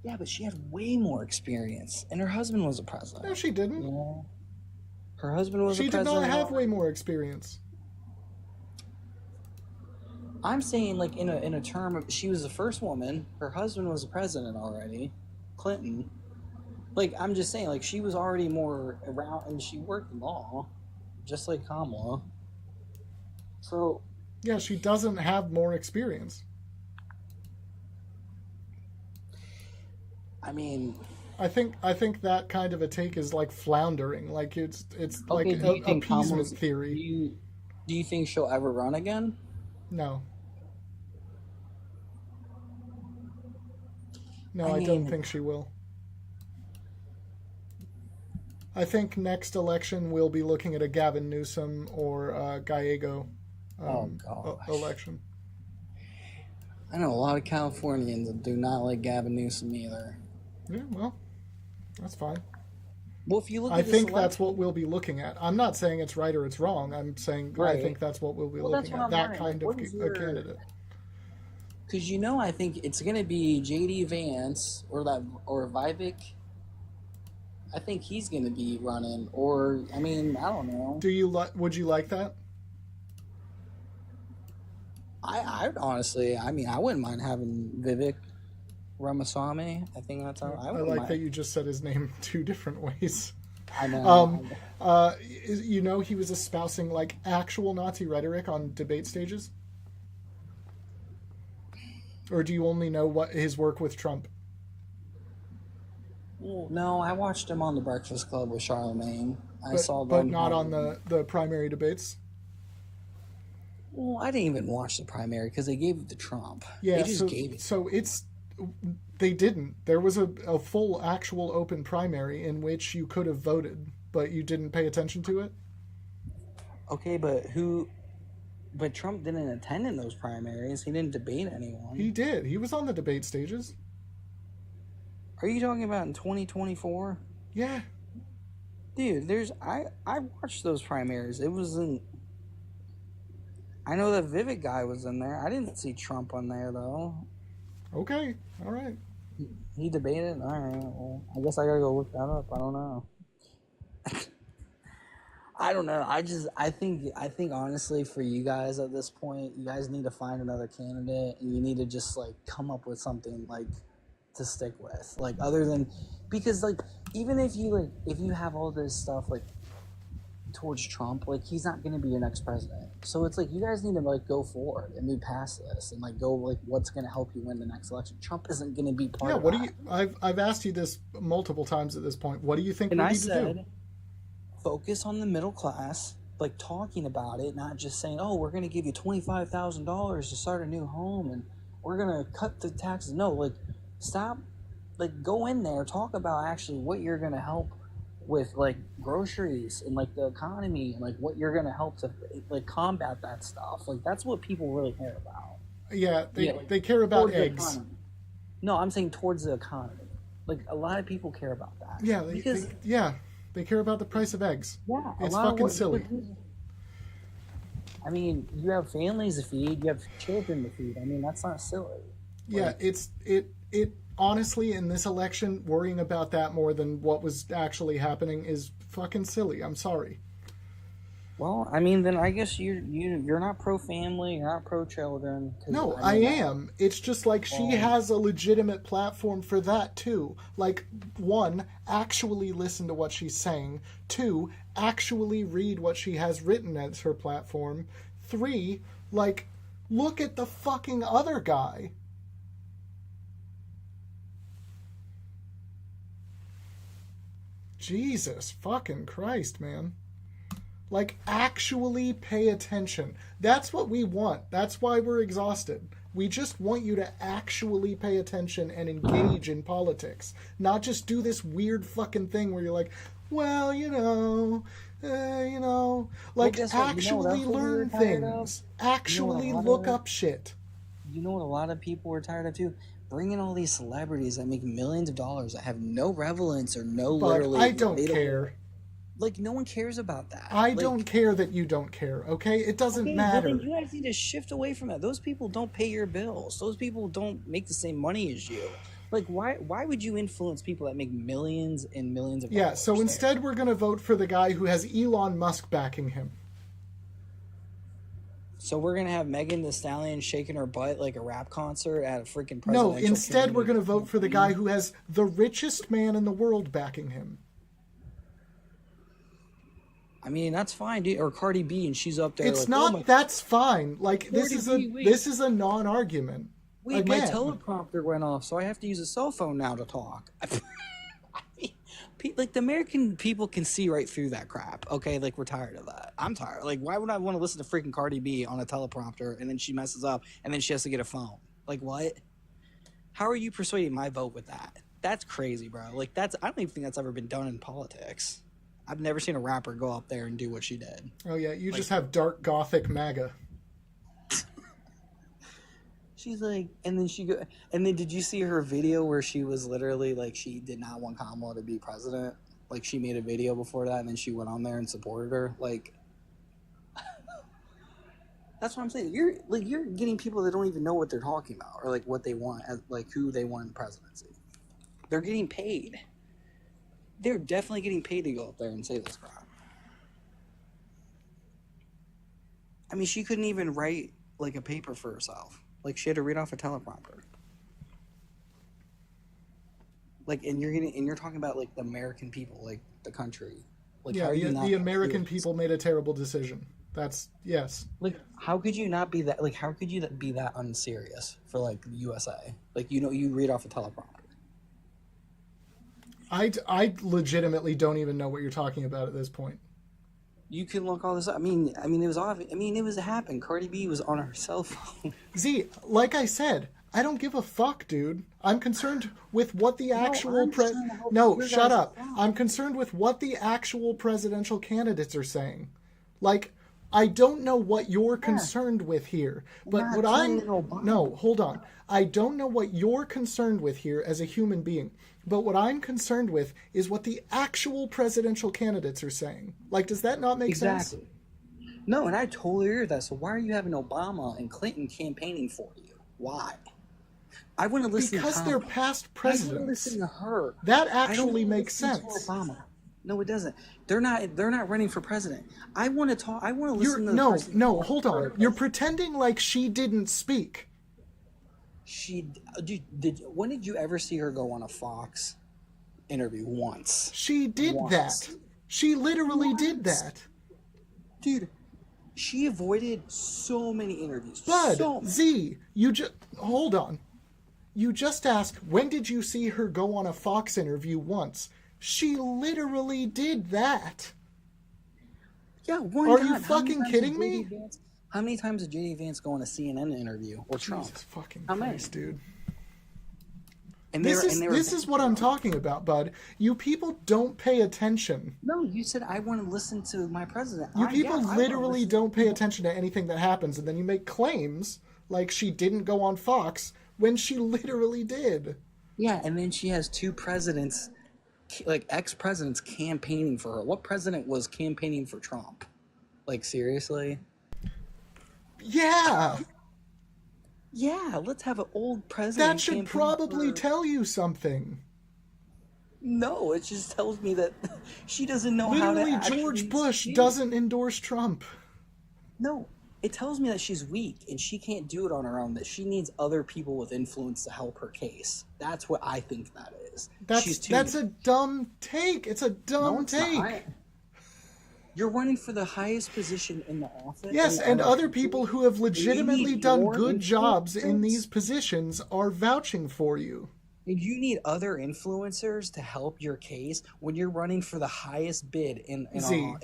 Yeah, but she had way more experience, and her husband was a president. No, she didn't. Yeah. Her husband was a president. She did not have way more experience. I'm saying, like, in a term of, she was the first woman. Her husband was a president already, Clinton. Like, I'm just saying, like, she was already more around, and she worked in law, just like Kamala. So, yeah, she doesn't have more experience. I mean, I think that kind of a take is like floundering. Like it's like appeasement Kamala's theory. Do you think she'll ever run again? No. No, I don't think she will. I think next election we'll be looking at a Gavin Newsom or Gallego election. I know a lot of Californians that do not like Gavin Newsom either. Yeah, well, that's fine. Well, if you look, I think that's what we'll be looking at. I'm not saying it's right or it's wrong. I'm saying I think that's what we'll be looking at. That kind of a candidate. Because I think it's going to be J.D. Vance or Vivek. I think he's going to be running, or I mean, I don't know. Would you like that? I honestly, I mean, I wouldn't mind having Vivek Ramaswamy. I think that's how I would. I like that you just said his name 2 different ways. I know. He was espousing like actual Nazi rhetoric on debate stages. Or do you only know what his work with Trump? No, I watched him on The Breakfast Club with Charlemagne. But not on the primary debates? Well, I didn't even watch the primary because they gave it to Trump. Yeah, they just gave it. So they didn't. There was a full, actual open primary in which you could have voted, but you didn't pay attention to it? Okay, but Trump didn't attend in those primaries. He didn't debate anyone. He did. He was on the debate stages. Are you talking about in 2024? Yeah. Dude, I watched those primaries. It wasn't. I know that Vivek guy was in there. I didn't see Trump on there though. Okay, all right. He debated. All right. Well, I guess I gotta go look that up. I don't know. I don't know. I think honestly, for you guys at this point, you guys need to find another candidate, and you need to just like come up with something like to stick with, like other than, because like even if you have all this stuff like towards Trump, like he's not going to be your next president. So it's like you guys need to like go forward and move past this and like go like what's going to help you win the next election. Trump isn't going to be part of that. I've asked you this multiple times at this point. What do you think we need to do? Focus on the middle class, like talking about it, not just saying, "Oh, we're going to give you $25,000 to start a new home and we're going to cut the taxes." No, like stop, like go in there, talk about actually what you're going to help with, like groceries and like the economy and like what you're going to help to like combat that stuff. Like that's what people really care about. Yeah, they care about eggs. No, I'm saying towards the economy. Like a lot of people care about that. Yeah, They care about the price of eggs. Yeah, It's fucking silly. I mean, you have families to feed, you have children to feed. I mean, that's not silly. Yeah, it honestly, in this election, worrying about that more than what was actually happening is fucking silly. I'm sorry. Well, I mean, then I guess you're not pro-family, you're not pro-children. No, I am. It's just like she has a legitimate platform for that too. Like, 1, actually listen to what she's saying. 2, actually read what she has written as her platform. 3, like, look at the fucking other guy. Jesus fucking Christ, man. Like, actually pay attention. That's what we want. That's why we're exhausted. We just want you to actually pay attention and engage in politics. Not just do this weird fucking thing where you're like, well, like, actually learn things. Actually look up shit. You know what a lot of people are tired of too? Bringing all these celebrities that make millions of dollars that have no relevance or no literally... I don't care. Like, no one cares about that. I don't care that you don't care, okay? It doesn't matter. Well, then you guys need to shift away from that. Those people don't pay your bills. Those people don't make the same money as you. Like, why would you influence people that make millions and millions of dollars? Yeah, so instead we're going to vote for the guy who has Elon Musk backing him. So we're going to have Megan Thee Stallion shaking her butt like a rap concert at a freaking presidential... No, instead we're going to vote for the guy who has the richest man in the world backing him. I mean, that's fine, dude. Or Cardi B, and she's up there. It's like, not. That's fine. Like, this is a non-argument. Wait, my teleprompter went off, so I have to use a cell phone now to talk. I mean, like, the American people can see right through that crap. Okay, like, we're tired of that. I'm tired. Like, why would I want to listen to freaking Cardi B on a teleprompter, and then she messes up, and then she has to get a phone? Like, what? How are you persuading my vote with that? That's crazy, bro. Like, I don't even think that's ever been done in politics. I've never seen a rapper go up there and do what she did. Oh, yeah. You just have dark gothic MAGA. She's like, and then did you see her video where she was literally like, she did not want Kamala to be president? Like, she made a video before that, and then she went on there and supported her. Like, that's what I'm saying. You're getting people that don't even know what they're talking about or like what they want, like who they want in the presidency. They're getting paid. They're definitely getting paid to go up there and say this crap. I mean, she couldn't even write like a paper for herself. Like, she had to read off a teleprompter. Like, and you're talking about like the American people, like the country. Like, yeah, the American people made a terrible decision. That's yes. Like, how could you not be that? Like, how could you be that unserious for like the USA? Like, you read off a teleprompter. I legitimately don't even know what you're talking about at this point. You can look all this up. I mean, it was obvious. I mean, it was happened. Cardi B was on her cell phone. Z, like I said, I don't give a fuck, dude. I'm concerned with what the actual shut up. I'm concerned with what the actual presidential candidates are saying. Like, I don't know what you're concerned with here, but what hold on. I don't know what you're concerned with here as a human being. But what I'm concerned with is what the actual presidential candidates are saying. Like, does that not make sense? No, and I totally agree with that. So why are you having Obama and Clinton campaigning for you? Why? I want to listen because they're past presidents. I want to listen to her. That actually makes sense. Obama. No, it doesn't. They're not running for president. I want to talk. I want to listen to the No, hold on. You're pretending like she didn't speak. When did you ever see her go on a Fox interview? Once. She did that. She literally did that. Dude, she avoided so many interviews. Bud, Z, hold on. You just asked, when did you see her go on a Fox interview once? She literally did that. Yeah, one Are time. you fucking kidding me? How many times did J.D. Vance go on a CNN interview or Trump? Jesus fucking Christ, dude. And this is what I'm talking about, bud. You people don't pay attention. No, you said I want to listen to my president. You people literally don't pay attention to anything that happens, and then you make claims like she didn't go on Fox when she literally did. Yeah, and then she has two presidents like ex-presidents campaigning for her. What president was campaigning for Trump? Like, seriously? Yeah. Yeah, let's have an old president. That should probably tell you something. No, it just tells me that she doesn't know Literally, how to George Bush doesn't endorse Trump. No, it tells me that she's weak and she can't do it on her own, that she needs other people with influence to help her case. That's what I think that is. That's a dumb take. It's a dumb take. Not. You're running for the highest position in the office. Yes, and other people who have legitimately done good jobs in these positions are vouching for you. And you need other influencers to help your case when you're running for the highest bid in Z,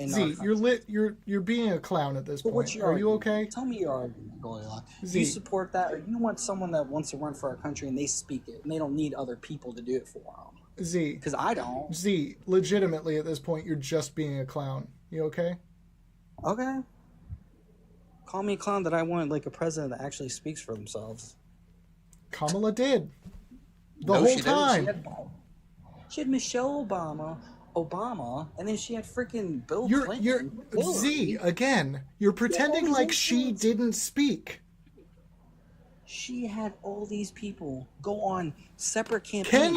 you're being a clown at this point. Are you okay? Tell me your argument, Goldilocks. Do Z. you support that, or you want someone that wants to run for our country and they speak it and they don't need other people to do it for them? Z. Because I don't. Z, legitimately at this point, you're just being a clown. You okay? Okay. Call me a clown that I want like a president that actually speaks for themselves. Kamala did. The whole time. She had Michelle Obama, and then she had freaking Bill Clinton. Z, again, you're pretending like she didn't speak. She had all these people go on separate campaigns. Can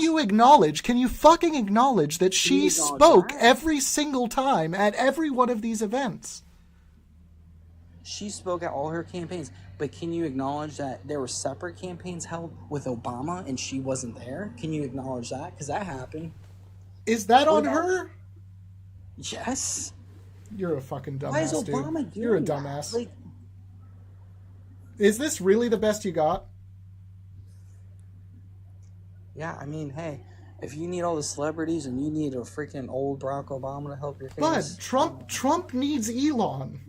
you fucking acknowledge that she spoke every single time at every one of these events? She spoke at all her campaigns, but can you acknowledge that there were separate campaigns held with Obama and she wasn't there? Can you acknowledge that? Because that happened. Is that on her? Yes. You're a fucking dumbass, Why is Obama dude. You're a doing dumbass. that? Like, is this really the best you got? yeah, I mean, hey, if you need all the celebrities and you need a freaking old Barack Obama to help your case. But Trump needs Elon.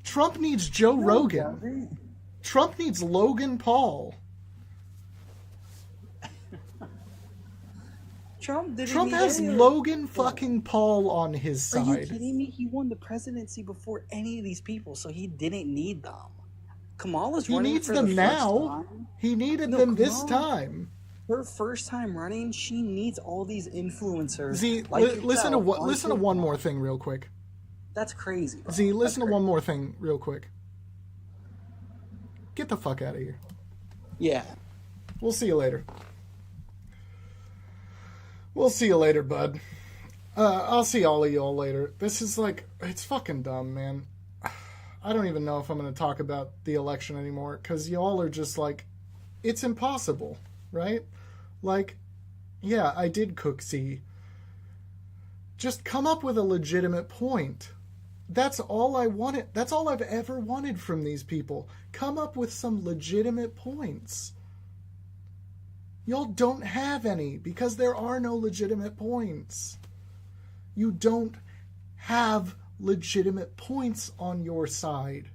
Trump needs Joe Rogan. Trump needs Logan Paul. Trump has Logan fucking Paul on his side. Are you kidding me? He won the presidency before any of these people, so he didn't need them. Kamala's running. He needs for them the now. First time. He needed them this time. Her first time running, she needs all these influencers. Z, listen to one more thing real quick. That's crazy. Bro. Z, listen to one more thing real quick. Get the fuck out of here. Yeah. We'll see you later. We'll see you later, bud. I'll see all of y'all later. This is like, it's fucking dumb, man. I don't even know if I'm going to talk about the election anymore, because y'all are just like, it's impossible, right? Like, yeah, I did cook Z. Just come up with a legitimate point. That's all I wanted. That's all I've ever wanted from these people. Come up with some legitimate points. Y'all don't have any because there are no legitimate points. You don't have legitimate points on your side.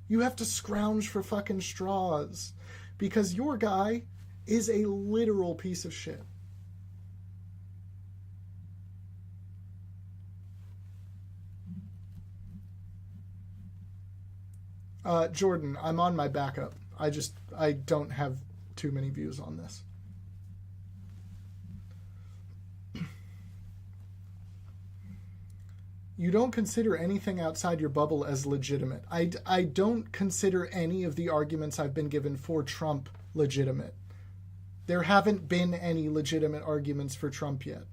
You have to scrounge for fucking straws because your guy is a literal piece of shit. Jordan, I'm on my backup. I don't have too many views on this. You don't consider anything outside your bubble as legitimate. I don't consider any of the arguments I've been given for Trump legitimate. There haven't been any legitimate arguments for Trump yet.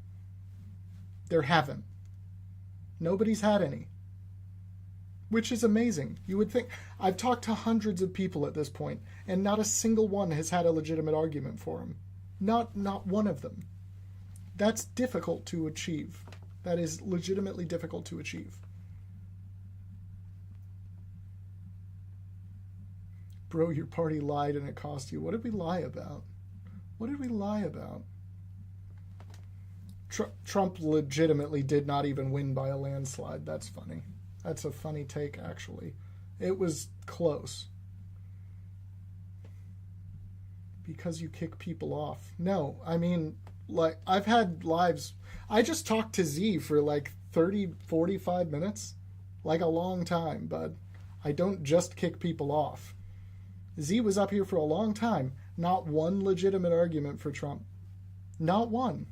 There haven't. Nobody's had any. Which is amazing. You would think... I've talked to hundreds of people at this point, and not a single one has had a legitimate argument for him. Not one of them. That's difficult to achieve. That is legitimately difficult to achieve. Bro, your party lied and it cost you. What did we lie about? What did we lie about? Trump legitimately did not even win by a landslide. That's funny. That's a funny take, actually. It was close. Because you kick people off. No, I mean, like, I've had lives... I just talked to Z for like 30, 45 minutes. Like a long time, bud. I don't just kick people off. Z was up here for a long time. Not one legitimate argument for Trump. Not one.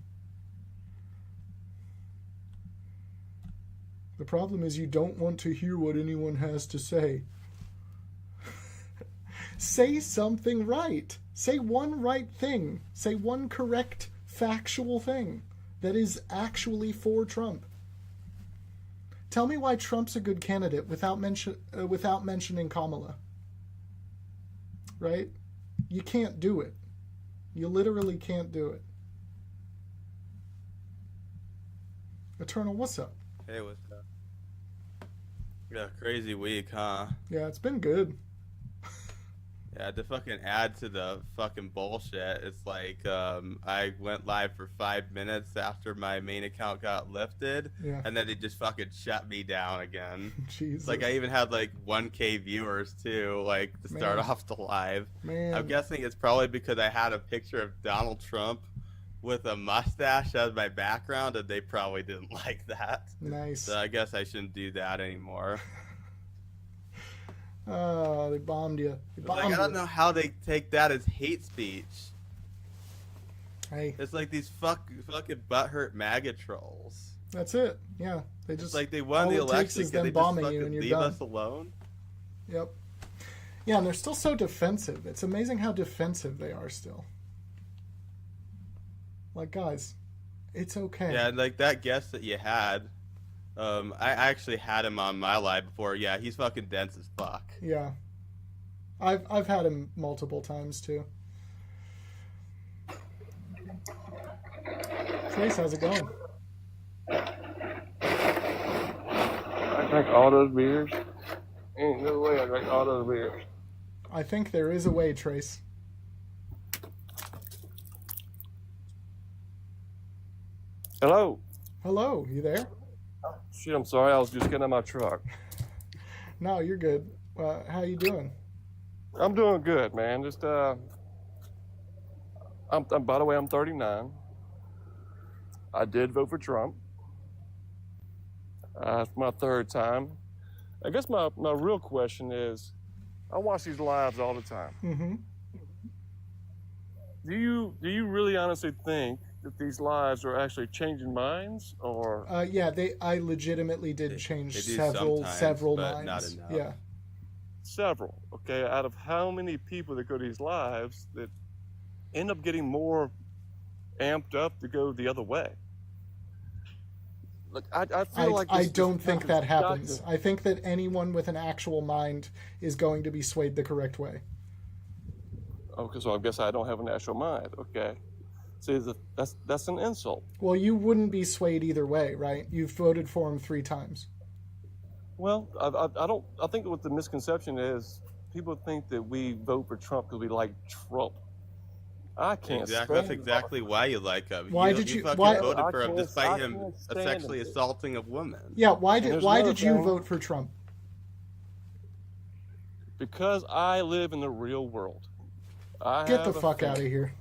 The problem is you don't want to hear what anyone has to say. Say something right. Say one right thing. Say one correct, factual thing that is actually for Trump. Tell me why Trump's a good candidate without mentioning Kamala. Right? You can't do it. You literally can't do it. Eternal, what's up? Hey, what's up? Yeah, crazy week, huh? Yeah, it's been good. Yeah, to fucking add to the fucking bullshit, it's like I went live for 5 minutes after my main account got lifted, Yeah. and then they just fucking shut me down again. Jesus. Like, I even had like 1K viewers too, like to start Man. off the live. Man. I'm guessing it's probably because I had a picture of Donald Trump with a mustache as my background, and they probably didn't like that. Nice. So I guess I shouldn't do that anymore. Oh, they bombed you. They bombed Like, I don't you. know how they take that as hate speech. Hey, It's like these fucking butthurt MAGA trolls. that's it. Yeah, they just It's like they won all the it takes election. is Can them they just bombing you fucking and you're leave done. us alone? Yep. Yeah, and they're still so defensive. It's amazing how defensive they are still. Like, guys, it's okay. Yeah, and like that guest that you had, I actually had him on my live before. Yeah, he's fucking dense as fuck. Yeah. I've had him multiple times too. Trace, how's it going? I drank all those beers. Ain't no way I drank all those beers. I think there is a way, Trace. Hello. Hello, you there? Shit, I'm sorry. I was just getting out of my truck. No, you're good. How you doing? I'm doing good, man. Just I'm by the way, I'm 39. I did vote for Trump. It's my third time. I guess my real question is, I watch these lives all the time. Mm-hmm. Do you really honestly think that these lives are actually changing minds, or Yeah, I legitimately did change they do several sometimes, but minds. not enough. Yeah. several? Okay, out of how many people that go to these lives that end up getting more amped up to go the other way? Look, I feel like I this don't think that country's got happens. to- I think that anyone with an actual mind is going to be swayed the correct way. Okay, so I guess I don't have an actual mind. Okay, see, that's an insult. Well, you wouldn't be swayed either way, right? You've voted for him 3 times. Well, I don't. I think what the misconception is, people think that we vote for Trump because we like Trump. I can't Exactly. stand That's exactly why you like him. Why you, did you you- fucking why- voted for I him can't- despite I him can't stand sexually him. assaulting of women? Yeah, why And did there's why another did you thing. vote for Trump? Because I live in the real world. I Get the have a fuck out of family. here.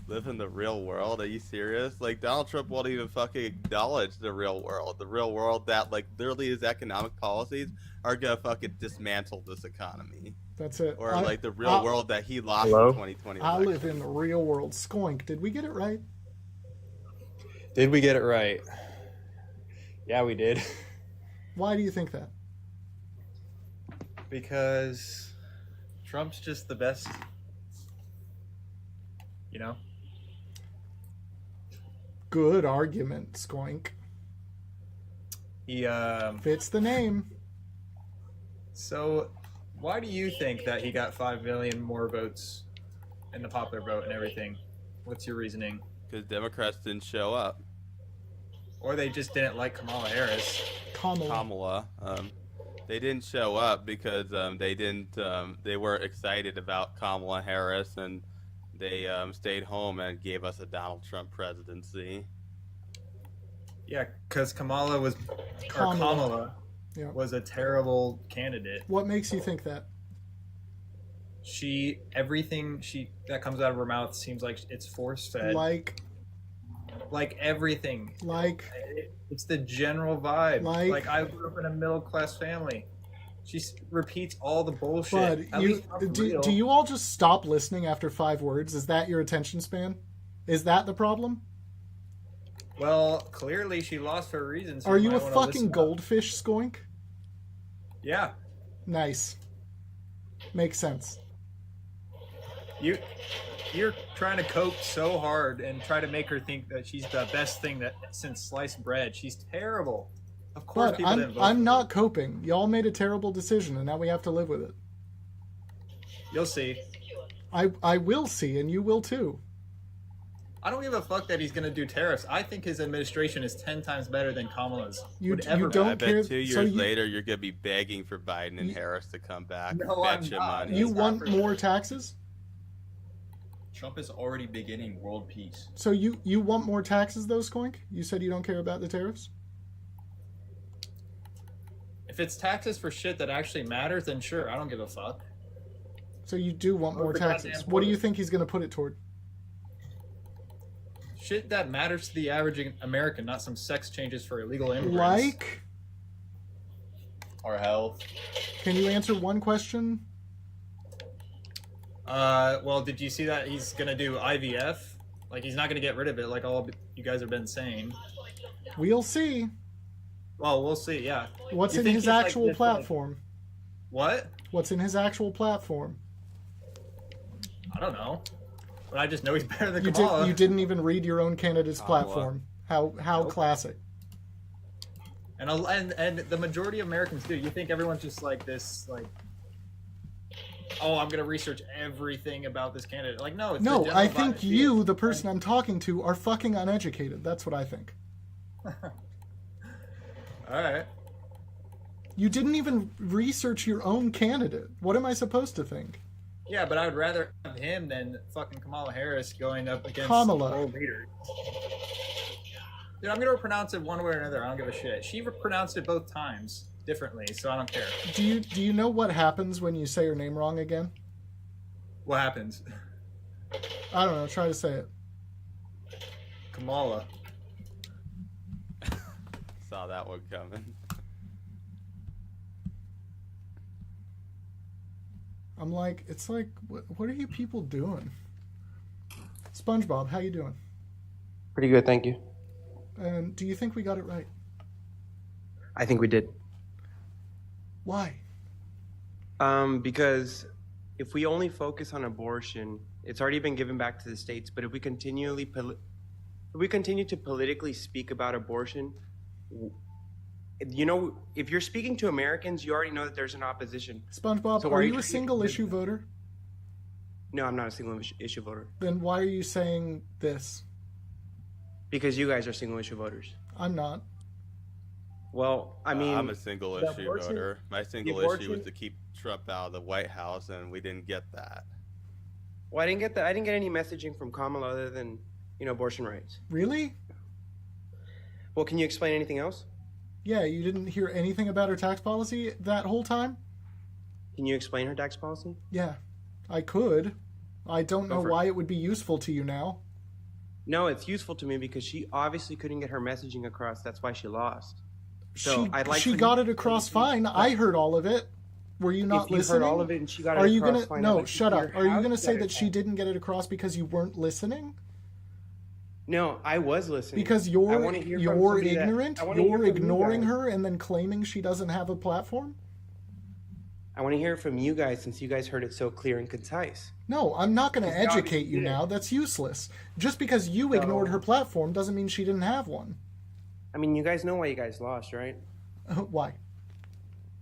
Live in the real world? Are you serious? Like, Donald Trump won't even fucking acknowledge the real world. The real world that, like, literally his economic policies are gonna fucking dismantle this economy. That's it. Or, like, the real I- world that he lost Hello? in 2020. I live in the real world. Skoink, did we get it right? Did we get it right? Yeah, we did. Why do you think that? Because Trump's just the best. You know? Good argument, Skoink. He Fits the name. So why do you think that he got 5 million more votes in the popular vote and everything? What's your reasoning? Because Democrats didn't show up. Or they just didn't like Kamala Harris. Kamala. They didn't show up because they weren't excited about Kamala Harris, and they stayed home and gave us a Donald Trump presidency. Yeah, because Kamala Yeah. was a terrible candidate. What makes you think that? Everything that comes out of her mouth seems like it's force fed. Like everything. It's the general vibe. Like- I grew up in a middle class family. She repeats all the bullshit. Bud, At least I'm real. do you all just stop listening after 5 words? Is that your attention span? Is that the problem? Well, clearly she lost for a reason. So Are you might a wanna fucking listen up. goldfish, Skoink? Yeah. Nice. Makes sense. You're trying to cope so hard and try to make her think that she's the best thing that since sliced bread. She's terrible. Of course, But people didn't vote. I'm not coping. Y'all made a terrible decision, and now we have to live with it. You'll see. I will see, and you will too. I don't give a fuck that he's going to do tariffs. I think his administration is 10 times better than Kamala's. You would ever don't I bet care- 2 years so you- later you're gonna be begging for Biden and Harris to come back. No, Bet I'm you not. money. You want more taxes? Trump is already beginning world peace. So you want more taxes, though, Skoink? You said you don't care about the tariffs? If it's taxes for shit that actually matters, then sure, I don't give a fuck. So you do want Over more the taxes. goddamn What do you border. think he's going to put it toward? Shit that matters to the average American, not some sex changes for illegal immigrants. Like? Our health. Can you answer one question? Well, did you see that he's gonna do IVF? Like, he's not gonna get rid of it, like all you guys have been saying. We'll see. Well, we'll see. Yeah. What's You in think his he's like actual this, like- platform? What? What's in his actual platform? I don't know. But I just know he's better than You Kamala. didn't even read your own candidate's Kamala. platform. How classic. And the majority of Americans do. You think everyone's just like this, like, oh, I'm gonna research everything about this candidate. Like, no, it's the No, general I think vibe. you, the person I'm talking to, are fucking uneducated. That's what I think. All right. You didn't even research your own candidate. What am I supposed to think? Yeah, but I would rather have him than fucking Kamala Harris going up against Kamala. world leaders. Dude, I'm gonna pronounce it one way or another. I don't give a shit. She pronounced it both times differently, so I don't care. Do you know what happens when you say her name wrong again? What happens? I don't know. Try to say it. Kamala. Saw that one coming. I'm like, it's like, what are you people doing? SpongeBob, how you doing? Pretty good, thank you. And do you think we got it right? I think we did. Why? Because if we only focus on abortion, it's already been given back to the states. But if we continue to politically speak about abortion, you know, if you're speaking to Americans, you already know that there's an opposition. SpongeBob, So are are you you a single issue voter? No, I'm not a single issue voter. Then why are you saying this? Because you guys are single issue voters. I'm not. Well, I mean, I'm a single the issue abortion- voter. My single the issue abortion- was to keep Trump out of the White House, and we didn't get that. Well, I didn't get that. I didn't get any messaging from Kamala other than, you know, abortion rights. Really? Well, can you explain anything else? Yeah, you didn't hear anything about her tax policy that whole time? Can you explain her tax policy? Yeah, I could. I don't know Go for it. why it would be useful to you now. No, it's useful to me because she obviously couldn't get her messaging across. That's why she lost. So she I'd like she for got you- it across fine. I heard all of it. Were you not If you listening? heard all of it and she got it Are you across gonna fine, I'd no? like to Shut hear up. Are you how gonna she say got it that she didn't get it across because you weren't listening? No, I was listening. Because I you're wanna hear from you're somebody that- ignorant. I wanna hear You're from you ignoring guys. her and then claiming she doesn't have a platform. I want to hear it from you guys since you guys heard it so clear and concise. No, I'm not going to Because you educate you obviously now. That's useless. Just because you ignored her platform doesn't mean she didn't have one. I mean, you guys know why you guys lost, right? Why?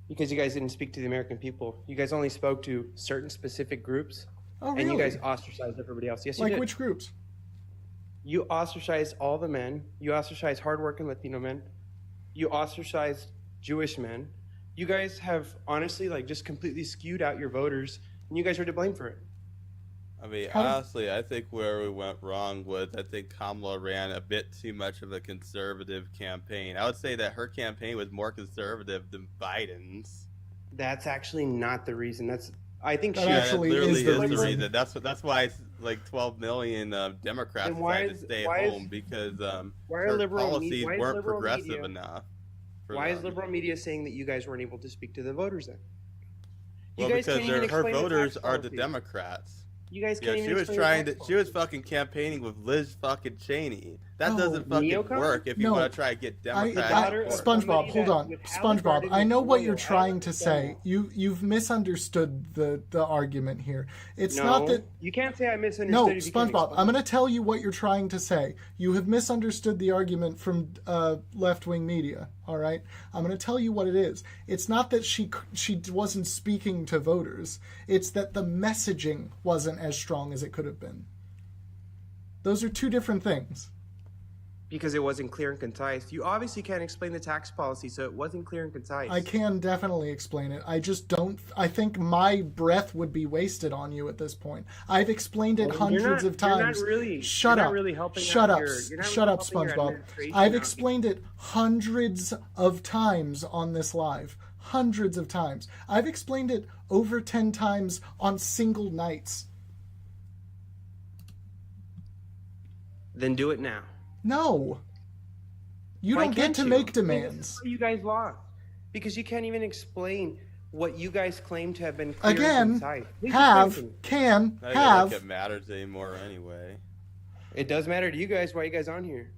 Because you guys didn't speak to the American people. You guys only spoke to certain specific groups. Oh, And you really? guys ostracized everybody else. Yes, you Like did. which groups? You ostracized all the men. You ostracized hardworking Latino men. You ostracized Jewish men. You guys have honestly like just completely skewed out your voters, and you guys are to blame for it. I mean, How- honestly, I think where we went wrong was I think Kamala ran a bit too much of a conservative campaign. I would say that her campaign was more conservative than Biden's. That's actually not the reason. I think That she actually literally is the reason. That's why like 12 million Democrats Then why decided to is- stay why at is- home because why are her liberal me- policies why is weren't liberal progressive media- enough. for Why is them. liberal media saying that you guys weren't able to speak to the voters then? Well, guys because can't even her explain the voters tax are the policy. Democrats. You guys Yeah, can't she even was explain the trying tax to. She was fucking campaigning with Liz fucking Cheney. That No. doesn't fucking Neocon? work if you No. want to try to get Democrats. SpongeBob, hold on. SpongeBob, I know what you're trying to say. You've misunderstood the argument here. It's not that you can't say I misunderstood. No, if you can't SpongeBob, explain I'm it. going to tell you what you're trying to say. You have misunderstood the argument from left-wing media, all right? I'm going to tell you what it is. It's not that she wasn't speaking to voters. It's that the messaging wasn't as strong as it could have been. Those are two different things. Because it wasn't clear and concise. You obviously can't explain the tax policy, so it wasn't clear and concise. I can definitely explain it. I just don't. I think my breath would be wasted on you at this point. I've explained it hundreds of times. Shut up. Shut up. Shut up, SpongeBob. I've explained it hundreds of times on this live. Hundreds of times. I've explained it over 10 times on single nights. Then do it now. No. You don't get to make demands. You guys lost. Because you can't even explain what you guys claim to have been clear and Again, concise. Please have, explain to me. can, I don't have. think it matters anymore anyway. It does matter to you guys. Why are you guys on here?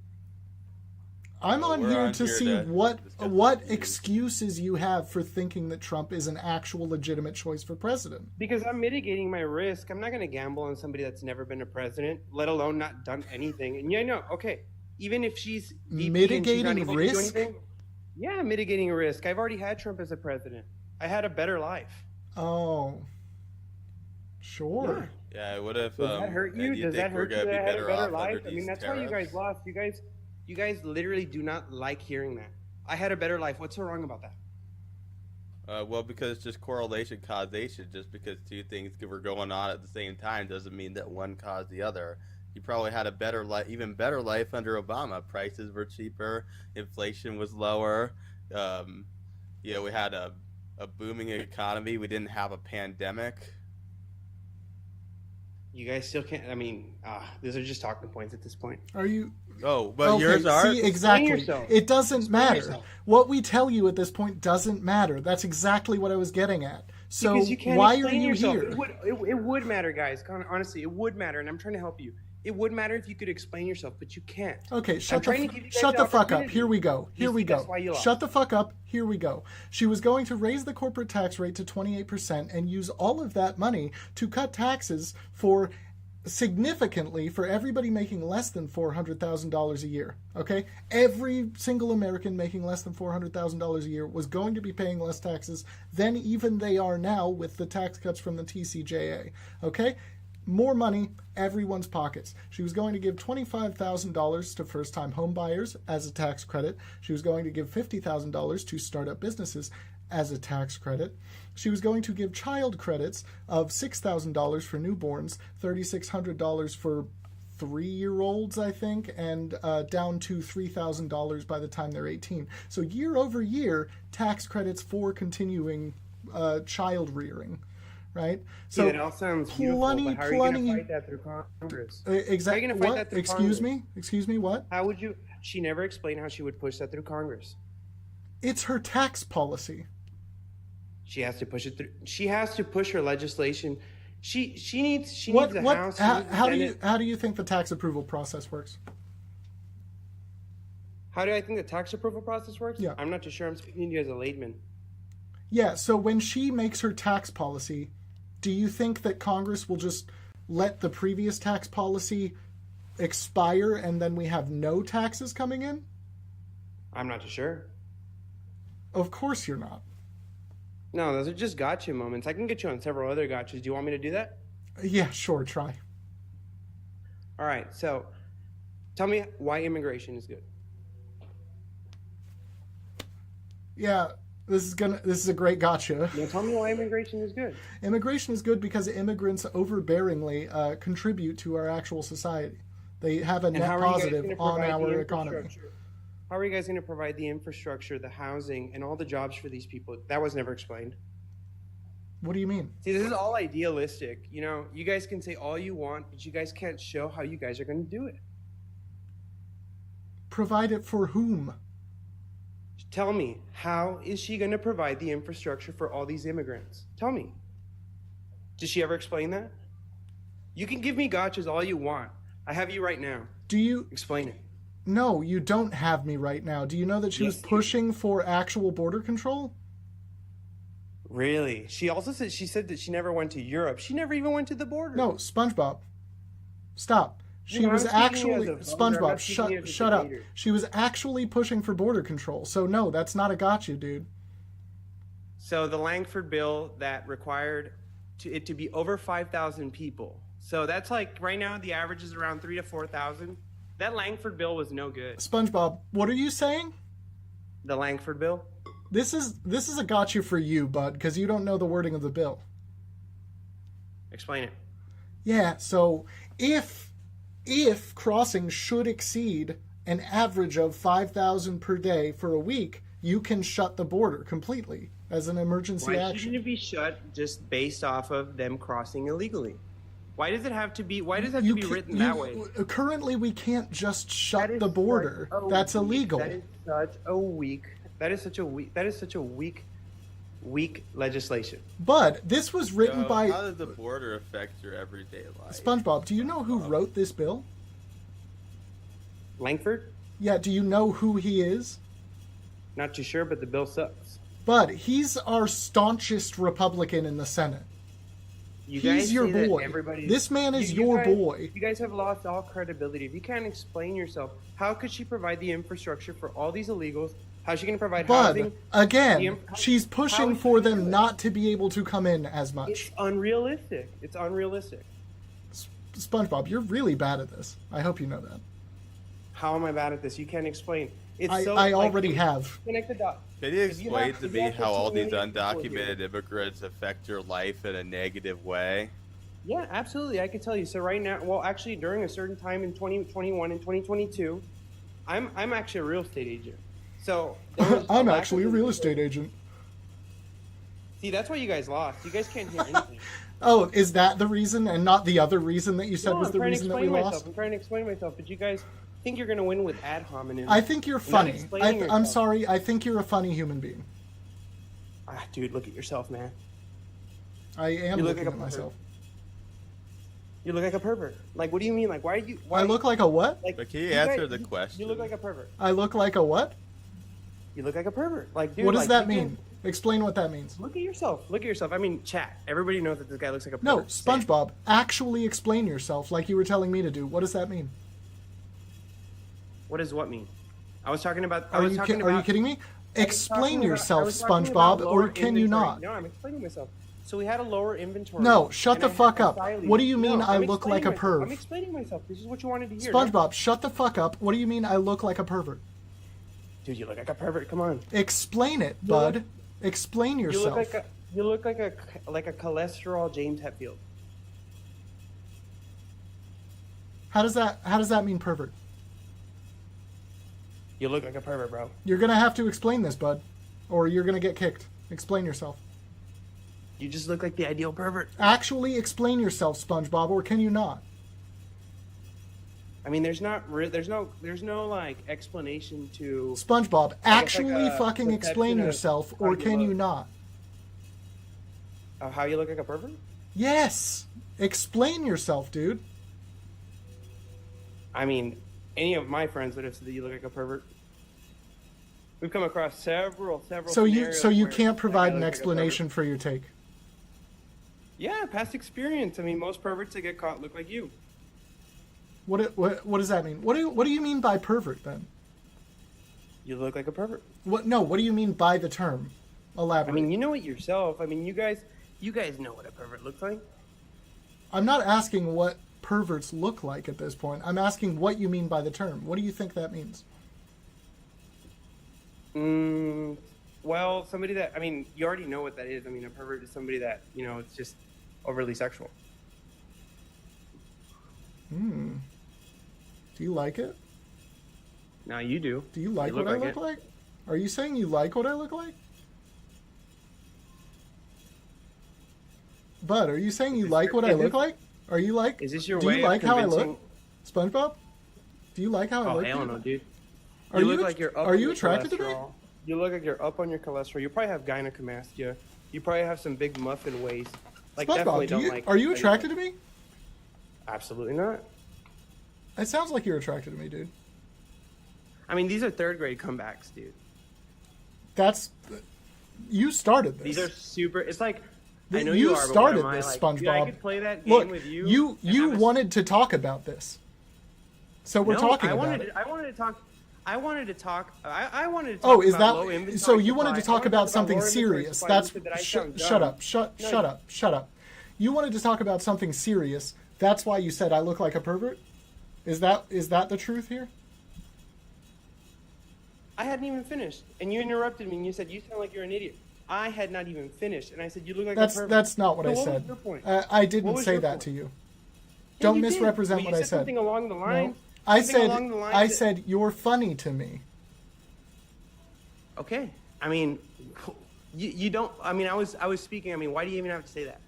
I'm Well, on we're here on to here see to what excuses you have for thinking that Trump is an actual legitimate choice for president. Because I'm mitigating my risk. I'm not going to gamble on somebody that's never been a president, let alone not done anything. And yeah, no, okay. Even if she's VP and she's not able to do risk? anything, yeah, mitigating a risk. I've already had Trump as a president. I had a better life. Oh, sure. Yeah, what if? Does that hurt you? and Does that hurt you we're that gonna I be had a better better off life? under I mean, these that's why you tariffs? guys lost. You guys literally do not like hearing that. I had a better life. What's so wrong about that? Well, because it's just correlation causation. Just because two things were going on at the same time doesn't mean that one caused the other. You probably had a better life, even better life under Obama. Prices were cheaper, inflation was lower. We had a booming economy. We didn't have a pandemic. You guys still can't. I mean, these are just talking points at this point. Are you? Oh, but yours are. See, exactly. It doesn't matter. What we tell you at this point doesn't matter. That's exactly what I was getting at. So Because you can't why are explain you yourself. here? It would matter, guys. Honestly, it would matter, and I'm trying to help you. It would matter if you could explain yourself, but you can't. Okay, I'm shut trying to give you guys the fuck up. opportunity. Here we go. Here You we see, go. that's why you lost. Shut the fuck up. Here we go. She was going to raise the corporate tax rate to 28% and use all of that money to cut taxes for significantly for everybody making less than $400,000 a year. Okay? Every single American making less than $400,000 a year was going to be paying less taxes than even they are now with the tax cuts from the TCJA. Okay? More money, everyone's pockets. She was going to give $25,000 to first-time home buyers as a tax credit. She was going to give $50,000 to startup businesses as a tax credit. She was going to give child credits of $6,000 for newborns, $3,600 for 3-year-olds, I think, and down to $3,000 by the time they're 18. So year over year, tax credits for continuing child rearing. Right? So it all sounds beautiful, but how are you going to fight that through Congress? Exactly. How are you going to fight What? that through Excuse Congress? me? Excuse me, what? How would you? She never explained how she would push that through Congress. It's her tax policy. She has to push it through. She has to push her legislation. She needs the House. She needs the Senate. How do you think the tax approval process works? How do I think the tax approval process works? Yeah. I'm not too sure. I'm speaking to you as a layman. Yeah, so when she makes her tax policy, do you think that Congress will just let the previous tax policy expire and then we have no taxes coming in? I'm not too sure. Of course you're not. No, those are just gotcha moments. I can get you on several other gotchas. Do you want me to do that? Yeah, sure, try. All right, so tell me why immigration is good. Yeah, this is a great gotcha. Now tell me why immigration is good. Immigration is good because immigrants overbearingly contribute to our actual society. They have a And net how are you guys positive gonna on provide our the economy. infrastructure? How are you guys going to provide the infrastructure, the housing, and all the jobs for these people? That was never explained. What do you mean? See, this is all idealistic. You know, you guys can say all you want, but you guys can't show how you guys are going to do it. Provide it for whom? Tell me, how is she going to provide the infrastructure for all these immigrants? Tell me. Did she ever explain that? You can give me gotchas all you want. I have you right now. Do you explain it? No, you don't have me right now. Do you know that she was pushing for actual border control? Really? She also said that she never went to Europe. She never even went to the border. No, SpongeBob. Stop. She No, was I'm speaking actually as a voter. I'm SpongeBob. not speaking as a Shut up. debater. She was actually pushing for border control. So no, that's not a gotcha, dude. So the Langford bill that required it to be over 5,000 people. So that's like right now the average is around 3,000 to 4,000. That Langford bill was no good. SpongeBob, what are you saying? The Langford bill? This is a gotcha for you, bud, because you don't know the wording of the bill. Explain it. Yeah, so if crossings should exceed an average of 5,000 per day for a week, you can shut the border completely as an emergency Why action. shouldn't it be shut just based off of them crossing illegally? Why does it have to be? Why does it have to be written that way? Currently, we can't just shut the border. That's illegal. That is such a weak. That is such a weak. That is such a weak legislation. Bud, this was written So by how does the border affect your everyday life? SpongeBob. Do you know who wrote this bill? Langford? Yeah. Do you know who he is? Not too sure, but the bill sucks. Bud, he's our staunchest Republican in the Senate. You He's guys your say that boy. everybody- This man is You your guys- boy. You guys have lost all credibility. If you can't explain yourself, how could she provide the infrastructure for all these illegals? How's she going to provide housing? Bud, again, The she's pushing for them not to be able to come in as much. It's unrealistic. It's unrealistic. SpongeBob, you're really bad at this. I hope you know that. How am I bad at this? You can't explain. It's I so, like, already have. Connect the dots. Can you If you explain have- to if you me have how all 15 these million people undocumented here- immigrants affect your life in a negative way? Yeah, absolutely. I can tell you. So right now, well, actually, during a certain time in 2021 and 2022, I'm actually a real estate agent. So there was I'm lack actually a of- real estate agent. See, that's why you guys lost. You guys can't hear anything. Oh, is that the reason and not the other reason that you said No, was I'm the trying to reason that we explain lost? myself. I'm trying to explain myself, but you guys think you're going to win with ad hominem. I think you're not funny. explaining I'm yourself. sorry. I think you're a funny human being. Ah, dude, look at yourself, man. I am You look looking like at a myself. You look like a pervert. Like, what do you mean? Like, why are you? Why I look like a what? Like, But can you guys- answer the question? You look like a pervert. I look like a what? You look like a pervert. Like, dude. What does like, that you mean? Explain what that means. Look at yourself. Look at yourself. I mean, chat. Everybody knows that this guy looks like a No, pervert. Say it. SpongeBob, actually explain yourself like you were telling me to do. What does that mean? What does what mean? I was talking about. Are you kidding me? I was Explain talking about- yourself, I was talking about SpongeBob, lower or can you inventory. not? No, I'm explaining myself. So we had a lower inventory. No, shut and the I had fuck up. asylees. What do you mean No, I I'm look like a explaining myself. perv? I'm explaining myself. This is what you wanted to hear. SpongeBob, shut the fuck up. What do you mean I look like a pervert? Dude, you look like a pervert. Come on. Explain it, You bud. look- Explain yourself. You look like a cholesterol James Hetfield. How does that mean pervert? You look like a pervert, bro. You're gonna have to explain this, bud, or you're gonna get kicked. Explain yourself. You just look like the ideal pervert. Actually explain yourself, SpongeBob, or can you not? I mean, there's no like explanation to SpongeBob, I guess, actually like, a fucking explain perception of yourself, how or you can you look. not? How you look like a pervert. Yes! Explain yourself, dude. I mean, any of my friends would have said that you look like a pervert. We've come across several. So you scenarios where can't that provide guy an looks like a explanation for your take. pervert. Yeah, past experience. I mean, most perverts that get caught look like you. What does that mean? What do you mean by pervert then? You look like a pervert. What do you mean by the term? Elaborate. I mean, you know it yourself. I mean, you guys know what a pervert looks like. I'm not asking what perverts look like at this point. I'm asking what you mean by the term. What do you think that means? Well, somebody that, I mean, you already know what that is. I mean, a pervert is somebody that, you know, it's just overly sexual. Do you like it? Now you do. Do you like You look what I like look it. like? Are you saying you like what I look like? Bud, are you saying you like what I look like? Are you like? Is this your do way you like of how I convincing? look? SpongeBob? Do you like how I Oh, look? hell dude? no, dude. Are you you look like you're up are on you your attracted to me? cholesterol. You look like you're up on your cholesterol. You probably have gynecomastia. You probably have some big muffin waist. Like, definitely SpongeBob, don't like. are you attracted to me? Absolutely not. It sounds like you're attracted to me, dude. I mean, these are third grade comebacks, dude. That's you started this. These are super. It's like I know you you are, started but what am this, I, like, SpongeBob. Dude, I could play that game Look, with you. you wanted to talk about this, so we're talking about it. I wanted to talk. I wanted to talk. I wanted to talk. Oh, is about low that inventory so? You wanted to supply. talk I about wanted to something lower inventory serious. supply. That's You said that I shut sound up, dumb. shut up. You wanted to talk about something serious. That's why you said I look like a pervert. Is that the truth here? I hadn't even finished, and you interrupted me, and you said you sound like you're an idiot. I had not even finished, and I said you look like a pervert. That's not what So I what said. was your point? I didn't What was say your that point? to you. Yeah, Don't you did. misrepresent Well, what you I said said. something along the lines. No, I something said along the lines I that- said you're funny to me. Okay, I mean, you don't. I mean, I was speaking. I mean, why do you even have to say that?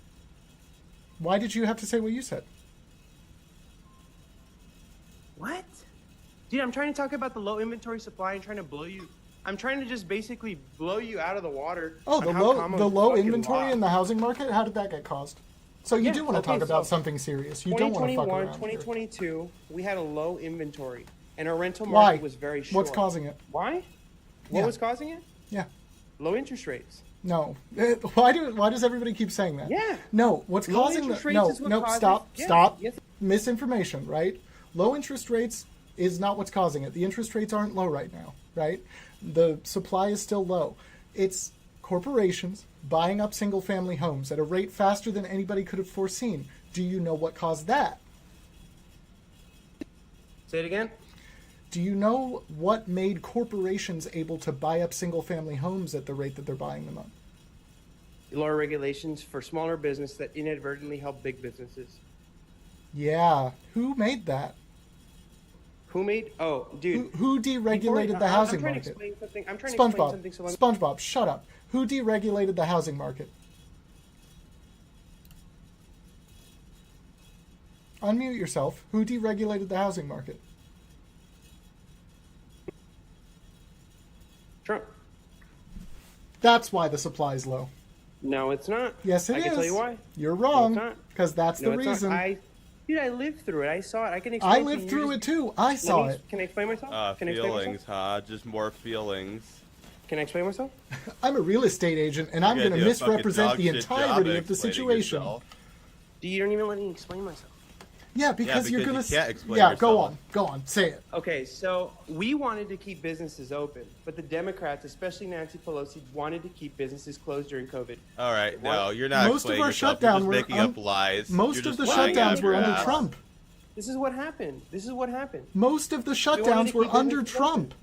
Why did you have to say what you said? What? Dude, I'm trying to talk about the low inventory supply and trying to blow you. I'm trying to just basically blow you out of the water. Oh, on the how low Kamala's fucking inventory lost. in the housing market. How did that get caused? So you Yeah, do want to okay, talk about so something serious. You don't want to fuck 2021, around. Here. 2022, we had a low inventory, and our rental Why? market was very short. What's causing it? Why? What Yeah. was causing it? Yeah. Low interest rates. No. Why does everybody keep saying that? Yeah. No. What's Low causing interest the rates no is what no causes- stop yeah, stop yes. misinformation, right? Low interest rates is not what's causing it. The interest rates aren't low right now, right? The supply is still low. It's corporations buying up single family homes at a rate faster than anybody could have foreseen. Do you know what caused that? Say it again. Do you know what made corporations able to buy up single family homes at the rate that they're buying them up? Lower regulations for smaller business that inadvertently help big businesses. Yeah. Who made that? Who made? Oh, dude. Who deregulated the I'm housing trying market? To explain something. I'm trying to explain SpongeBob. something. So let me- SpongeBob, shut up. Who deregulated the housing market? Unmute yourself. Who deregulated the housing market? Trump. That's why the supply is low. No, it's not. Yes, it I can is. tell you why. You're No, wrong. it's not. Because that's No, the it's not. reason. Dude, I lived through it. I saw it. I can explain. I to lived you. through You're it just- too. I saw it. Can I explain myself? Can I explain Feelings, myself? huh? Just more feelings. Can I explain myself? I'm a real estate agent, and I'm You're going to gonna do a fucking misrepresent dog the shit job entirety at of the explaining situation. yourself. You don't even let me explain myself. Yeah, because you're because going you can't explain Yeah, go yourself. on. Go on. Say it. Okay, so we wanted to keep businesses open, but the Democrats, especially Nancy Pelosi, wanted to keep businesses closed during COVID. All right, no, you're not Most of explaining our yourself. You're shutdown just were making up lies. Most You're of the just lying out shutdowns of were your under ass. Trump. This is what happened. This is what happened. Most of the wanted to shutdowns were keep under businesses Trump.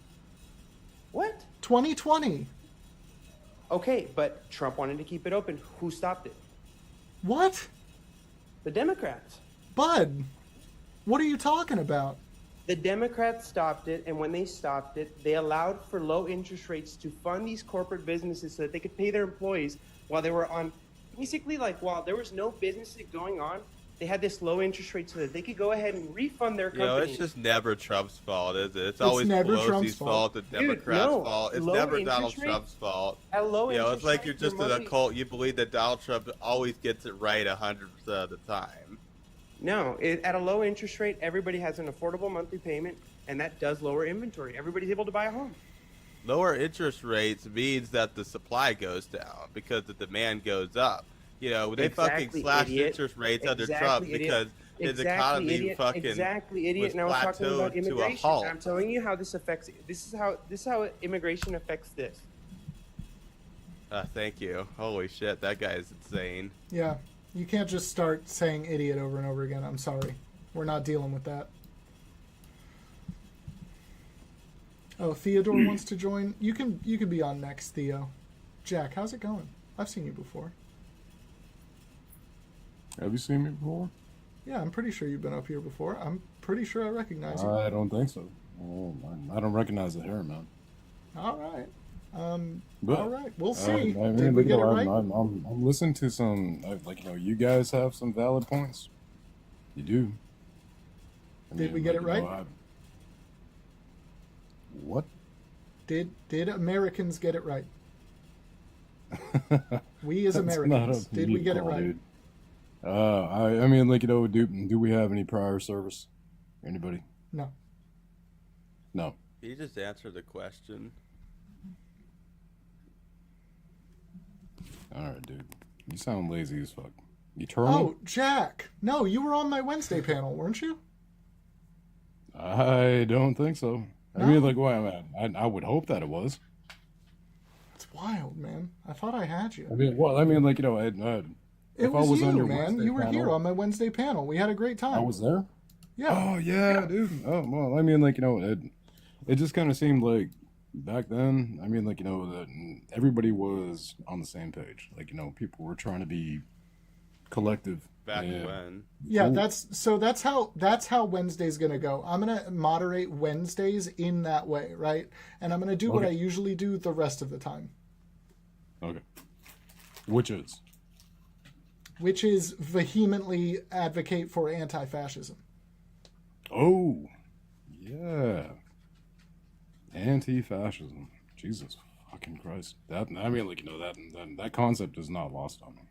What? 2020. Okay, but Trump wanted to keep it open. Who stopped it? What? The Democrats. Bud, what are you talking about? The Democrats stopped it, and when they stopped it, they allowed for low interest rates to fund these corporate businesses so that they could pay their employees while they were on, basically like while there was no business going on, they had this low interest rate so that they could go ahead and refund their You know, companies. it's just never Trump's fault, is it? It's always never Pelosi's Trump's fault, fault. the Dude, Democrats' no. fault. It's Low never interest Donald rates- Trump's fault. At low You know, interest it's like you're rates, your just in a money- cult. You believe that Donald Trump always gets it right 100% of the time. No, at a low interest rate, everybody has an affordable monthly payment, and that does lower inventory. Everybody's able to buy a home. Lower interest rates means that the supply goes down because the demand goes up. You know, they fucking Exactly, slashed idiot. interest rates under Exactly, Trump idiot. because his Exactly, economy idiot. fucking Exactly, idiot. was And I was talking about plateaued to a immigration. halt. I'm telling you how this affects. This is how immigration affects this. Thank you. Holy shit, that guy is insane. Yeah, you can't just start saying idiot over and over again. I'm sorry. We're not dealing with that. Oh, Theodore wants to join. You can be on next, Theo. Jack, how's it going? I've seen you before. Have you seen me before? Yeah, I'm pretty sure you've been up here before. I'm pretty sure I recognize you. I don't think so. Oh, I don't recognize the hair, man. All right. But, all right. We'll see. I mean, Did we get it right? I'm listening to some, like, you know, you guys have some valid points. You do. Did we get it right? What? Did Americans get it right? We as That's Americans, not a did we meat get it call, right? dude. I mean, like, you know, do we have any prior service? Anybody? No. No. Can you just answer the question? All right, dude. You sound lazy as fuck. Eternal? Oh, Jack. No, you were on my Wednesday panel, weren't you? I don't think so. I mean, like, why? I would hope that it was. It's wild, man. I thought I had you. I mean, well, I mean, like, you know, It if I was was on you, your man. Wednesday You were panel, here on my Wednesday panel. We had a great time. I was there. Yeah. Oh yeah, dude. Oh well, I mean, like, you know, it just kind of seemed like back then. I mean, like, you know, that everybody was on the same page. Like, you know, people were trying to be collective. Back when? Yeah, that's how Wednesday's gonna go. I'm gonna moderate Wednesdays in that way, right? And I'm gonna do what I usually do the rest of the time. Okay. Which is vehemently advocate for anti-fascism. Oh, yeah. Anti-fascism. Jesus fucking Christ. That, I mean, like, you know, that concept is not lost on me.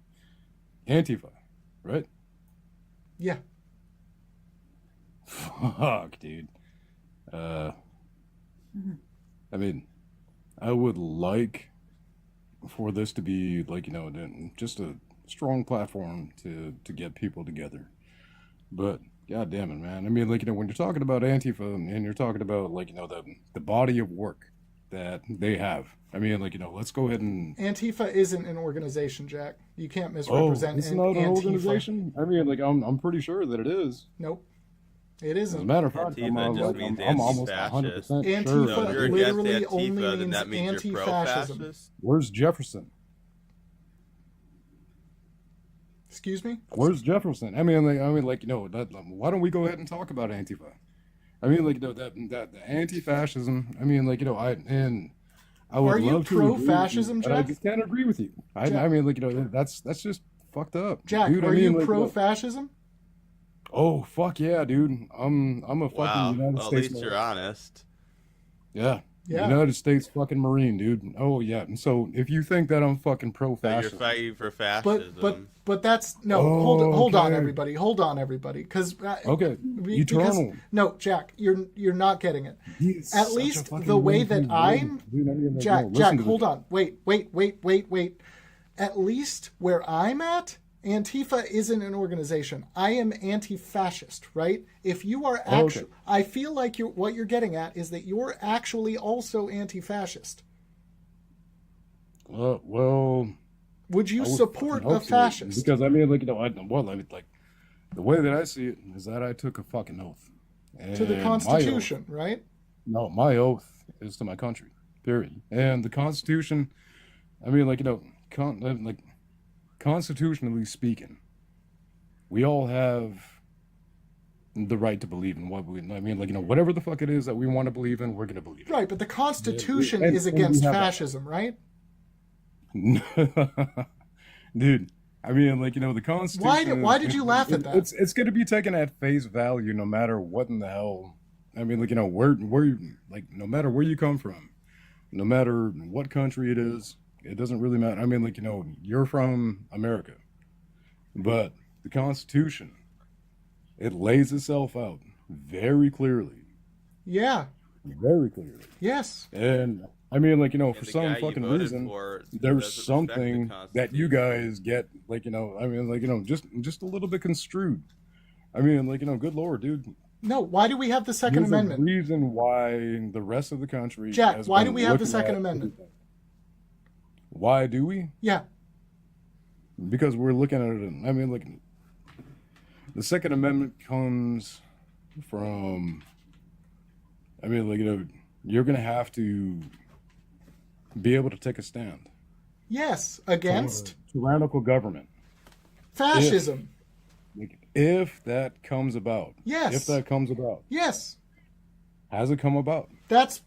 Antifa, right? Yeah. Fuck, dude. I mean, I would like for this to be, like, you know, just a strong platform to get people together. But God damn it, man. I mean, like, you know, when you're talking about Antifa and you're talking about, like, you know, the body of work that they have. I mean, like, you know, let's go ahead and... Antifa isn't an organization, Jack. You can't misrepresent it's not an organization? I mean, like, I'm pretty sure that it is. Nope. It isn't. As a matter of fact, I'm almost 100% sure. Antifa literally only means anti-fascism. Where's Jefferson? Excuse me? Where's Jefferson? I mean, like, you know, why don't we go ahead and talk about Antifa? I mean, like, you know, that the anti-fascism. I mean, like, you know, I would Are you love to pro-fascism, agree with you, but I Jack? just can't agree with you. I mean, like, you know, that's just fucked up, Jack, dude. are I mean, you like, pro-fascism? Oh fuck yeah, dude! I'm a fucking Wow. United Well, at States. least you're honest. Yeah. Yeah. United States fucking Marine, dude. Oh yeah. And so if you think that I'm fucking So pro-fascist, you're fighting for fascism. But that's no. Oh, Hold on, okay. everybody. Hold on, everybody. Because Okay. Eternal. no, Jack, you're not getting it. He's At such a least fucking the way that Marine, I'm dude. I mean, like, Jack. no, Jack, listen to hold this. on. Wait. At least where I'm at, Antifa isn't an organization. I am anti-fascist, right? If you are actually, okay. I feel like what you're getting at is that you're actually also anti-fascist. Well, Would you I would support fucking a hope so, fascist? because I mean, like, you know, I mean, like, the way that I see it is that I took a fucking oath To the And Constitution, right? my oath is to my country. Period. And the Constitution. I mean, like, you know, like, constitutionally speaking, we all have the right to believe in what we. I mean, like, you know, whatever the fuck it is that we want to believe in, we're gonna believe Right, but the Constitution And- is and we against have that. fascism, right? in. Dude, I mean, like, you know, the Constitution. Why did you laugh at that? It's gonna be taken at face value, no matter what in the hell. I mean, like, you know, where like, no matter where you come from, no matter what country it is, it doesn't really matter. I mean, like, you know, you're from America, but the Constitution, it lays itself out very clearly. Yeah. Very clearly. Yes. And I mean, like, you know, for the some guy you fucking voted reason, for there's doesn't respect the something that you guys get, like, you know, I mean, like, you know, just a little bit construed. I mean, like, you know, good Lord, dude. No, why do we have the Second There's Amendment? a reason why the rest of the country. Jack, has why been do we have the looking Second at Amendment? everything. Why do we? Yeah. Because we're looking at it. I mean, like, the Second Amendment comes from. I mean, like, you know, you're gonna have to be able to take a stand Yes. Against tyrannical government. fascism. If that comes about. Yes. If that comes about. Yes. Has it come about? That's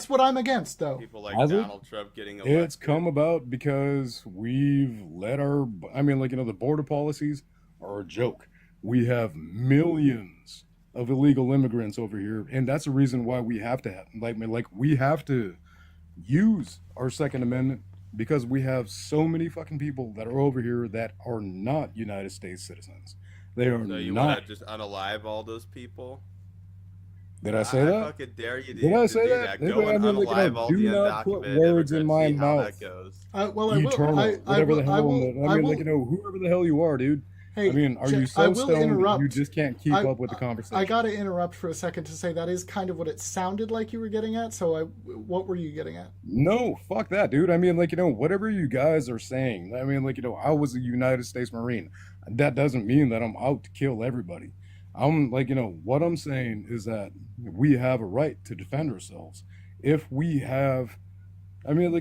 what I'm against, though. People like Has it? Donald Trump getting elected. It's come about because we've let our. I mean, like, you know, the border policies are a joke. We have millions of illegal immigrants over here, and that's the reason why we have to have, like we have to use our Second Amendment, because we have so many fucking people that are over here that are not United States citizens. They are So you not. want to just unalive all those people? Did I say I that? fucking dare you Did I to say do that? that. Go and unalive all do the not put undocumented words in immigrants. my See how mouth. that goes. Well, I will. Eternal, whatever the hell. Whoever the hell you are, dude. Hey, I mean, are you I so will stoned that you interrupt. just can't keep up with the conversation? I got to interrupt for a second to say that is kind of what it sounded like you were getting at. So, what were you getting at? No, fuck that, dude. I mean, whatever you guys are saying. I mean, I was a United States Marine. That doesn't mean that I'm out to kill everybody. I'm what I'm saying is that we have a right to defend ourselves. If we have, I mean,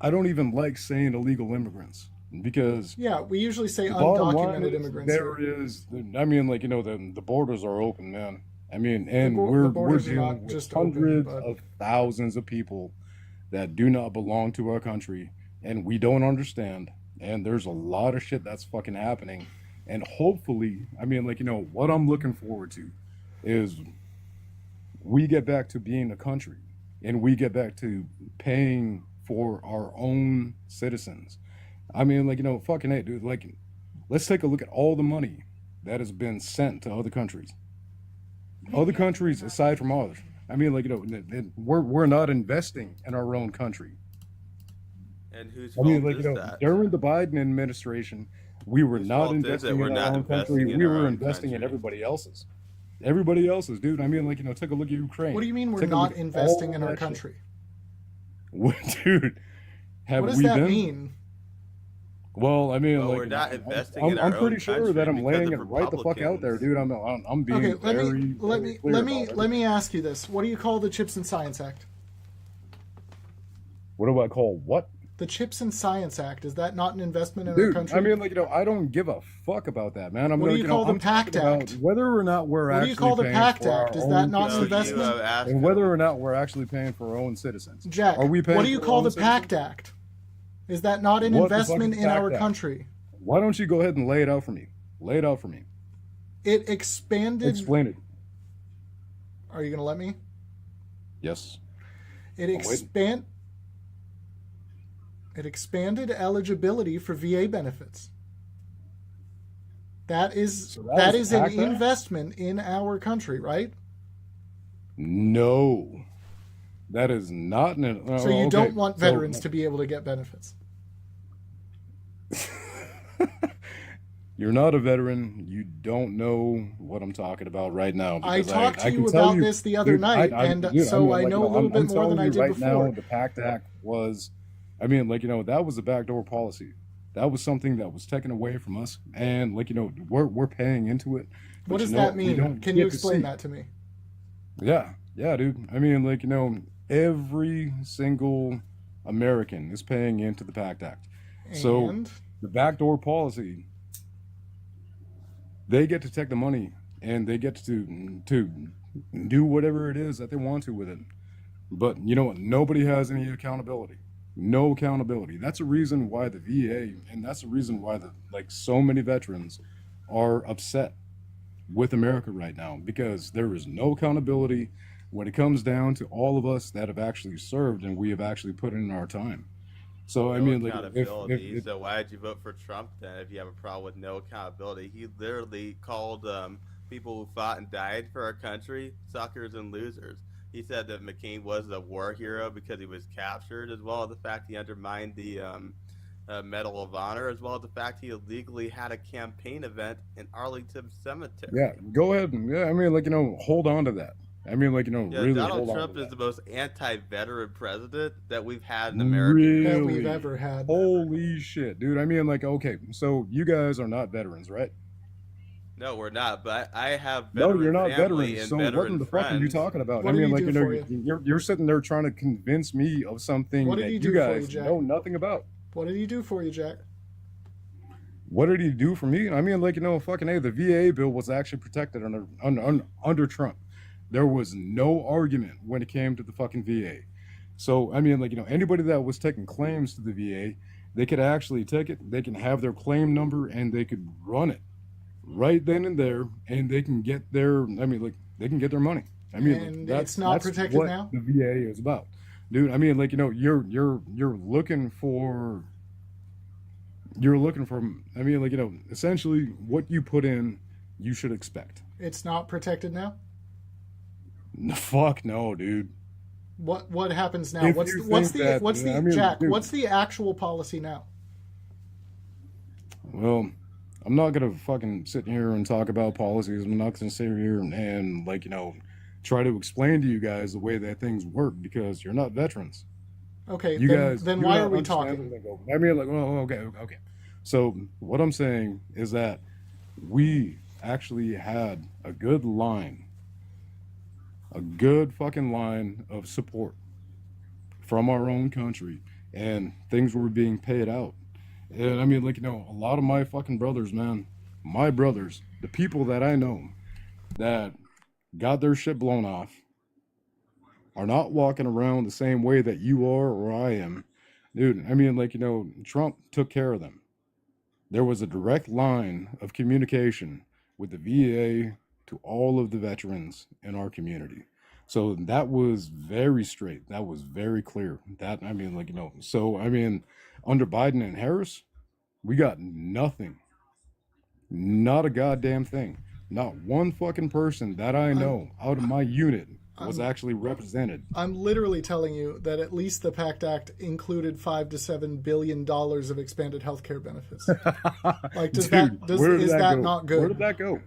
I don't even like saying illegal immigrants because yeah, we usually say the bottom line undocumented is immigrants. I mean, the borders are open, man. I mean, and the we're borders are dealing not with just hundreds open, of thousands of people that do not belong to our country, and we don't understand. And there's a lot of shit that's fucking happening. And hopefully, I mean, what I'm looking forward to is we get back to being a country and we get back to paying for our own citizens. I mean, fucking hey, dude, let's take a look at all the money that has been sent to other countries. Other countries aside from ours. I mean, we're not investing in our own country. And whose I fault mean, is that? during the Biden administration, we were not fault is it investing we're in our not own country. investing in We our were own investing in country? everybody else's. Everybody else's, dude. I mean, take a look at Ukraine. What do you mean we're Take a look not at investing all in our that shit. country? What, dude? Have What does we that been? mean? Well, I mean, Well, we're not investing in I'm our pretty own sure country that I'm because laying of it right the fuck out there, Republicans. dude. I'm being Okay, very, very clear about let it. me ask you this. What do you call the Chips and Science Act? What do I call what? The Chips and Science Act. Is that not an investment in our Dude, country? I mean, I don't give a fuck about that, man. What do you call the I'm PACT talking about Act? whether or not we're What do actually you call the paying PACT for our Act? Is that own not an citizens, investment? and whether or not we're actually paying for our own citizens. Jack, Are we paying what do you for our call own the citizens? PACT Act? Is that not an What the fuck investment is in PACT our Act? country? Why don't you go ahead and lay it out for me? Lay it out for me. It expanded. Explain it. Are you going to let me? Yes. It I'm waiting. It expanded eligibility for VA benefits. That is So that was is an PACT Act? investment in our country, right? No. That is not an. So you okay, don't want so- veterans to be able to get benefits. You're not a veteran. You don't know what I'm talking about right now. I because talked to I you can tell about this the other dude, night, and so I know a little bit more than I did right before. now, the PACT Act was, I mean, that was a backdoor policy. That was something that was taken away from us, and we're paying into it. but What does you know, that we mean? don't Can you get to explain see. that to me? Yeah, dude. I mean, every single American is paying into the PACT Act. So And the backdoor policy, they get to take the money and they get to do whatever it is that they want to with it. But you know what? Nobody has any accountability. No accountability. That's a reason why the VA, and that's the reason why so many veterans are upset with America right now, because there is no accountability when it comes down to all of us that have actually served and we have actually put in our time. So I No mean, accountability. So why did you vote for Trump then? If you have a problem with no accountability, he literally called people who fought and died for our country suckers and losers. He said that McCain was a war hero because he was captured, as well as the fact he undermined the Medal of Honor, as well as the fact he illegally had a campaign event in Arlington Cemetery. yeah, go ahead and I mean, hold on to that. I mean, Yeah, really Donald hold on Trump to is that. the most anti-veteran president that we've had in America. that we've ever had. Holy shit, dude. I mean, okay, so you guys are not veterans, right? No, we're not. But I have No, veteran you're not family veterans. and So what veteran in the fuck are you friends. talking about? What I did mean, he do for you? you're sitting there trying to convince me of something What did that he you do for you, guys Jack? know nothing about. What did he do for you, Jack? What did he do for me? I mean, fucking hey, the VA bill was actually protected under Trump. There was no argument when it came to the fucking VA. So I mean, anybody that was taking claims to the VA, they could actually take it. They can have their claim number and they could run it right then and there, and they can get their. I mean, they can get their money. I mean, And that's it's not that's protected what now? the VA is about, dude. I mean, you're looking for. You're looking for. I mean, essentially, what you put in, you should expect. It's not protected now? Fuck no, dude. What happens now? If What's you what's think the that- what's the I mean, Jack? dude. What's the actual policy now? Well, I'm not gonna fucking sit here and talk about policies. I'm not gonna sit here and like, try to explain to you guys the way that things work because you're not veterans. Okay, You then, guys, then you why don't are we understand talking? the lingo. I mean, like, well, okay. So what I'm saying is that we actually had a good fucking line of support from our own country, and things were being paid out. And I mean, like, a lot of my fucking brothers, man, my brothers, the people that I know that got their shit blown off, are not walking around the same way that you are or I am. Dude, I mean, like, Trump took care of them. There was a direct line of communication with the VA to all of the veterans in our community. So that was very straight. That was very clear. That, I mean, like, so, I mean, under Biden and Harris, we got nothing. Not a goddamn thing. Not one fucking person that I know out of my unit was actually represented. I'm literally telling you that at least the PACT Act included $5 to $7 billion of expanded healthcare benefits. Like, Dude, where did is that that go? not good? Where did that go?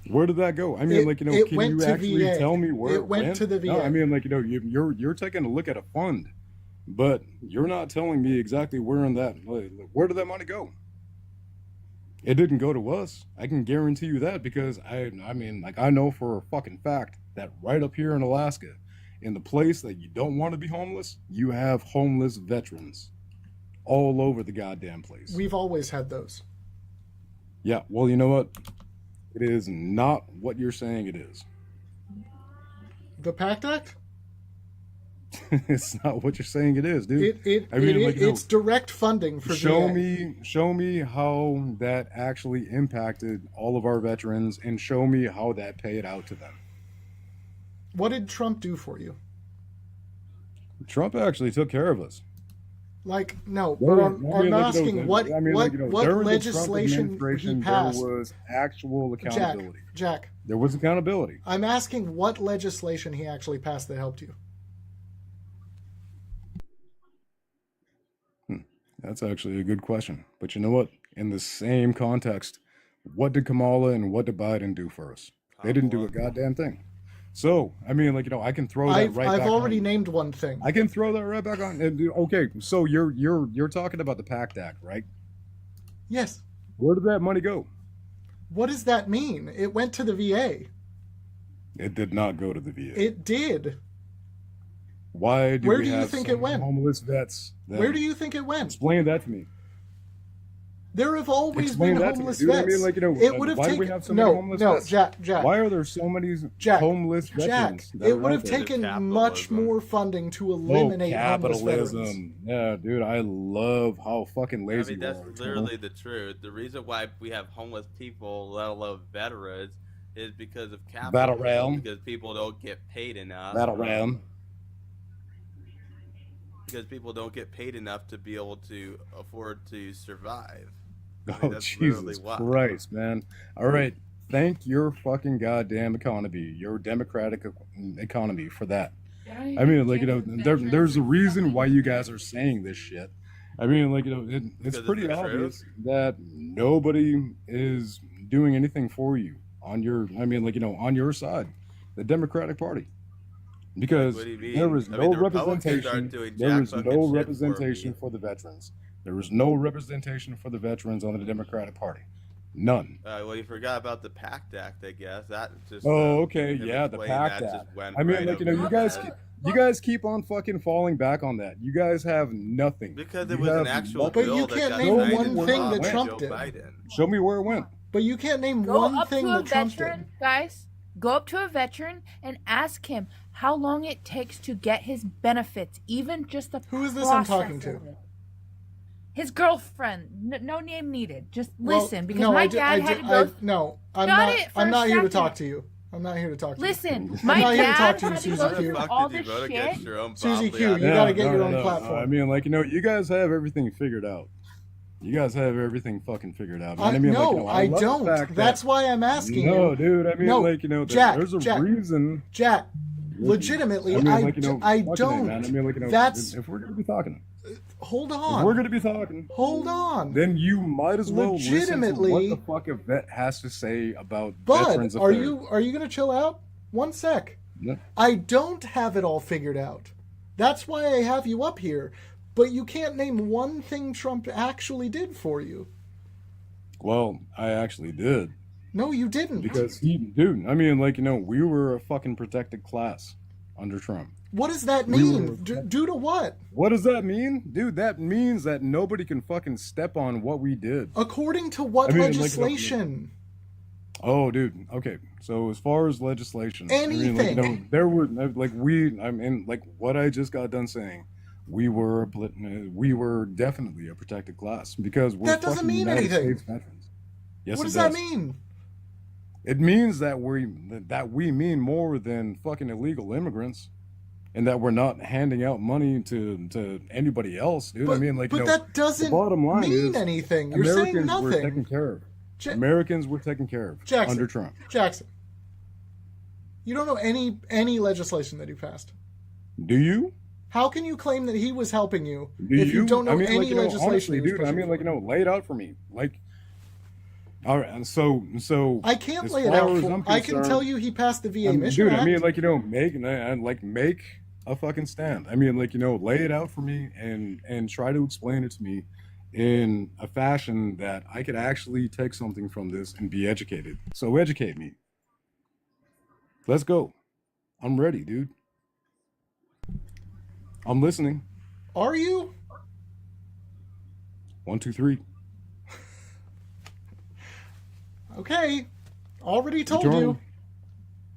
Where did that go? I mean, like, it can went you to actually VA. tell me where It went to the No, VA. I mean, like, you're taking a look at a fund, but you're not telling me exactly where in that, like, where did that money go? It didn't go to us. I can guarantee you that because I mean, like, I know for a fucking fact that right up here in Alaska, in the place that you don't want to be homeless, you have homeless veterans all over the goddamn place. We've always had those. Yeah, well, you know what? It is not what you're saying it is. The PACT Act? It's not what you're saying it is, dude. It's direct funding for show VA. show me how that actually impacted all of our veterans, and show me how that paid out to them. What did Trump do for you? Trump actually took care of us. Like, no, There- but I I'm mean, like, asking what during the Trump legislation he administration, passed. There was actual accountability. Jack, There was accountability. I'm asking what legislation he actually passed that helped you. That's actually a good question. But you know what? In the same context, what did Kamala and what did Biden do for us? They didn't do a goddamn thing. So, I mean, like, I can throw that I've right back already on. named one thing. I can throw that right back on. Okay, so you're talking about the PACT Act, right? Yes. Where did that money go? What does that mean? It went to the VA. It did not go to the VA. It did. Why do Where we do you have think so it went? many homeless vets? then? Where do you think it went? Explain that to me. There have always Explain been that to me, homeless dude. vets. I mean, like, it would have why do we taken have so many homeless vets? Jack. Why are there so many Jack, homeless Jack, veterans? that it are would out have there? taken much more funding to eliminate homeless veterans. capitalism. Yeah, dude, I love how fucking I lazy mean, that's you are. literally the truth. The reason why we have homeless people, let alone veterans, is because of capitalism. Veteran. Because people don't get paid enough. Veteran. Because people don't get paid enough to be able to afford to survive. I mean, Oh, that's literally Jesus why. Christ, man. All right. Thank your fucking goddamn economy, your democratic economy for that. I mean, like, there's a reason why you guys are saying this shit. I mean, like, it's Because it's pretty the obvious truth. that nobody is doing anything for you on your, on your side, the Democratic Party. Because What do you mean? there is I mean, no the Republicans representation. aren't doing There jack is fucking no shit for representation me. for the veterans. There is no representation for the veterans on the Democratic Party. None. Well, you forgot about the PACT Act, I guess. That just. Oh, okay, in yeah, the between, PACT that Act. just went I mean, right like, over you my guys, head. you guys keep on fucking falling back on that. You guys have nothing. Because You it was an have actual nothing. bill you that can't got name signed one into thing law that by Trump Joe did. Biden. Show me where it went. But you can't name Go one up thing to a that Trump veteran, did. guys. Go up to a veteran and ask him how long it takes to get his benefits, even just the Who is this I'm talking process to? of it. His girlfriend. No name needed. Just Well, listen, because no, my I did- dad I had did- to go. No, I'm Got not. it for I'm a not here to talk second. to you. I'm not here to talk to you. Listen, I'm my not here to dad talk to you, had to Susie go Q. through Fuck all did you this vote shit. against your own Susie bodily Q, you autonomy? gotta get your own platform. I mean, like, you guys have everything figured out. You guys have everything fucking figured out. Man. I I I love the don't. fact That's that- why I'm asking No, you. dude. I mean, No, like, Jack, there's a Jack, reason. Jack, legitimately, I I fucking don't. A, man. I mean, like, That's if we're gonna be talking, hold if on. we're gonna be talking, Hold on. then you might as well Legitimately- listen to what the fuck a vet has to say about Bud, veterans are affairs. you gonna chill out? One sec. No. I don't have it all figured out. That's why I have you up here. But you can't name one thing Trump actually did for you. Well, I actually did. No, you didn't. Because dude, I mean, like, we were a fucking protected class under Trump. What does that We mean? were- Due to what? What does that mean? Dude, that means that nobody can fucking step on what we did. According to what I mean, like, legislation? Oh, dude. Okay. So as far as legislation, Anything. there were like what I just got done saying. We were definitely a protected class because we're That doesn't fucking mean United anything. States veterans. Yes, What it does that does. mean? It means that we mean more than fucking illegal immigrants, and that we're not handing out money to anybody else, dude. I mean, like, but that doesn't the bottom line mean is anything. You're saying Americans were nothing. taken care of. Ja- Americans were taken care of Jackson, under Trump. Jackson, you don't know any legislation that he passed. Do you? How can you claim that he was helping you Do if you don't know any legislation? Honestly, he was dude, I pushing mean, like, for? lay it out for me. Like, all right, and so I can't as lay it far out. as For, I'm I can concerned- tell you he passed the VA Mission dude, Act. I mean, like, make a fucking stand. I mean, like, lay it out for me and try to explain it to me in a fashion that I could actually take something from this and be educated. So educate me. Let's go. I'm ready, dude. I'm listening. Are you? 1, 2, 3. Okay. Already told Eternal.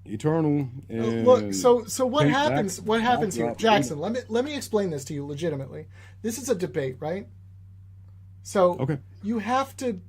Eternal. And Look, so what take happens? back- What happens here, backdrop. Jackson? Let me explain this to you legitimately. This is a debate, right? So Okay. you have to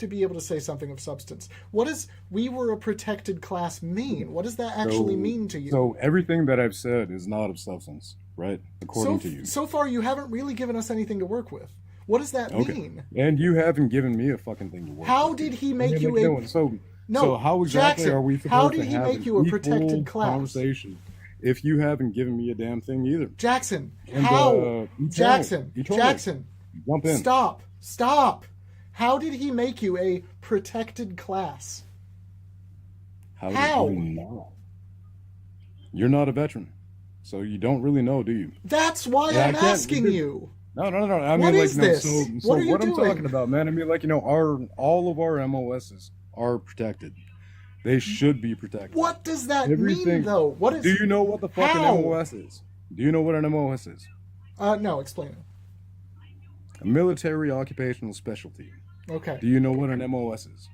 be able to say something of substance. What does "we were a protected class" mean? What does that actually mean to you? So everything that I've said is not of substance, right? According to you. So far, you haven't really given us anything to work with. What does that Okay. mean? And you haven't given me a fucking thing to work How with. did he I make mean, you like, a? no, so No, how exactly Jackson, are we supposed how to did he have make an you a protected equal class? conversation if you haven't given me a damn thing either? Jackson, And, how? Eternal, Jackson, Eternal, Jackson, jump in. Stop. How did he make you a protected class? How? How? Did you know? You're not a veteran, so you don't really know, do you? That's why Yeah, I I'm can't- asking dude. you. No. I What mean, is like, no. this? So What are you what I'm doing? talking about, man. I mean, like, all of our MOSs are protected. They should be protected. What does that mean, Everything- though? What is? Do you know what the fucking How? MOS is? Do you know what an MOS is? No, explain it. A military occupational specialty. Okay. Do you know what an MOS is?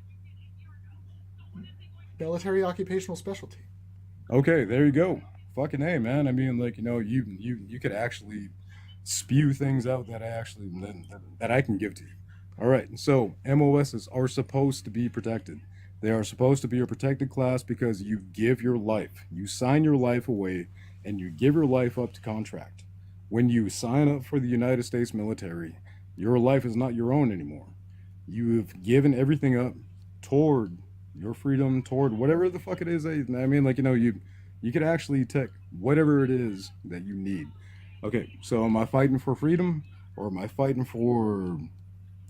Military occupational specialty. Okay, there you go. Fucking A, man. I mean, like, you could actually spew things out that I can give to you. All right. So MOSs are supposed to be protected. They are supposed to be a protected class because you give your life. You sign your life away and you give your life up to contract. When you sign up for the United States military, your life is not your own anymore. You've given everything up toward your freedom, toward whatever the fuck it is. I mean, like, you could actually take whatever it is that you need. Okay, so am I fighting for freedom or am I fighting for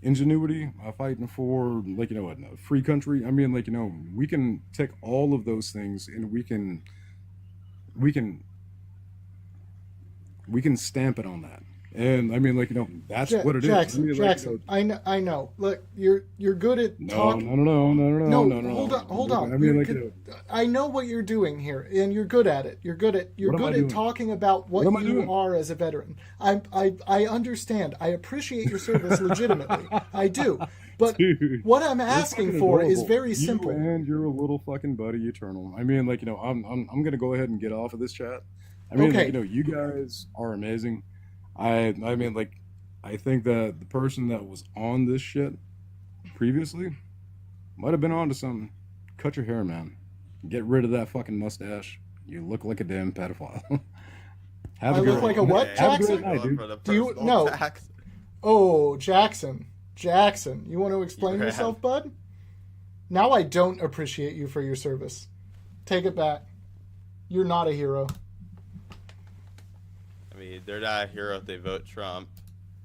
ingenuity? Am I fighting for, like, a free country? I mean, like, we can take all of those things and we can stamp it on that. And I mean, like, that's what it is. Jackson, I mean, like, Jackson, I know. Look, you're good at no, talking. no. Hold on. I mean, You're like, good- I know what you're doing here, and you're good at it. You're good What am I at doing? talking about what What am I you doing? are as a veteran. I understand. I appreciate your service legitimately. I do. But Dude, what I'm you're asking fucking for is adorable. very You simple. and your little fucking buddy Eternal. I mean, like, I'm gonna go ahead and get off of this chat. I mean, Okay. like, you guys are amazing. I mean, like, I think that the person that was on this shit previously might have been onto something. Cut your hair, man. Get rid of that fucking mustache. You look like a damn pedophile. Have I a look good like a what, Have a Jackson? great night, dude. Do you no? Oh, Jackson. Jackson, you want to explain You yourself, bud? Now I don't appreciate you for your service. Take it back. You're not a hero. I mean, they're not a hero if they vote Trump.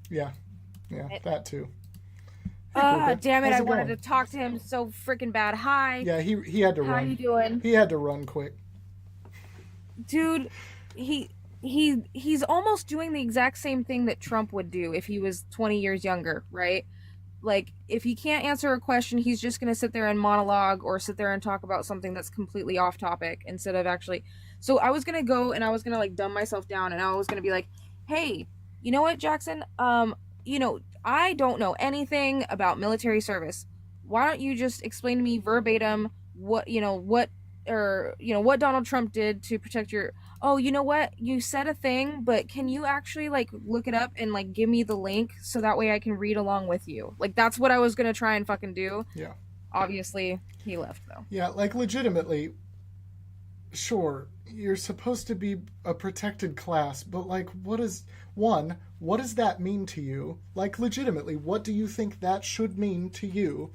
Yeah, that too. Damn it! How's I it wanted going? to talk to him so freaking bad. Hi. Yeah, he had to How run. you doing? He had to run quick. Dude, he's almost doing the exact same thing that Trump would do if he was 20 years younger, right? Like, if he can't answer a question, he's just going to sit there and monologue or sit there and talk about something that's completely off topic instead of actually. So I was going to go and I was going to like dumb myself down and I was going to be like, hey, you know what, Jackson? I don't know anything about military service. Why don't you just explain to me verbatim what Donald Trump did to protect your. Oh, you know what? You said a thing, but can you actually like look it up and like give me the link so that way I can read along with you? Like, that's what I was gonna try and fucking do. Yeah. Obviously, he left though. Yeah, like legitimately, sure, you're supposed to be a protected class, but like, what does that mean to you? Like, legitimately, what do you think that should mean to you?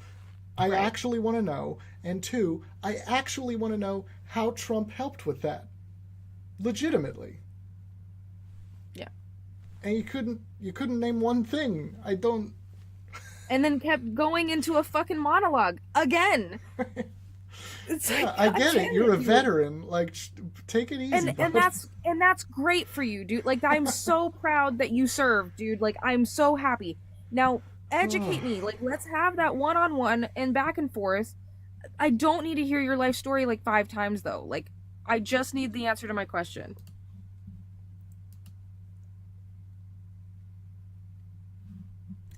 I actually want to know. And two, I actually want to know how Trump helped with that. Legitimately. Yeah. And you couldn't name one thing. I don't. And then kept going into a fucking monologue again. It's Yeah, like, I God get damn it. You're a dude. veteran. Like, take it easy. And that's great for you, dude. Like, I'm so proud that you served, dude. Like, I'm so happy. Now, educate me. Like, let's have that one-on-one and back and forth. I don't need to hear your life story like 5 times though. Like, I just need the answer to my question.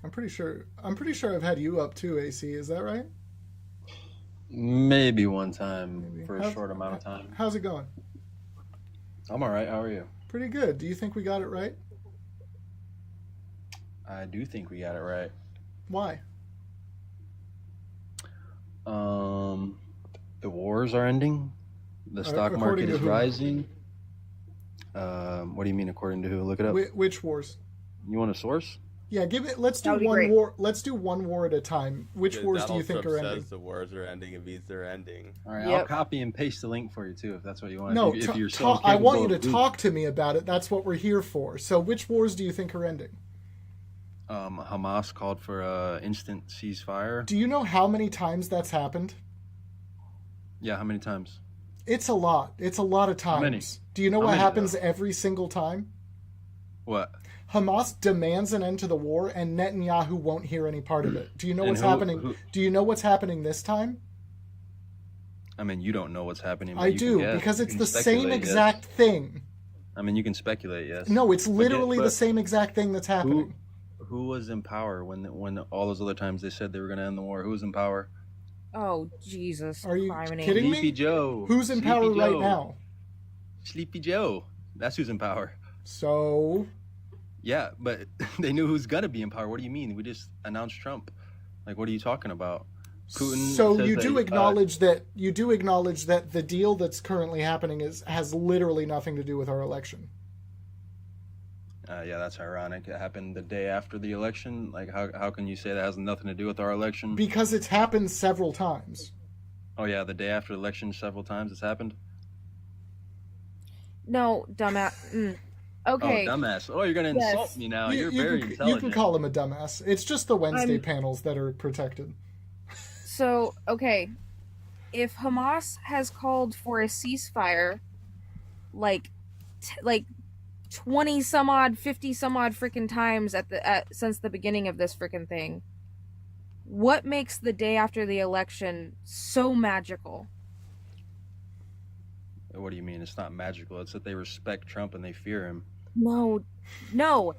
I'm pretty sure I've had you up too, AC. Is that right? Maybe one time for a How's- short amount of time. How's it going? I'm all right. How are you? Pretty good. Do you think we got it right? I do think we got it right. Why? The wars are ending. The stock According market to is who? rising. What do you mean according to who? Look it up. Which wars? You want a source? Yeah, let's do That would be one great. war. Let's do one war at a time. Which Because wars do Donald you think Trump are ending? says the wars are ending and means they're ending. All right, I'll Yep. copy and paste the link for you too, if that's what you want. No, if you're so I want you capable to of doing- talk to me about it. That's what we're here for. So, which wars do you think are ending? Hamas called for a instant ceasefire. Do you know how many times that's happened? Yeah, how many times? It's a lot. It's a lot of times. many? Do you know How what many, happens though? every single time? What? Hamas demands an end to the war, and Netanyahu won't hear any part of it. Do you know And what's who- happening? who- Do you know what's happening this time? I mean, you don't know what's happening. But I you can do, guess. because You it's can the same speculate, yes. exact thing. I mean, you can speculate, yes. No, it's But yeah, literally the but same exact thing that's happening. Who was in power when all those other times they said they were going to end the war? Who was in power? Oh, Jesus. Are you criminy. kidding me? Sleepy Joe. Who's in Sleepy power right Joe. now? Sleepy Joe. That's who's in power. So, Yeah, but they knew who's gonna be in power. What do you mean? We just announced Trump. Like, what are you talking about? Putin. so says you that, do acknowledge that the deal that's currently happening has literally nothing to do with our election. Yeah, that's ironic. It happened the day after the election. Like, how can you say that has nothing to do with our election? Because it's happened several times. Oh yeah, the day after the election, several times it's happened. No, dumbass. Okay. Oh, dumbass. Oh, you're gonna insult Yes. me now. You- You're you very can, intelligent. You can call him a dumbass. It's just the Wednesday I'm- panels that are protected. So, okay. If Hamas has called for a ceasefire, like 20 some odd, 50 some odd freaking times since the beginning of this freaking thing, what makes the day after the election so magical? What do you mean? It's not magical. It's that they respect Trump and they fear him. No. Oh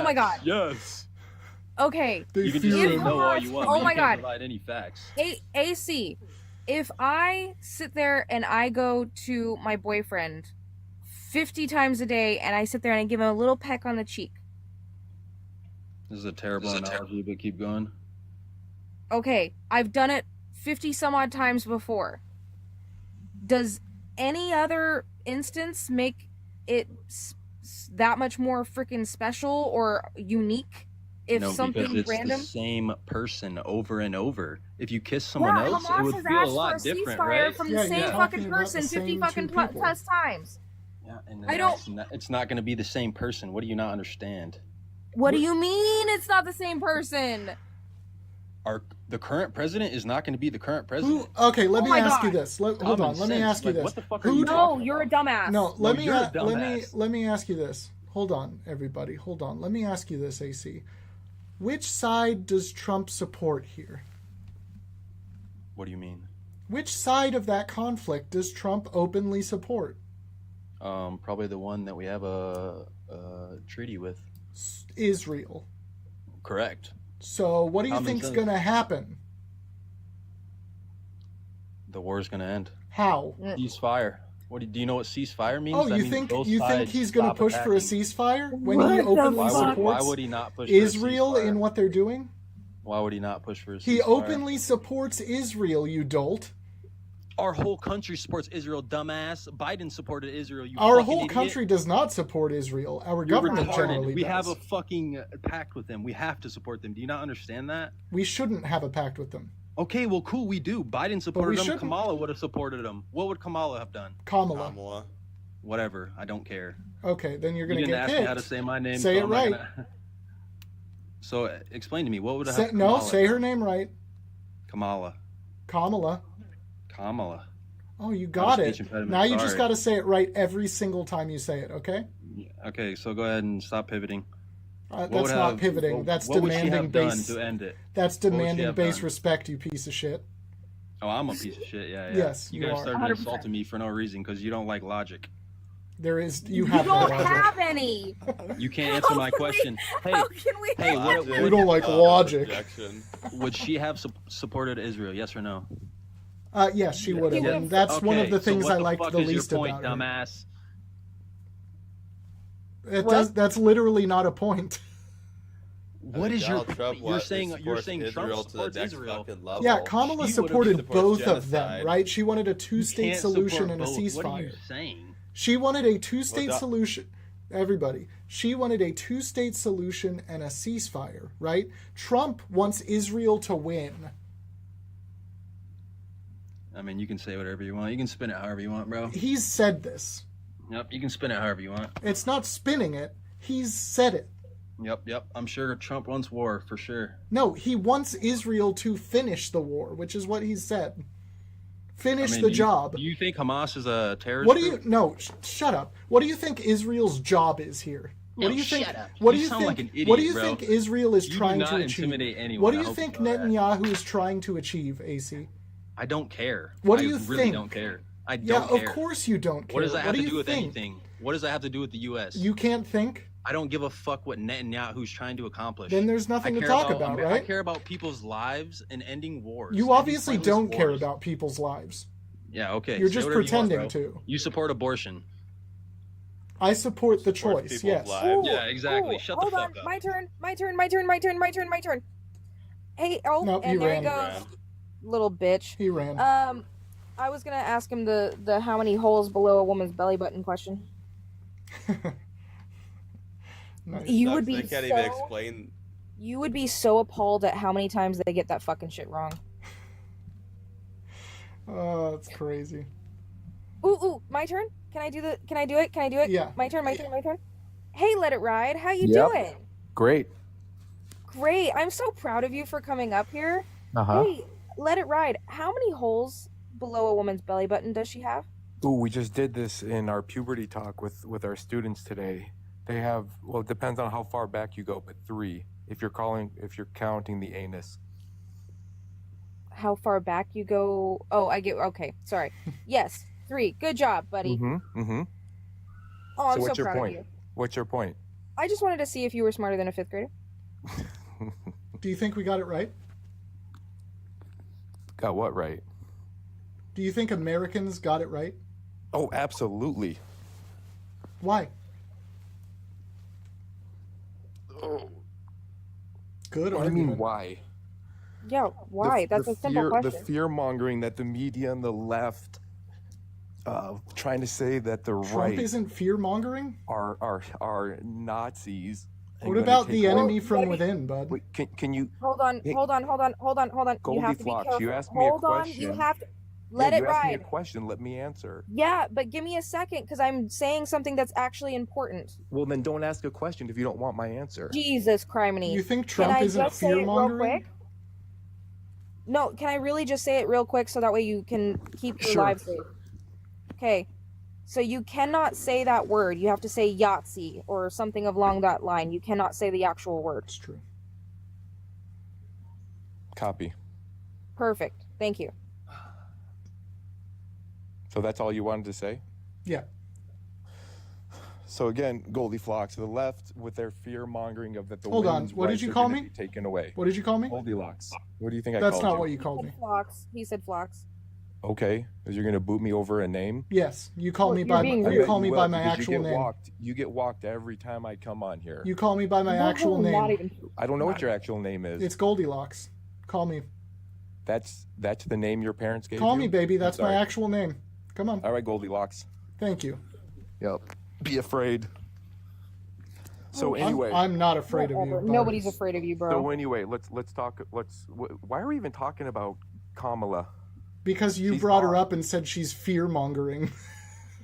my god. Yes. Okay. You can just If say no all Hamas- you want. Oh but you my can't god. provide any facts. AC, if I sit there and I go to my boyfriend 50 times a day and I sit there and I give him a little peck on the cheek, This is a terrible analogy, but keep going. okay, I've done it 50 some odd times before. Does any other instance make it that much more freaking special or unique? if no, because something it's random. the same person over and over. If you kiss someone Yeah, else, it Hamas would has feel a asked for lot a different, ceasefire right? from Yeah, the you're same talking fucking about the person 50 same fucking two people. plus times. Yeah, and I don't. it's not going to be the same person. What do you not understand? What do you mean it's not the same person? The current president is not going to be the current president. Okay, let Oh me my ask you God. this. Hold Common on, let me sense. ask you Like, this. what the fuck are you No, talking you're a about? dumbass. No, No, you're a dumbass. let me ask you this. Hold on, everybody. Hold on. Let me ask you this, AC. Which side does Trump support here? What do you mean? Which side of that conflict does Trump openly support? Probably the one that we have a treaty with. Israel. Correct. So what do you Common think's sense. going to happen? The war is going to end. How? Ceasefire. Do you know what ceasefire means? Oh, That you means think both he's sides going to stop push for a attacking. ceasefire when What he the openly fuck? supports Why would he not push Israel for a ceasefire? in what they're doing? Why would he not push for a ceasefire? He openly supports Israel, you dolt. Our whole country supports Israel, dumbass. Biden supported Israel, you Our fucking whole idiot. country does not support Israel. Our You're government retarded. generally We does. have a fucking pact with them. We have to support them. Do you not understand that? We shouldn't have a pact with them. Okay, well, cool, we do. Biden supported them. shouldn't. Kamala would have supported them. What would Kamala have done? Kamala. Whatever. I don't care. Okay, then you're You going to didn't get ask kicked. me how to say my name. Say so it I'm not right. gonna- So explain to me, what would have Say, no, say her name right. Kamala. Kamala. Kamala. Oh, you I got have a it. speech impediment, Now you just sorry. got to say it right every single time you say it, okay? Okay, so go ahead and stop pivoting. What That's would not have- pivoting. That's what would she demanding have done base. to end it? That's What would she demanding have base done? respect, you piece of shit. Oh, I'm a piece of shit. Yeah, yeah. Yes, you you guys are. started 100%. insulting me for no reason because you don't like logic. There is you You have no don't logic. have any. You can't answer my question. Hey, How can we? hey, what, We don't like logic. would she have supported Israel? Yes or no? Yes, she would have. Yeah. And that's one of Okay, the so things what I the liked fuck the is least your point, about her. dumbass? That's literally not a point. What is your Donald Trump you're saying supports Trump Israel to the supports next Israel. fucking level. Yeah, Kamala She supported would've- both supports of them, genocide. right? She wanted a two-state Can't solution support and a both. ceasefire. What are you saying? She wanted a two-state Well, solution. Everybody. She wanted a two-state solution and a ceasefire, right? Trump wants Israel to win. I mean, you can say whatever you want. You can spin it however you want, bro. He's said this. Yep, you can spin it however you want. It's not spinning it. He's said it. Yep. I'm sure Trump wants war for sure. No, he wants Israel to finish the war, which is what he's said. Finish I mean, the do you- job. Do you think Hamas is a terrorist? What do you? group? No, shut up. What do you think Israel's job is here? What No, do you think? shut up. What You do you sound think? like an idiot, what do you bro. think Israel is You do trying not to achieve? intimidate anyone, What do I you hope think you know that. Netanyahu is trying to achieve? AC. I don't care. What do you I really think? don't care. I Yeah, don't of care. course you don't care. What does that have do to you do with think? anything? What does that have to do with the U.S.? You can't think. I don't give a fuck what Netanyahu's trying to accomplish. Then there's nothing I to care talk about, I right? care about people's lives and ending wars. You ending obviously pointless don't care wars. about people's lives. Yeah, okay. You're say just whatever you want, pretending bro. to. You support abortion. I support the Support choice. people's Yes. lives. Yeah, exactly. Ooh, Shut the hold fuck on. up. My turn. My turn. Hey, oh, Nope, and he there ran. he goes. Little bitch. He ran. I was gonna ask him the how many holes below a woman's belly button question. Nice. You Sucks would they be can't so. even explain. You would be so appalled at how many times they get that fucking shit wrong. Oh, that's crazy. Ooh, my turn. Can I do it? Can I do it? Yeah. My turn. Hey, Let It Ride. How you Yep. doing? Great. Great. I'm so proud of you for coming up here. Uh-huh. Hey, Let It Ride. How many holes below a woman's belly button does she have? Ooh, we just did this in our puberty talk with our students today. They have, well, it depends on how far back you go, but 3 if you're counting the anus. How far back you go? Oh, I get. Okay, sorry. Yes, 3. Good job, buddy. Mm-hmm. Oh, I'm So what's so your proud point? of you. What's your point? I just wanted to see if you were smarter than a 5th grader. Do you think we got it right? Got what right? Do you think Americans got it right? Oh, absolutely. Why? Oh. Good What do you mean, argument. why? Yeah, why? That's a simple question. The fear mongering that the media and the left trying to say that the Trump right isn't fear mongering? are Nazis. and What gonna about take the away- enemy from within, bud? Wait, can you? Hold on, Hey, hold on, hold on, hold on, hold on. You Goldie have to be Flox, careful. you asked me a Hold on, you question. have to let yeah, it you asked me a ride. question. Let me answer. Yeah, but give me a second because I'm saying something that's actually important. Well, then don't ask a question if you don't want my answer. Jesus criminy. You think Can Trump I isn't just say it real fear-mongering? quick? No, can I really just say it real quick so that way you can keep your Sure. lives safe? Okay. So you cannot say that word. You have to say Yahtzee or something along that line. You cannot say the actual word. It's true. Copy. Perfect. Thank you. So that's all you wanted to say? Yeah. So again, Goldie Flox, the left with their fear mongering of that the Hold on, women's what did rights you are call gonna me? be taken away. What did you call me? Goldilocks. What do you think I That's called not you? what you called me. Flox. He said Flox. Okay, because you're gonna boot me over a name. Yes, you call me you're by being you rude. call me by my because actual you get name. walked. You get walked every time I come on here. You call me by my No, actual not name. even. I don't know what your actual name is. It's Goldilocks. Call me. That's the name your parents gave Call you? me, baby. I'm That's my sorry. actual name. Come on. All right, Goldilocks. Thank you. Yep. Be afraid. So I'm- anyway, I'm not afraid of you. Whatever. bud. Nobody's afraid of you, bro. so anyway, let's talk. Why are we even talking about Kamala? Because you She's brought her gone. up and said she's fear mongering.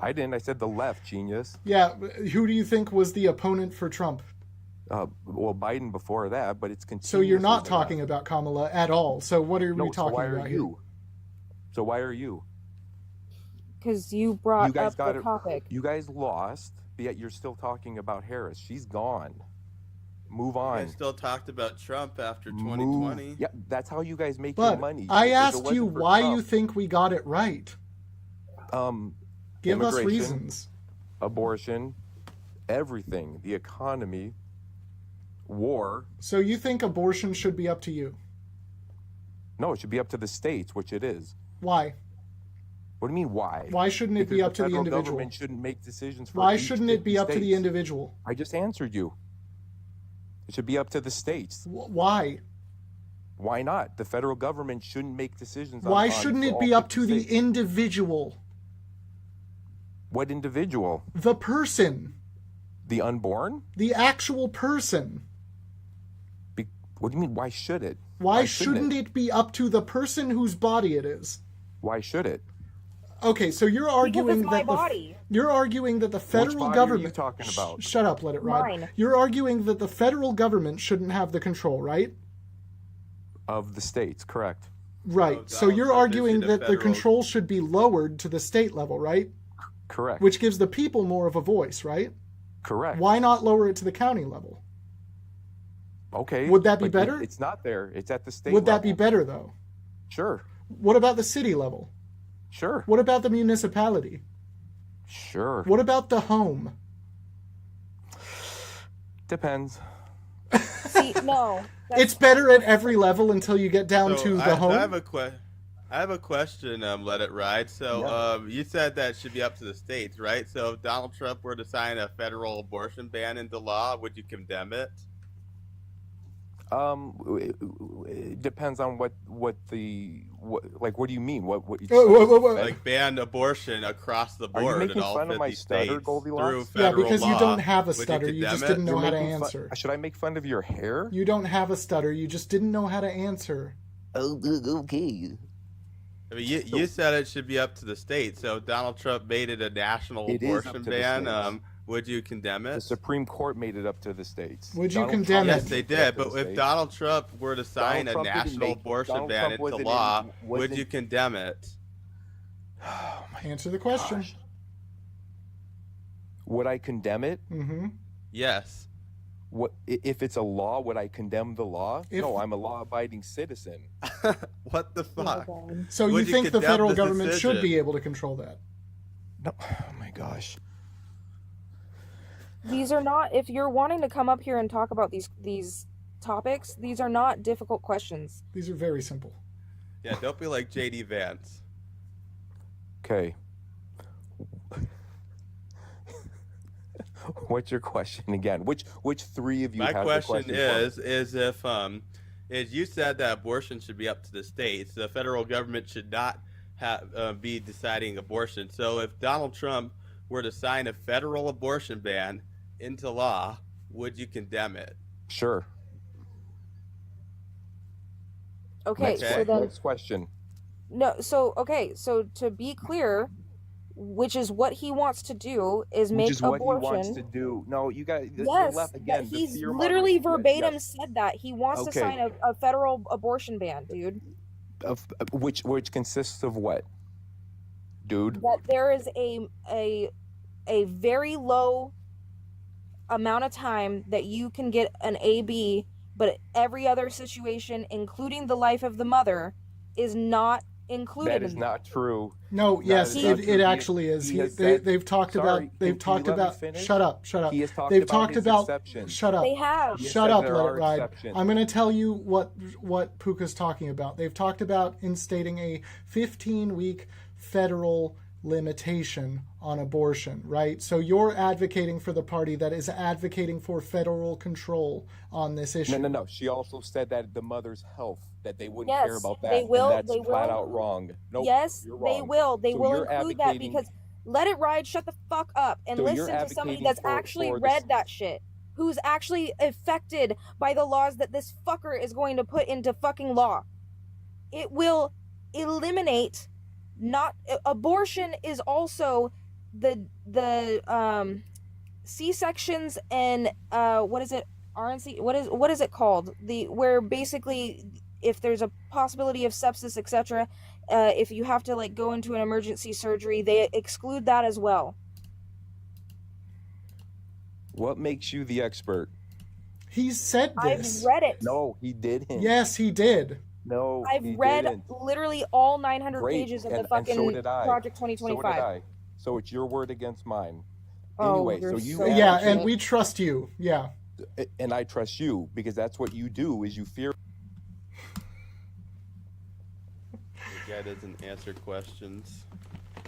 I didn't. I said the left, genius. Yeah, who do you think was the opponent for Trump? Well, Biden before that, but it's continuous. So you're not talking about Kamala at all. So what are we so talking why about are here? you? So why are you? Because you brought You guys up got the it. topic. You guys lost, but yet you're still talking about Harris. She's gone. Move I on. still talked about Trump after Move. 2020. Yeah, that's how you guys make your But money. I If it asked you wasn't for why you Trump, think we got it right. Give us immigration, reasons. abortion, everything, the economy, war. So you think abortion should be up to you? No, it should be up to the states, which it is. Why? What do you mean, why? Why shouldn't it Because be up to the federal individual? government shouldn't make decisions for Why each shouldn't it be 50 up to the states. individual? I just answered you. It should be up to the states. Why? Why not? The federal government shouldn't make decisions. Why on shouldn't it all be up 50 to the states. individual? What individual? The person. The unborn? The actual person. What do you mean? Why should it? Why shouldn't it be up to the person whose body it is? Why should it? Okay, so you're arguing it's my that body. you're arguing that the federal body are government. you talking about? Shut up, let it ride. Mine. You're arguing that the federal government shouldn't have the control, right? Of the states, correct. Right. No, So Donald you're Trump arguing issued a that the federal- control should be lowered to the state level, right? Correct. Which gives the people more of a voice, right? Correct. Why not lower it to the county level? Okay. Would that be but better? It's not there. It's at the state Would that level. be better though? Sure. What about the city level? Sure. What about the municipality? Sure. What about the home? Depends. See, no. It's better at every level until you get down to the home. I have a question. Let it ride. So, you said that should be up to the states, right? So, if Donald Trump were to sign a federal abortion ban into law, would you condemn it? It depends on what do you mean? What Like ban abortion across the Are you board in making all fun of 50 my stutter, states Goldilocks? through Yeah, federal because you law. don't have a Would stutter. You condemn just it? didn't know You're how to making fun- answer. Should I make fun of your hair? You don't have a stutter. You just didn't know how to answer. Oh, okay. I mean, you said it should be up to the states. So if Donald Trump made it a national It is up abortion to the ban, states. would you condemn it? The Supreme Court made it up to the states. Would you Donald condemn Trump Yes, it? they made it up did. to But the if states. Donald Trump were to sign Trump a didn't national make- abortion Donald ban Trump into wasn't law, in- would wasn't- you condemn it? Answer the question. Would I condemn it? Mm-hmm. Yes. What if it's a law? Would I condemn the law? If- No, I'm a law-abiding citizen. What the fuck? So Would you think the condemn federal this government should decision? be able to control that? No, oh my gosh. These are not. If you're wanting to come up here and talk about these topics, these are not difficult questions. These are very simple. Yeah, don't be like JD Vance. Okay. What's your question again? Which three of you My have question the question is if you said that abortion should be up to the states, the federal government should not have be deciding abortion. So if Donald Trump were to sign a federal abortion ban into law, would you condemn it? Sure. Okay, Next, so then next question. no, so okay, so to be clear, which is what he wants to do, is Which make is what he wants to abortion. do. No, you got the Yes, left that again. The he's fear literally mongering. verbatim Yes. said that he wants to Okay. sign a federal abortion ban, dude. Which consists of what, dude? That there is a very low amount of time that you can get an AB, but every other situation, including the life of the mother, is not included That in is that. not true. No, yes, it actually is. They've talked about. They've talked about. Shut up. Shut up. He has talked They've about talked his about. exceptions. Shut up. They have. He has Shut said up. there Let it are ride. exceptions. I'm going to tell you what Puka's talking about. They've talked about instating a 15-week federal limitation on abortion, right? So you're advocating for the party that is advocating for federal control on this issue. No. She also said that the mother's health, that they wouldn't Yes, care about that. they will. And that's They will. flat out wrong. Nope, Yes, you're they wrong. will. They So will you're include that advocating- because let it ride. Shut the fuck up and So you're listen to somebody advocating that's for- actually for read this- that shit, who's actually affected by the laws that this fucker is going to put into fucking law. It will eliminate. Not abortion is also the C-sections and what is it, RNC, what is it called, the where basically if there's a possibility of sepsis, etc., if you have to like go into an emergency surgery, they exclude that as well. What makes you the expert? He said I've this. read it. No, he didn't. Yes, he did. No, I've he read didn't. literally all 900 Great. pages of and, the fucking and so did I. Project So did 2025. I. So it's your word against mine. Oh, Anyway, you're so you so Yeah, actually- and we trust you. Yeah. and I trust you because that's what you do is you fear. The guy doesn't answer questions.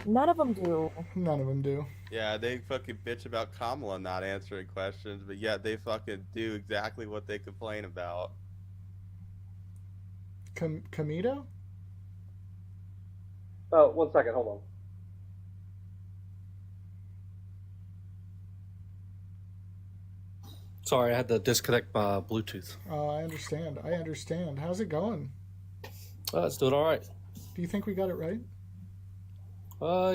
None of them do. None of them do. Yeah, they fucking bitch about Kamala not answering questions, but yet they fucking do exactly what they complain about. Kamito? Oh, 1 second, hold on. Sorry, I had to disconnect my Bluetooth. Oh, I understand. I understand. How's it going? It's doing all right. Do you think we got it right?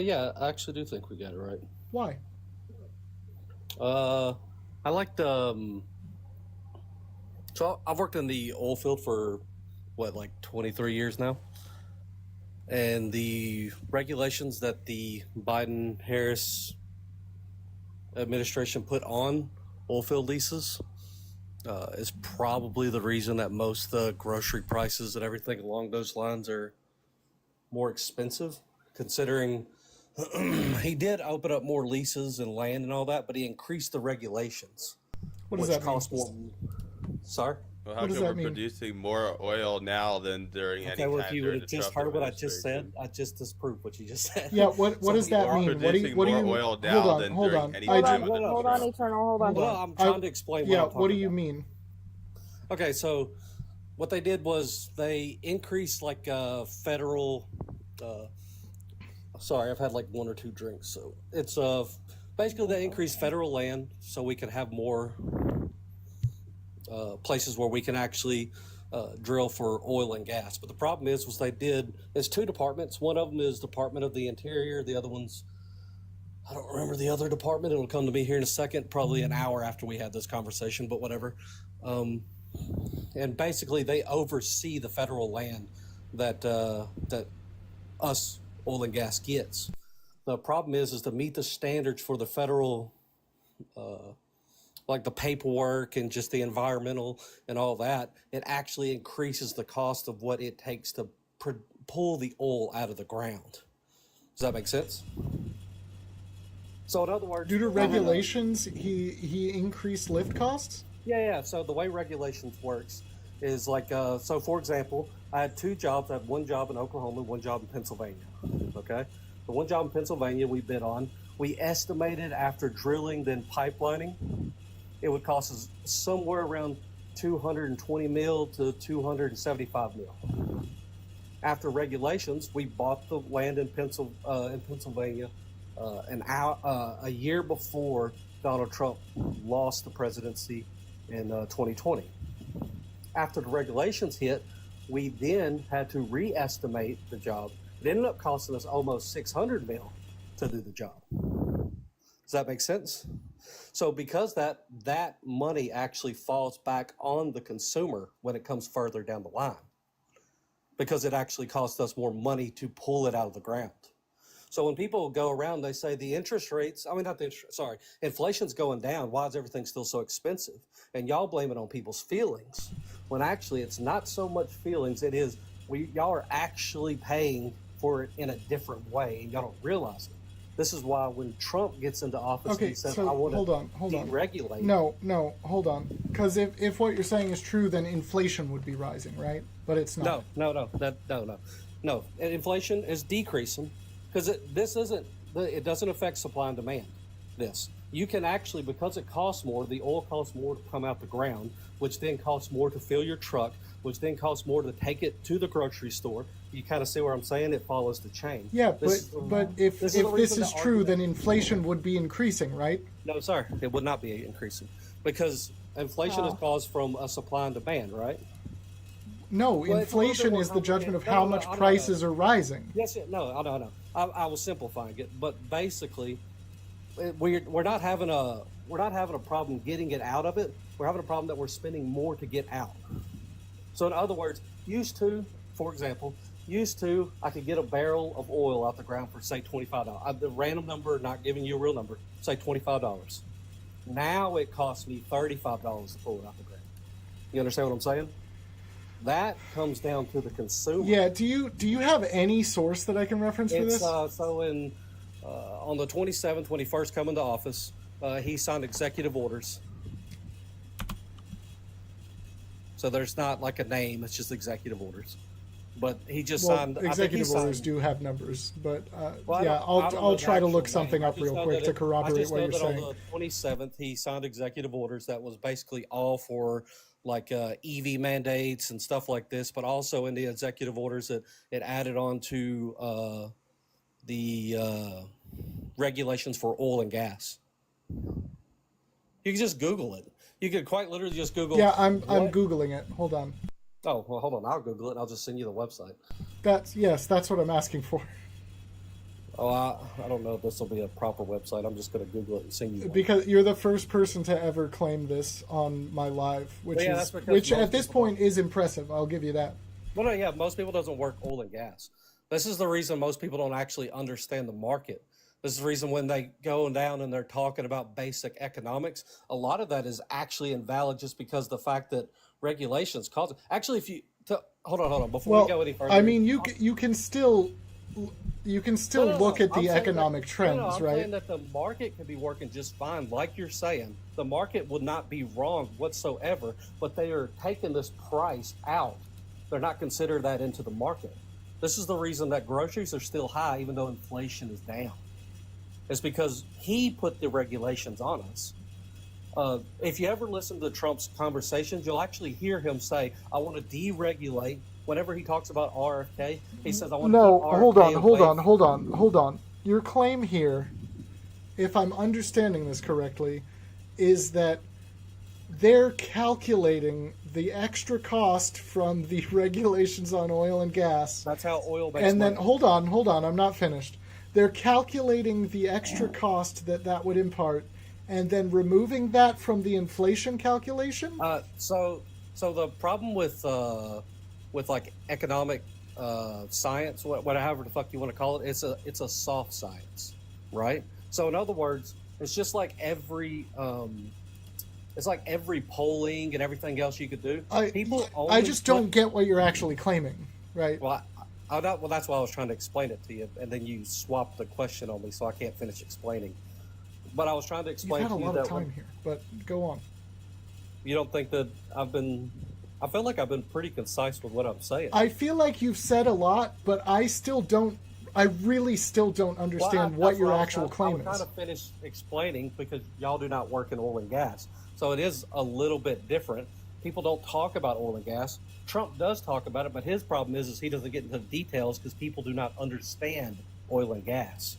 Yeah, I actually do think we got it right. Why? I liked so I've worked in the oil field for what, like 23 years now, and the regulations that the Biden-Harris administration put on oil field leases is probably the reason that most grocery prices and everything along those lines are more expensive, considering he did open up more leases and land and all that, but he increased the regulations. What does which that mean? cost more. Sorry? Well, how What does come that we're mean? producing more oil now than during any Okay, time well, if you would during have the just Trump heard what I just said, administration? I just disproved what you just said. Yeah, what So does that we are mean? producing What do more you oil now hold on, than hold during on. any Hold time on, of the hold Trump. on, Eternal, hold on. Well, I'm trying to explain what Yeah, I'm talking what do you about. mean? Okay, so what they did was they increased like federal. Sorry, I've had like one or two drinks, so it's basically they increased federal land so we can have more places where we can actually drill for oil and gas. But the problem is they did. It's two departments. One of them is Department of the Interior. The other one's, I don't remember the other department. It'll come to me here in a second, probably an hour after we had this conversation, but whatever. And basically, they oversee the federal land that that us oil and gas gets. The problem is to meet the standards for the federal, like the paperwork and just the environmental and all that. It actually increases the cost of what it takes to pull the oil out of the ground. Does that make sense? So in other words, Due to regulations, he increased lift costs? Yeah. So the way regulations works is like, so for example, I had two jobs. I had one job in Oklahoma and one job in Pennsylvania. Okay. The one job in Pennsylvania we bid on, we estimated after drilling, then pipelining, it would cost us somewhere around 220 mil to 275 mil. After regulations, we bought the land in Pennsylvania a year before Donald Trump lost the presidency in 2020. After the regulations hit, we then had to re-estimate the job. It ended up costing us almost $600 million to do the job. Does that make sense? So because that money actually falls back on the consumer when it comes further down the line, because it actually costs us more money to pull it out of the ground. So when people go around, they say the interest rates, inflation's going down. Why is everything still so expensive? And y'all blame it on people's feelings, when actually it's not so much feelings. It is, y'all are actually paying for it in a different way, and y'all don't realize it. This is why when Trump gets into office, Okay, he says, so I want hold to on. deregulate. No, hold on. Because if what you're saying is true, then inflation would be rising, right? But it's not. No. And inflation is decreasing because it doesn't affect supply and demand. You can actually, because it costs more, the oil costs more to come out the ground, which then costs more to fill your truck, which then costs more to take it to the grocery store. You kind of see where I'm saying? It follows the chain. Yeah, but if this is true, then inflation would be increasing, right? No, sir, it would not be increasing because inflation is caused from a supply and demand, right? No, Well, inflation is the judgment of how much prices are rising. Yes, no, I know. I was simplifying it, but basically, we're not having a problem getting it out of it. We're having a problem that we're spending more to get out. So in other words, for example, I could get a barrel of oil out the ground for say $25. The random number, not giving you a real number, say $25. Now it costs me $35 to pull it out the ground. You understand what I'm saying? That comes down to the consumer. Yeah. Do you have any source that I can reference for this? On the 27th, when he first came into office, he signed executive orders. So there's not like a name; it's just executive orders. But he just signed. Executive orders do have numbers, but I'll try to look something up real quick to corroborate what you're saying. On the 27th, he signed executive orders that was basically all for like EV mandates and stuff like this, but also in the executive orders that it added on to the regulations for oil and gas. You can just Google it. You could quite literally just Google. Yeah, I'm Googling it. Hold on. Oh, well, hold on. I'll Google it. I'll just send you the website. That's what I'm asking for. Oh, I don't know if this will be a proper website. I'm just going to Google it and send you one. Because you're the first person to ever claim this on my live, which at this point is impressive. I'll give you that. Well, no, yeah, most people doesn't work oil and gas. This is the reason most people don't actually understand the market. This is the reason when they go down and they're talking about basic economics, a lot of that is actually invalid just because the fact that regulations cause it. Actually, hold on, before we go any further. I mean, you can still look at the economic trends, I'm right? saying that the market could be working just fine, like you're saying. The market would not be wrong whatsoever, but they are taking this price out. They're not considering that into the market. This is the reason that groceries are still high, even though inflation is down. It's because he put the regulations on us. If you ever listen to Trump's conversations, you'll actually hear him say, I want to deregulate. Whenever he talks about RFK, he says, I want to keep hold on. Your claim here, if I'm understanding this correctly, is that they're calculating the extra cost from the regulations on oil and gas. That's how oil makes And then, money. hold on, I'm not finished. They're calculating the extra cost that would impart, and then removing that from the inflation calculation. So the problem with like economic science, whatever the fuck you want to call it, it's a soft science, right? So in other words, it's just like every polling and everything else you could do. I just don't get what you're actually claiming, right? Well, that's why I was trying to explain it to you, and then you swapped the question on me, so I can't finish explaining. But I was trying to explain You've had to a you lot of that time here, but go on. You don't think that I feel like I've been pretty concise with what I'm saying. I feel like you've said a lot, but I really still don't understand what your actual claim is. I'm trying to finish explaining because y'all do not work in oil and gas. So it is a little bit different. People don't talk about oil and gas. Trump does talk about it, but his problem is he doesn't get into the details because people do not understand oil and gas.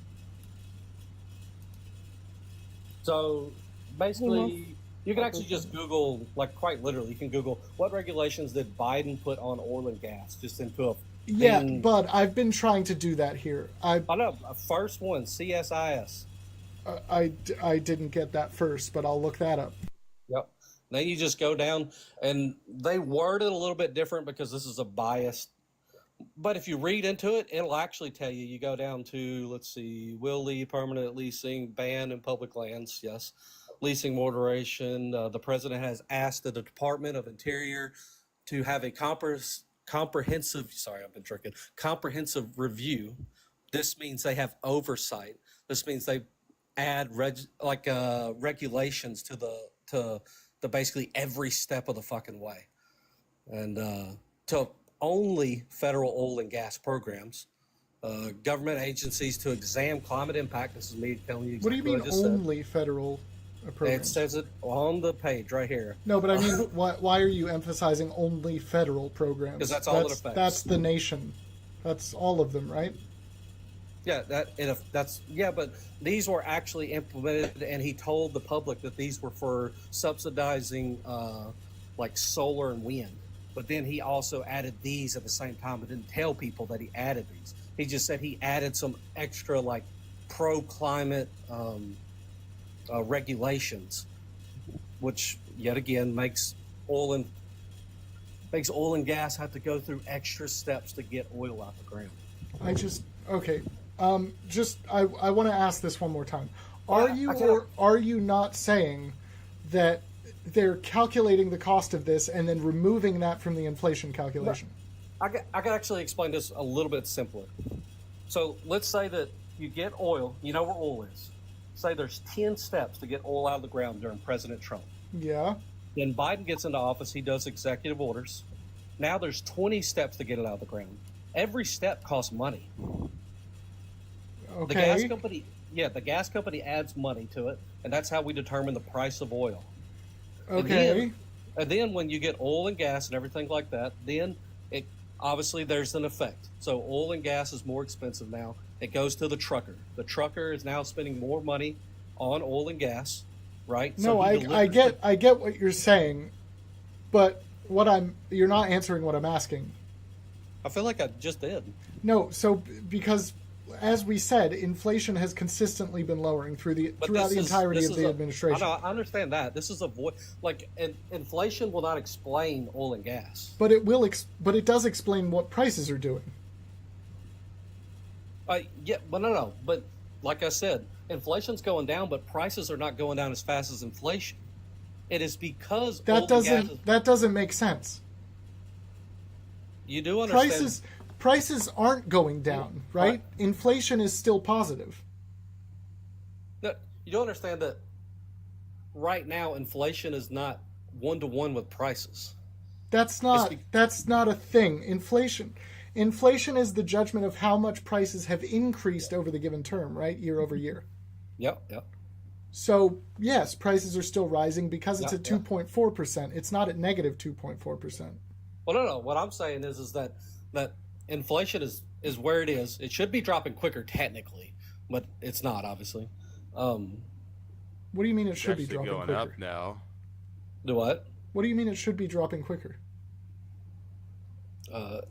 So basically, you can actually just Google, like quite literally, you can Google what regulations did Biden put on oil and gas, just into a Yeah, thing. but I've been trying to do that here. I know, first one, CSIS. I didn't get that first, but I'll look that up. Yep. Then you just go down, and they word it a little bit different because this is a biased. But if you read into it, it'll actually tell you. You go down to, let's see, will leave permanent leasing ban in public lands. Yes, leasing moderation. The president has asked the Department of Interior to have a comprehensive. Sorry, I've been tricking. Comprehensive review. This means they have oversight. This means they add regulations to the basically every step of the fucking way, and to only federal oil and gas programs, government agencies to examine climate impact. This is me telling you. What do you mean only federal programs? It says it on the page right here. No, but I mean, why are you emphasizing only federal programs? Because that's all it affects. That's the nation. That's all of them, right? Yeah, but these were actually implemented, and he told the public that these were for subsidizing like solar and wind. But then he also added these at the same time, but didn't tell people that he added these. He just said he added some extra like pro-climate regulations, which yet again makes oil and gas have to go through extra steps to get oil out the ground. I want to ask this one more time. Are you not saying that they're calculating the cost of this and then removing that from the inflation calculation? I can actually explain this a little bit simpler. So let's say that you get oil. You know where oil is. Say there's 10 steps to get oil out of the ground during President Trump. Yeah. Then Biden gets into office. He does executive orders. Now there's 20 steps to get it out of the ground. Every step costs money. Okay. The gas company adds money to it, and that's how we determine the price of oil. Okay. And then when you get oil and gas and everything like that, then it obviously there's an effect. So oil and gas is more expensive now. It goes to the trucker. The trucker is now spending more money on oil and gas, right? No, I get what you're saying, but you're not answering what I'm asking. I feel like I just did. No, so because as we said, inflation has consistently been lowering throughout the entirety of the administration. I understand that. This is inflation will not explain oil and gas. But it will. But it does explain what prices are doing. No. But like I said, inflation's going down, but prices are not going down as fast as inflation. It is because that doesn't make sense. You do understand. Prices aren't going down, right? Inflation is still positive. No, you don't understand that right now inflation is not one-to-one with prices. That's not a thing. Inflation is the judgment of how much prices have increased over the given term, right? Year over year. Yep. So, yes, prices are still rising because it's at 2.4%. It's not at negative 2.4%. Well, no. What I'm saying is that inflation is where it is. It should be dropping quicker technically, but it's not, obviously. What do you mean it should be dropping going quicker? Up now. Do what? What do you mean it should be dropping quicker?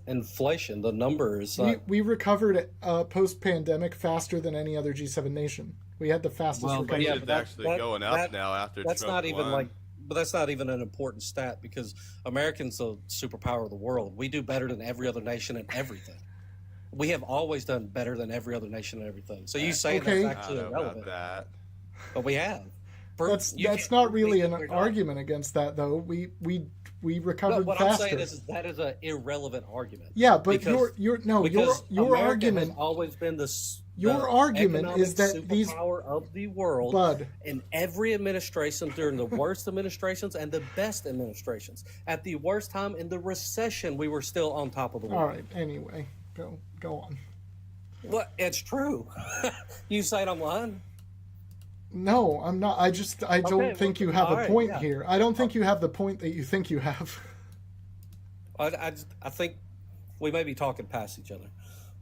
Inflation, the numbers. We recovered post-pandemic faster than any other G7 nation. We had the fastest recovery. It's actually going up now after that's Trump not even won. But that's not even an important stat because Americans are the superpower of the world. We do better than every other nation in everything. We have always done better than every other nation in everything. So you say that's actually irrelevant. But we have. That's not really an argument against that, though. We recovered what faster. I'm saying is that is an irrelevant argument. Yeah, but because your America argument has always been the argument is that these superpower of the world, Bud, in every administration during the worst administrations and the best administrations. At the worst time in the recession, we were still on top of the world. All right. Anyway, go on. Well, it's true. You saying I'm lying? No, I'm not. I don't think you have a point here. I don't think you have the point that you think you have. I think we may be talking past each other.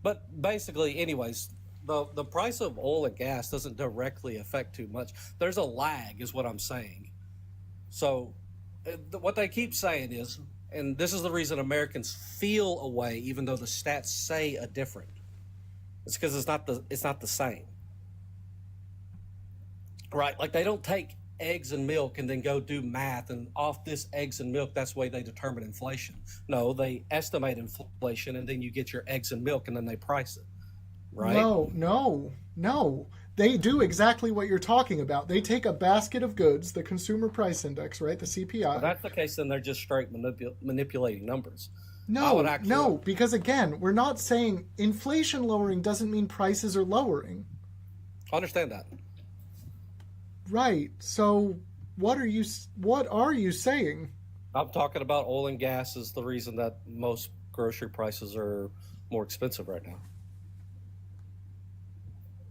But basically, anyways, the price of oil and gas doesn't directly affect too much. There's a lag, is what I'm saying. So, what they keep saying is, and this is the reason Americans feel a way, even though the stats say a different. It's because it's not the same, right? Like they don't take eggs and milk and then go do math and off this eggs and milk, that's the way they determine inflation. No, they estimate inflation and then you get your eggs and milk and then they price it, right? No. They do exactly what you're talking about. They take a basket of goods, the consumer price index, right, the CPI. If that's the case, then they're just straight manipulating numbers. No, because again, we're not saying inflation lowering doesn't mean prices are lowering. I understand that. Right. So what are you saying? I'm talking about oil and gas is the reason that most grocery prices are more expensive right now.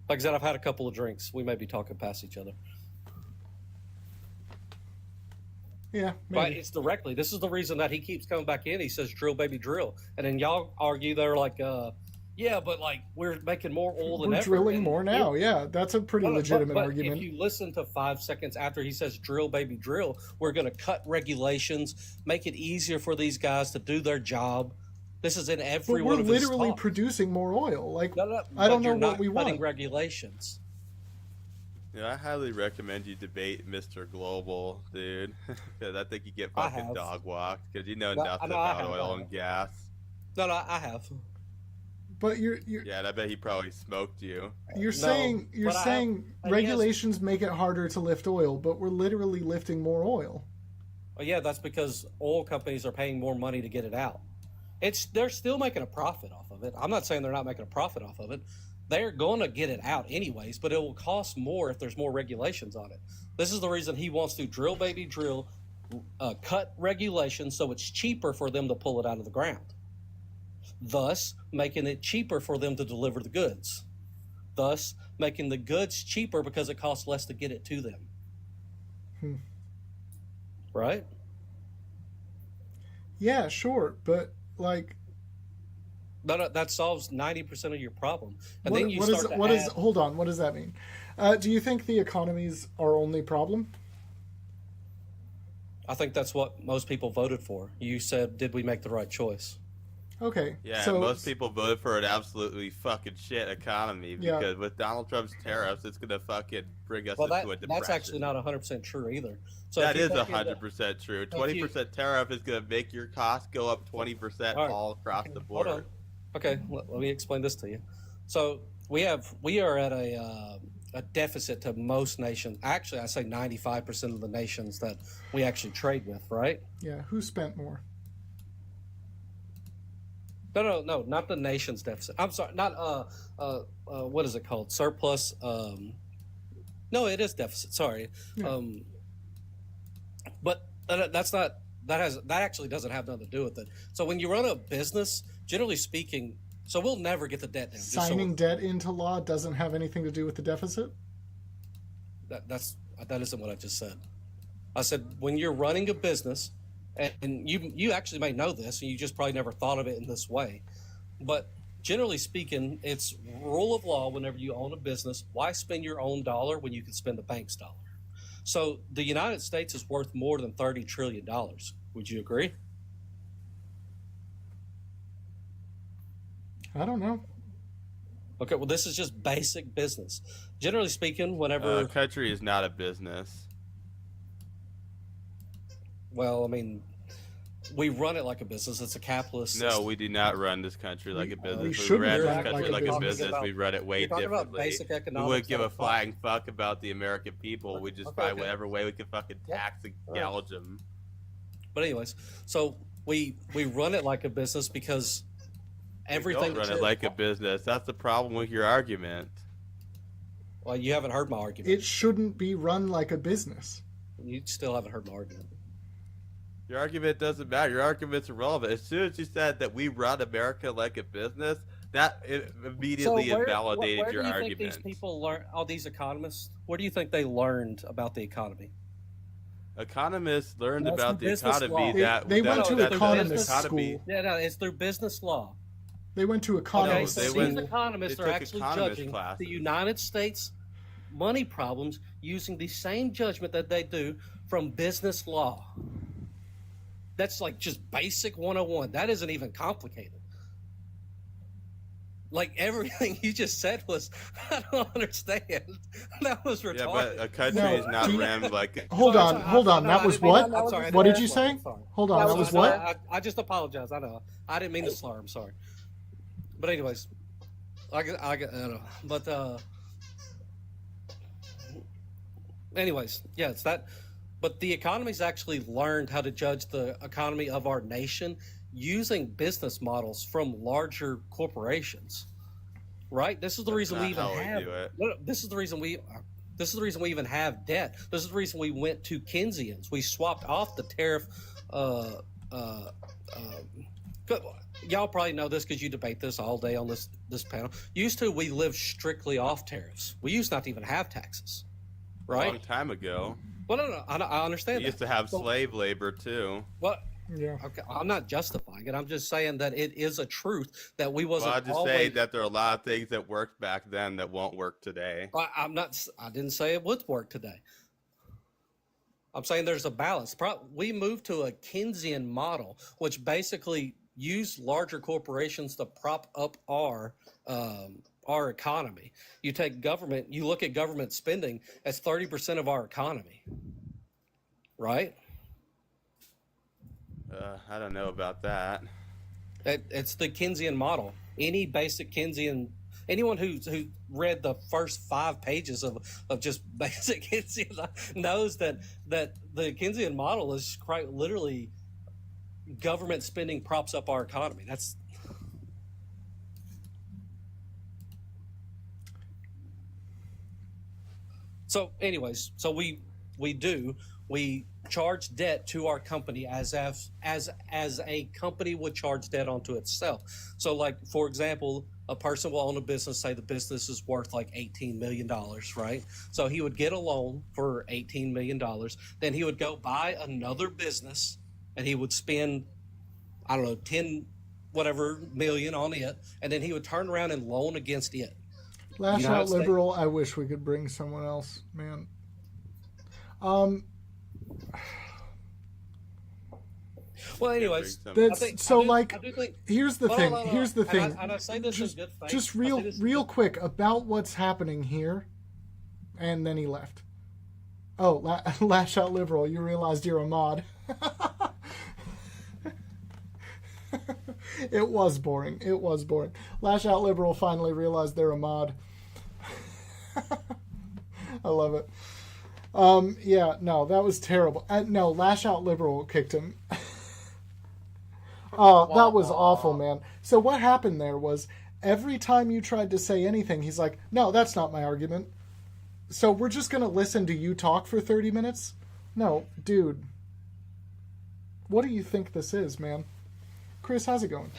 Like I said, I've had a couple of drinks. We may be talking past each other. Yeah, maybe. But it's directly. This is the reason that he keeps coming back in. He says, drill, baby, drill. And then y'all argue, they're like, yeah, but like we're making more oil than we're ever. Drilling more now. Yeah, that's a pretty legitimate argument. If you listen to 5 seconds after he says drill, baby, drill, we're going to cut regulations, make it easier for these guys to do their job. This is in every one of his We're literally talks. producing more oil. Like No, I don't know you're what not we cutting want. regulations. Yeah, I highly recommend you debate Mr. Global, dude. Because I think you get fucking dog walked. Because you know nothing about oil and gas. No, I have. But you're yeah, and I bet he probably smoked you. You're saying regulations make it harder to lift oil, but we're literally lifting more oil. Oh yeah, that's because oil companies are paying more money to get it out. They're still making a profit off of it. I'm not saying they're not making a profit off of it. They're going to get it out anyways, but it will cost more if there's more regulations on it. This is the reason he wants to drill, baby, drill, cut regulations so it's cheaper for them to pull it out of the ground, thus making it cheaper for them to deliver the goods, thus making the goods cheaper because it costs less to get it to them. Right? Yeah, sure, but like... No, that solves 90% of your problem. And what, then you hold on, what does that mean? Do you think the economy's our only problem? I think that's what most people voted for. You said, did we make the right choice? Okay. Yeah, so most people voted for an absolutely fucking shit economy because with Donald Trump's tariffs, it's going to fucking bring us into a depression. That's actually not 100% true either. So that is 100% true. 20% tariff is going to make your costs go up 20% all across the board. Hold on. Okay, let me explain this to you. So we are at a deficit to most nations. Actually, I say 95% of the nations that we actually trade with, right? Yeah, who spent more? No, not the nation's deficit. I'm sorry, not what is it called? Surplus. No, it is deficit. Sorry, Yeah. But that's not. That actually doesn't have nothing to do with it. So when you run a business, generally speaking, so we'll never get the debt down. Signing debt into law doesn't have anything to do with the deficit? That isn't what I just said. I said when you're running a business, and you actually may know this, and you just probably never thought of it in this way, but generally speaking, it's rule of law whenever you own a business. Why spend your own dollar when you can spend the bank's dollar? So the United States is worth more than $30 trillion. Would you agree? I don't know. Okay, well, this is just basic business. Generally speaking, whenever... A country is not a business. Well, I mean, we run it like a business. It's a capitalist system. No, we do not run this country like a business. should We ran run this country like a business. We run it way you're talking about differently. basic We economics, wouldn't give not a flying fuck about the American people. We just find whatever way we can fucking tax and gouge them. But anyways, so we run it like a business because everything... We don't run it like a business. That's the problem with your argument. Well, you haven't heard my argument. It shouldn't be run like a business. You still haven't heard my argument. Your argument doesn't matter. Your argument's irrelevant. As soon as you said that we run America like a business, that immediately invalidated where your do you argument. think these people learn? All these economists, where do you think they learned about the economy? Economists learned about the business economy law. They went to economist school. Yeah, no, it's through business law. They went to Okay, economist so school. these economists they are took actually economist judging classes. the United States money problems using the same judgment that they do from business law. That's like just basic 101. That isn't even complicated. Like everything you just said was, I don't understand. That was retarded. Yeah, but a country No, is not do you- ran like. Hold Sorry, on, sorry, hold on. no, That I was didn't mean what? that. I'm sorry, I What didn't did you slur. say? I'm sorry. Hold on, that was what? I just apologize. I know. I didn't mean to slur. I'm sorry. But anyways, I don't know. But anyways, yeah, it's that. But the economy's actually learned how to judge the economy of our nation using business models from larger corporations. Right? This is the reason we not even how we have. do it. No, this is the reason we. This is the reason we even have debt. This is the reason we went to Keynesians. We swapped off the tariff. Y'all probably know this because you debate this all day on this panel. Used to, we lived strictly off tariffs. We used not to even have taxes, A right? long time ago. Well, no, I understand We that. used to have Well, slave labor too. What? Yeah. Okay, I'm not justifying it. I'm just saying that it is a truth that we wasn't Well, I just always. say that there are a lot of things that worked back then that won't work today. I'm not. I didn't say it would work today. I'm saying there's a balance. We moved to a Keynesian model, which basically used larger corporations to prop up our economy. You take government. You look at government spending as 30% of our economy, right? I don't know about that. It's the Keynesian model. Any basic Keynesian, anyone who read the first 5 pages of just basic Keynesian knows that the Keynesian model is quite literally government spending props up our economy. That's so. Anyways, so we charge debt to our company as a company would charge debt onto itself. So, like, for example, a person will own a business, say the business is worth like $18 million, right? So he would get a loan for $18 million. Then he would go buy another business and he would spend, I don't know, 10 whatever million on it. And then he would turn around and loan against it. Lash United out States- liberal. I wish we could bring someone else, man. Well, anyways, That's here's the thing. Hold on. Here's the And thing. I say this in good faith. Just I say this in real good- quick about what's happening here, and then he left. Oh, lash out liberal. You realized you're a mod. It was boring. It was boring. Lash out liberal finally realized they're a mod. I love it. Yeah, no, that was terrible. No, lash out liberal kicked him. Oh, that was awful, man. So what happened there was every time you tried to say anything, he's like, no, that's not my argument. So we're just going to listen to you talk for 30 minutes? No, dude. What do you think this is, man? Chris, how's it going?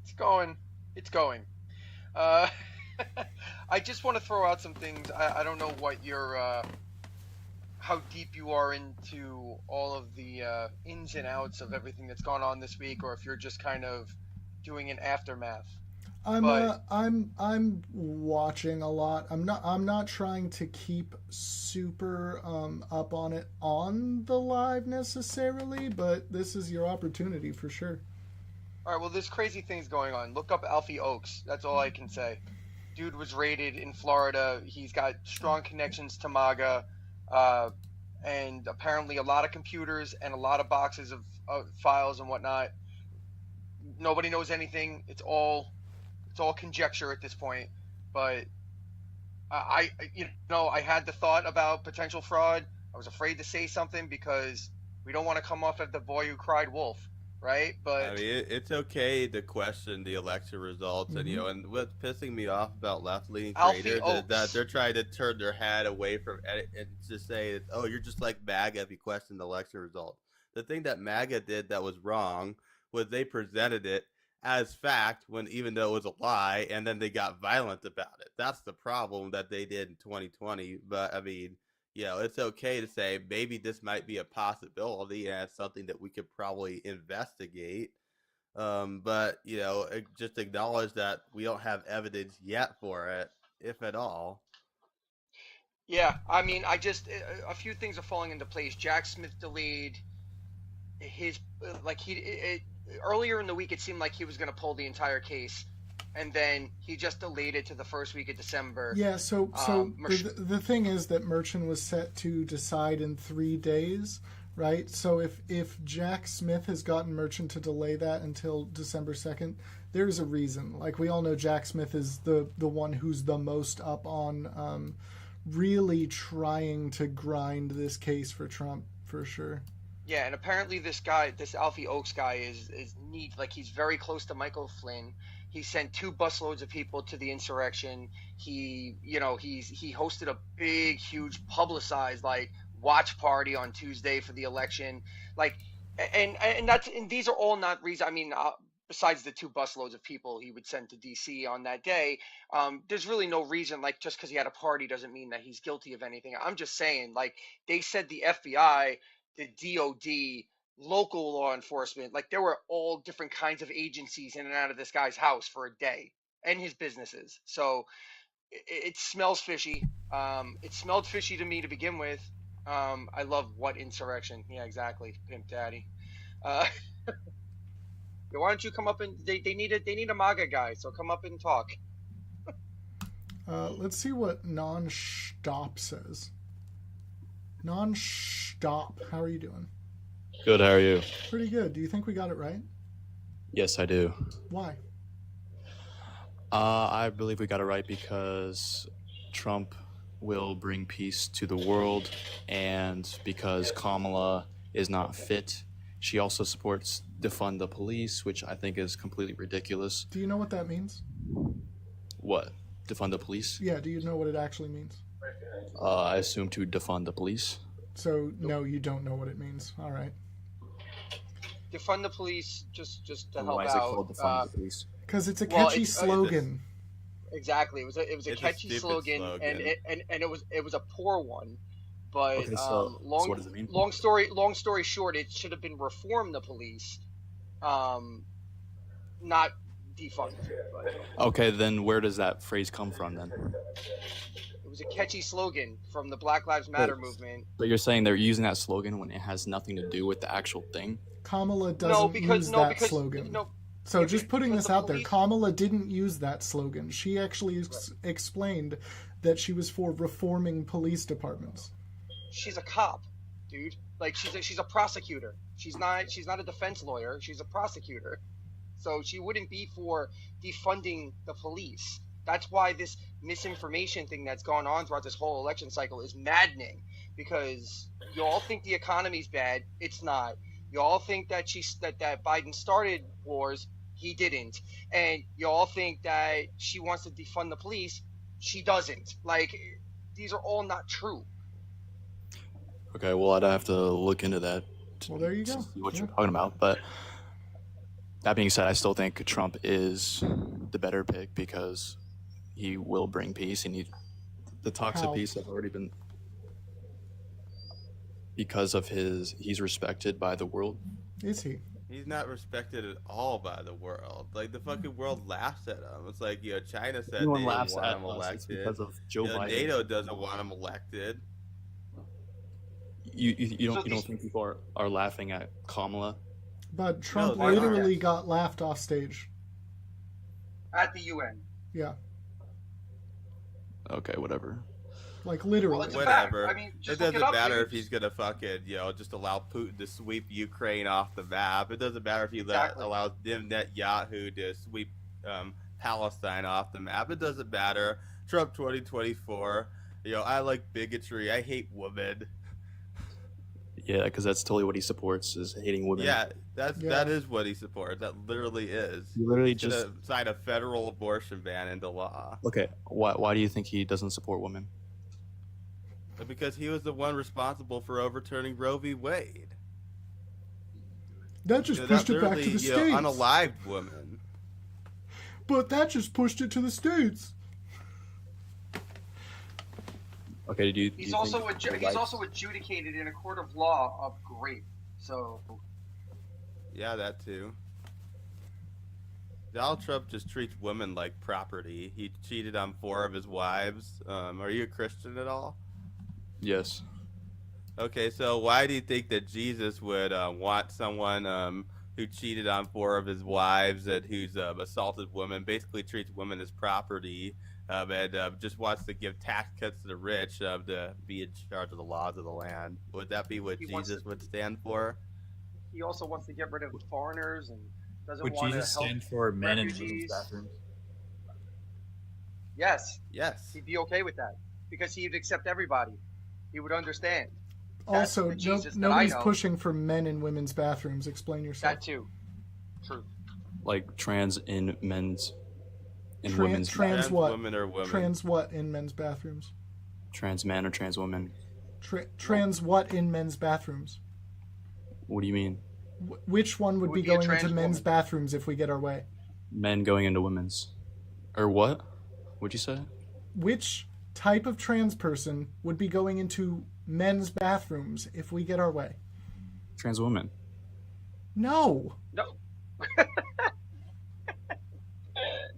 It's going. It's going. I just want to throw out some things. I don't know what your how deep you are into all of the ins and outs of everything that's gone on this week, or if you're just kind of doing an aftermath. I'm watching a lot. I'm not trying to keep super up on it on the live necessarily, but this is your opportunity for sure. All right, well, there's crazy things going on. Look up Alfie Oakes. That's all I can say. Dude was raided in Florida. He's got strong connections to MAGA, and apparently a lot of computers and a lot of boxes of files and whatnot. Nobody knows anything. It's all conjecture at this point. But I had the thought about potential fraud. I was afraid to say something because we don't want to come off as the boy who cried wolf. Right, but I mean, it's okay to question the election results, and and what's pissing me off about left-leaning Alfie creators is Oakes. that they're trying to turn their head away from it and just say, "Oh, you're just like MAGA if you question the election results." The thing that MAGA did that was wrong was they presented it as fact when even though it was a lie, and then they got violent about it. That's the problem that they did in 2020. But I mean, it's okay to say maybe this might be a possibility and it's something that we could probably investigate. But just acknowledge that we don't have evidence yet for it, if at all. Yeah, I mean, a few things are falling into place. Jack Smith delayed his earlier in the week. It seemed like he was going to pull the entire case, and then he just delayed it to the first week of December. Yeah. So the thing is that Merchant was set to decide in 3 days, right? So if Jack Smith has gotten Merchant to delay that until December 2nd, there's a reason. Like, we all know Jack Smith is the one who's the most up on really trying to grind this case for Trump, for sure. Yeah, and apparently this Alfie Oakes guy is neat. Like, he's very close to Michael Flynn. He sent 2 busloads of people to the insurrection. He hosted a big, huge, publicized watch party on Tuesday for the election. Like, and these are all not reasons. I mean, besides the 2 busloads of people he would send to DC on that day, there's really no reason. Like, just because he had a party doesn't mean that he's guilty of anything. I'm just saying, like, they said the FBI, the DOD, local law enforcement, like, there were all different kinds of agencies in and out of this guy's house for a day, and his businesses. So it smells fishy. It smelled fishy to me to begin with. I love what insurrection. Yeah, exactly. Pimp Daddy. Why don't you come up and they need a MAGA guy, so come up and talk. Let's see what Non-Stop says. Non-Stop, how are you doing? Good, how are you? Pretty good. Do you think we got it right? Yes, I do. Why? I believe we got it right because Trump will bring peace to the world, and because Kamala is not fit. She also supports defund the police, which I think is completely ridiculous. Do you know what that means? What? Defund the police? Yeah, do you know what it actually means? I assume to defund the police. So, no, you don't know what it means. All right. Defund the police, just to help Why is it called defund the police? Because it's a catchy slogan. Exactly, it was a catchy slogan, and it was a poor one. But okay, so what does it mean? Long story short, it should have been reform the police, not defund. But Okay, then where does that phrase come from then? it was a catchy slogan from the Black Lives Matter movement. But you're saying they're using that slogan when it has nothing to do with the actual thing? Kamala doesn't use that slogan. So just putting this out there, Kamala didn't use that slogan. She actually explained that she was for reforming police departments. She's a cop, dude. Like, she's a prosecutor. She's not a defense lawyer. She's a prosecutor. So she wouldn't be for defunding the police. That's why this misinformation thing that's gone on throughout this whole election cycle is maddening, because you all think the economy's bad. It's not. You all think that that Biden started wars. He didn't. And you all think that she wants to defund the police. She doesn't. Like, these are all not true. Okay, well, I'd have to look into that Well, there you go. to see what you're talking about. But that being said, I still think Trump is the better pick because he will bring peace, and the talks How? of peace have already been because of he's respected by the world. Is he? He's not respected at all by the world. Like, the fucking world laughs at him. It's like, China said Everyone they laughs didn't want at him us. elected. It's because of Joe Biden. NATO doesn't want him elected. You don't think people are laughing at Kamala? But Trump No, they're not. literally got laughed off stage. At the UN. Yeah, Okay, whatever. like literally. Well, it's a fact. Whatever. I mean, It just look doesn't it up, matter dude. if he's gonna fucking, just allow Putin to sweep Ukraine off the map. It doesn't matter if he Exactly. allows Netanyahu to sweep Palestine off the map. It doesn't matter. Trump 2024. I like bigotry. I hate women. Yeah, because that's totally what he supports, is hating women. Yeah, that is what he supports. That literally is. He literally He's gonna just... sign a federal abortion ban into law. Okay, why do you think he doesn't support women? Because he was the one responsible for overturning Roe v. Wade. That just pushed it back to the states. Unalived women. But that just pushed it to the states. Okay, do you He's think also he he's likes- also adjudicated in a court of law of rape. So Yeah, that too. Donald Trump just treats women like property. He cheated on 4 of his wives. Are you a Christian at all? Yes. Okay, so why do you think that Jesus would want someone who cheated on 4 of his wives and who's assaulted women, basically treats women as property, and just wants to give tax cuts to the rich to be in charge of the laws of the land? Would that be what Jesus would stand for? He also wants to get rid of foreigners and doesn't Would want Jesus to help stand for men in women's refugees. bathrooms? Yes. Yes. He'd be okay with that because he'd accept everybody. He would understand. Also, That's the Jesus that nobody's I know. pushing for men in women's bathrooms. Explain yourself. That too. True. Like trans in men's in Trans women's trans what? women or women? Trans what in men's bathrooms? trans men or trans women. Trans what in men's bathrooms? What do you mean? Which one would be be a going into trans men's woman. bathrooms if we get our way? Men going into women's. Or what? What'd you say? Which type of trans person would be going into men's bathrooms if we get our way? Trans women. No. No.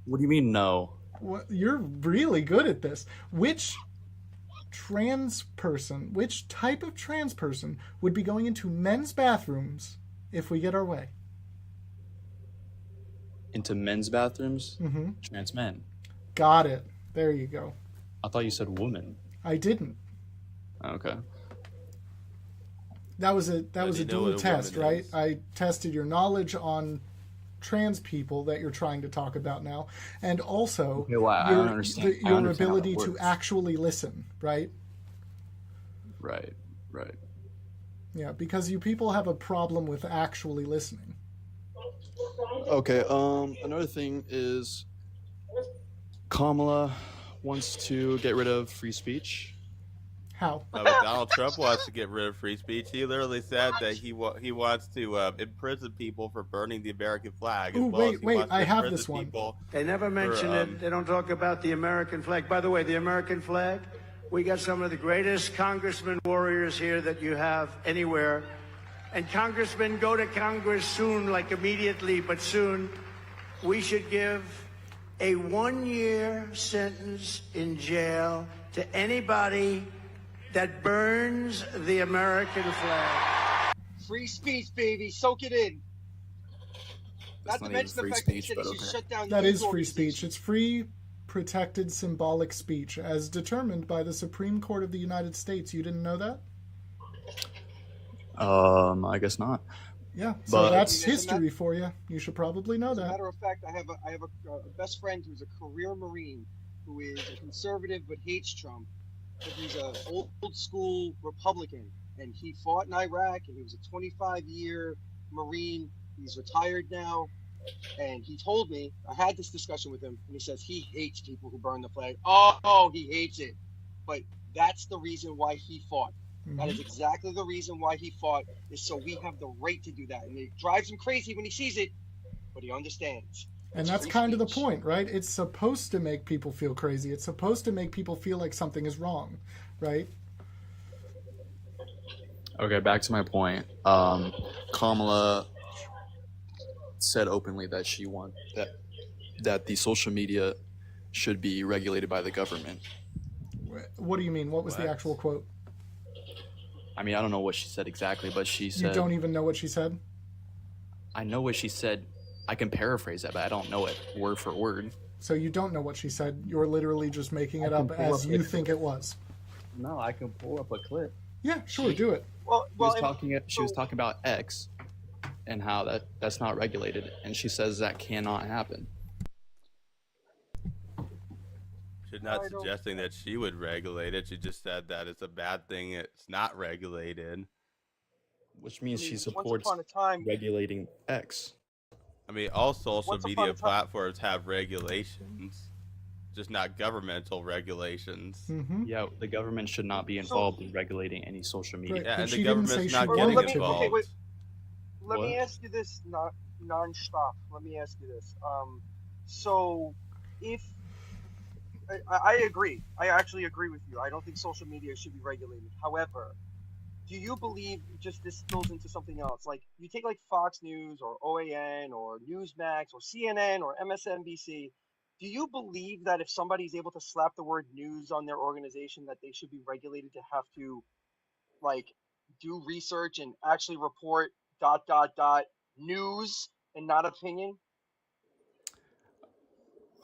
What do you mean no? What, you're really good at this. Which type of trans person would be going into men's bathrooms if we get our way? Into men's bathrooms? Mm-hmm. Trans men. Got it. There you go. I thought you said woman. I didn't. Okay. That was a you know dual what a test, woman right? is? I tested your knowledge on trans people that you're trying to talk about now, and also Okay, well, I don't understand. I your understand how that ability to works. actually listen, right? Right. Yeah, because you people have a problem with actually listening. Okay, another thing is Kamala wants to get rid of free speech. How? No, but Donald Trump wants to get rid of free speech. He literally said that he wants to imprison people for burning the American flag. Ooh, as well as he wait, wants to I have imprison this one. people They never mention for, it. They don't talk about the American flag. By the way, the American flag, we got some of the greatest congressmen warriors here that you have anywhere. And congressmen, go to Congress soon, like immediately, but soon. We should give a 1-year sentence in jail to anybody that burns the American flag. Free speech, baby. Soak it in. That's Not to not even mention the free fact that he speech, said but he should okay. shut down That news is free organizations. speech. It's free, protected, symbolic speech, as determined by the Supreme Court of the United States. You didn't know that? I guess not. Yeah, so But- that's As a history for you. You should probably know As a that. matter of fact, I have a best friend who's a career Marine who is a conservative but hates Trump. But he's a old school Republican, and he fought in Iraq, and he was a 25-year Marine. He's retired now, and he told me, I had this discussion with him, and he says he hates people who burn the flag. Oh, he hates it. But that's the reason why he fought. That is exactly the reason why he fought, is so we have the right to do that. And it drives him crazy when he sees it, but he understands. And It's that's free kind of the speech. point, right? It's supposed to make people feel crazy. It's supposed to make people feel like something is wrong, right? Okay, back to my point. Kamala said openly that she wants that the social media should be regulated by the government. What do you mean? What was the What? actual quote? I mean, I don't know what she said exactly, but she You said. don't even know what she said? I know what she said. I can paraphrase that, but I don't know it word for word. So you don't know what she said. You're literally just making it I up can pull as up you a- think it was. No, I can pull up a clip. Yeah, sure, do it. She was talking about X and how that's not regulated, and she says that cannot happen. She's not suggesting that she would regulate it. She just said that it's a bad thing. It's not regulated. Which means she once supports upon a time- regulating X. I mean, all social Once upon media a time- platforms have regulations, just not governmental regulations. Mm-hmm. Yeah, the government should not be involved in regulating any social media. Right, Yeah, but and she the didn't say government's she not wanted getting to. involved. Okay, wait. Let What? me ask you this non-stop. Let me ask you this. So if I agree, I actually agree with you. I don't think social media should be regulated. However, do you believe, just this spills into something else, like you take like Fox News or OAN or Newsmax or CNN or MSNBC, do you believe that if somebody's able to slap the word news on their organization that they should be regulated to have to like do research and actually report news and not opinion?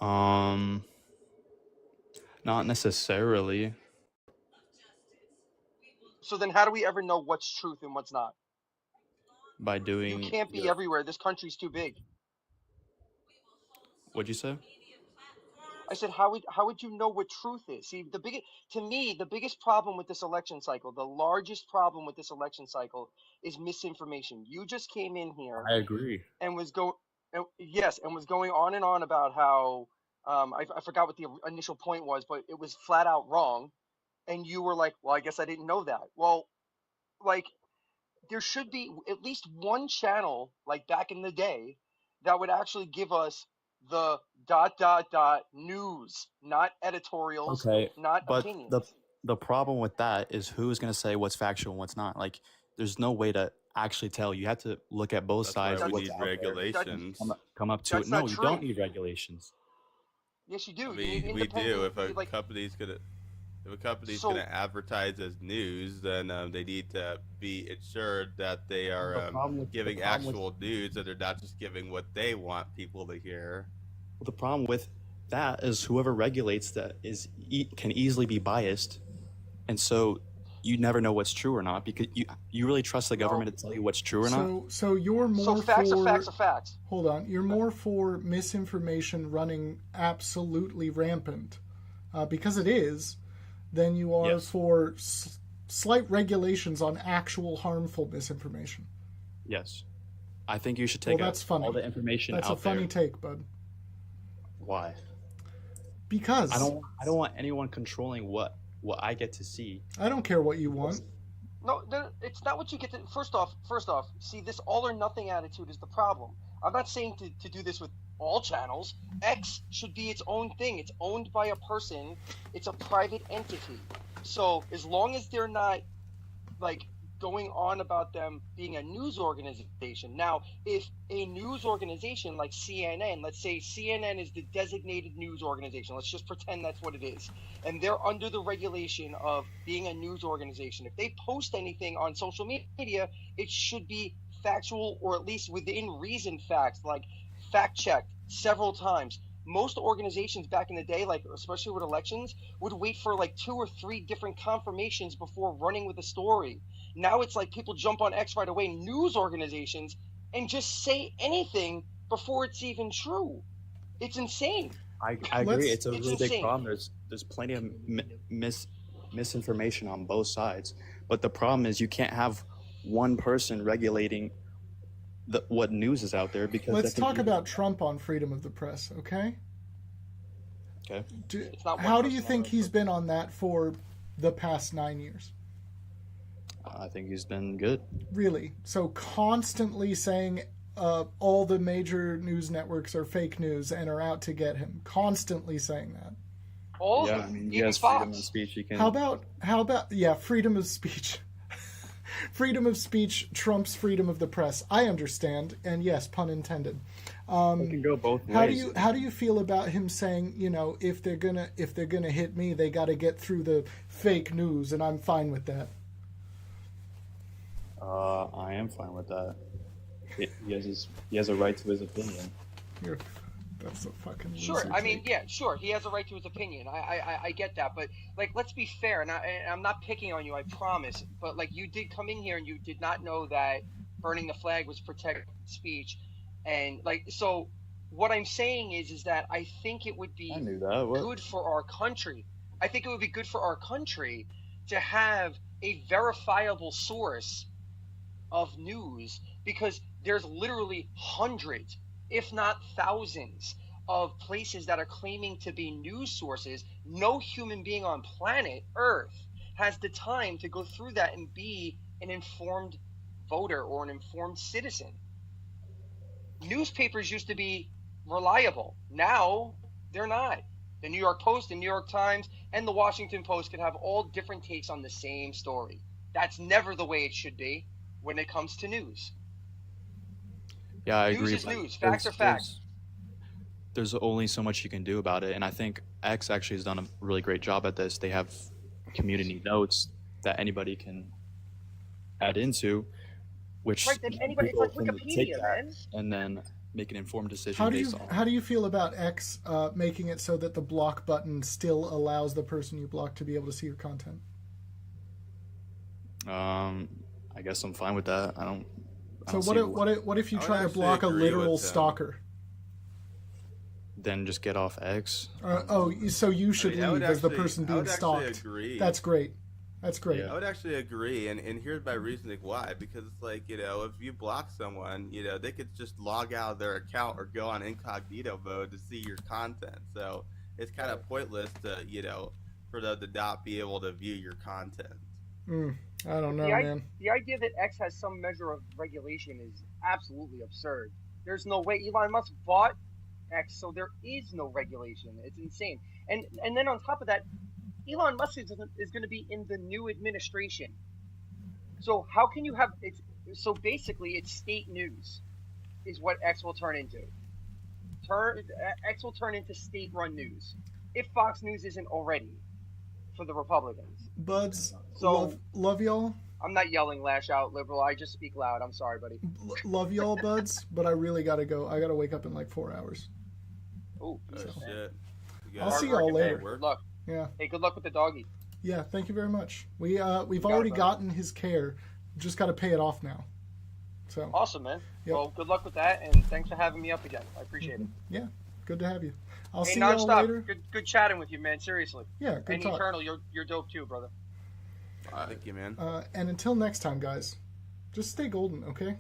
Not necessarily. So then how do we ever know what's truth and what's not? By You doing can't be your, everywhere. This country's too big. what'd you say? I said, how would you know what truth is? See, to me, the biggest problem with this election cycle, the largest problem with this election cycle, is misinformation. You just came in here I agree. and was going on and on about how I forgot what the initial point was, but it was flat out wrong. And you were like, well, I guess I didn't know that. Well, like, there should be at least one channel, like back in the day, that would actually give us the news, not editorials, Okay, not but opinions. the problem with that is who's going to say what's factual and what's not. Like, there's no way to actually tell. You have to look at both That's sides why of we what's need out there. regulations. Come up to That's it. No, not you true. don't need regulations. Yes, you do. I You need mean, we do. independent. If a company's So- gonna advertise as news, then they need to be assured that they are The problem with- giving the problem with- actual news, and they're not just giving what they want people to hear. Well, the problem with that is whoever regulates that can easily be biased, and so you never know what's true or not because you really trust the government to tell you what's true or not. So you're more facts for are facts are facts. Hold on, you're more for misinformation running absolutely rampant, because it is, than you are Yes. for slight regulations on actual harmful misinformation. Yes, I think you should take Well, that's funny. all the information That's out a funny there. take, bud. Why? Because I don't want anyone controlling what I get to see. I don't care what you want. No, it's not what you get to. First off, see, this all or nothing attitude is the problem. I'm not saying to do this with all channels. X should be its own thing. It's owned by a person. It's a private entity. So as long as they're not like going on about them being a news organization. Now, if a news organization like CNN, let's say CNN is the designated news organization. Let's just pretend that's what it is. And they're under the regulation of being a news organization. If they post anything on social media, it should be factual or at least within reason facts, like fact checked several times. Most organizations back in the day, like especially with elections, would wait for like 2 or 3 different confirmations before running with a story. Now it's like people jump on X right away, news organizations, and just say anything before it's even true. It's insane. I agree. It's a It's really big insane. problem. There's plenty of misinformation on both sides, but the problem is you can't have one person regulating what news is out there because Let's talk about Trump on freedom of the press, okay? Okay. How do you think he's been on that for the past 9 years? I think he's been good. Really? So constantly saying all the major news networks are fake news and are out to get him. Constantly saying that. All Yeah, of I them, mean, he even has freedom Fox. of speech. He can. How about freedom of speech. Freedom of speech trumps freedom of the press. I understand, and yes, pun intended. It can go both ways. How do you feel about him saying, if they're gonna hit me, they got to get through the fake news, and I'm fine with that. I am fine with that. He has a right to his opinion. That's a fucking Sure, loser I mean, take. yeah, sure, he has a right to his opinion. I get that, but like, let's be fair, and I'm not picking on you, I promise. But like, you did come in here and you did not know that burning the flag was protected speech, and like, so what I'm saying is that I think it would be I knew that. What? good for our country. I think it would be good for our country to have a verifiable source of news, because there's literally hundreds, if not thousands, of places that are claiming to be news sources. No human being on planet Earth has the time to go through that and be an informed voter or an informed citizen. Newspapers used to be reliable. Now they're not. The New York Post, the New York Times, and the Washington Post could have all different takes on the same story. That's never the way it should be when it comes to news. Yeah, I News agree. is but news. Facts are facts. There's only so much you can do about it, and I think X actually has done a really great job at this. They have community notes that anybody can add into, which Right, then anybody, it's like people can take Wikipedia, that man. and then make an informed decision How do based you on. how do you feel about X making it so that the block button still allows the person you block to be able to see your content? I guess I'm fine with that. I don't. So what if you try to block a literal stalker? Then just get off X. So you should I would leave as the actually- person I being would actually stalked. agree. That's great. That's great. I would actually agree, and here's my reasoning why. Because it's like, if you block someone, they could just log out of their account or go on incognito mode to see your content. So it's kind of pointless to, for them to not be able to view your content. I don't know, man. The idea that X has some measure of regulation is absolutely absurd. There's no way. Elon Musk bought X, so there is no regulation. It's insane. And then on top of that, Elon Musk is going to be in the new administration. So how can you have it? So basically, it's state news, is what X will turn into. X will turn into state-run news, if Fox News isn't already, for the Republicans. Buds, So love y'all. I'm not yelling, lash out, liberal. I just speak loud. I'm sorry, buddy. Love y'all, buds. But I really gotta go. I gotta wake up in like 4 hours. Oh, shit. I'll see y'all later. Good luck. Yeah. Hey, good luck with the doggy. Yeah. Thank you very much. We've already gotten his care. Just gotta pay it off now. So. Awesome, man. Yep. Well, good luck with that, and thanks for having me up again. I appreciate it. Yeah. Good to have you. I'll Hey, see y'all nonstop. later. Good chatting with you, man. Seriously. Yeah, good And talk. Eternal, you're dope too, brother. Thank you, man. And until next time, guys, just stay golden, okay?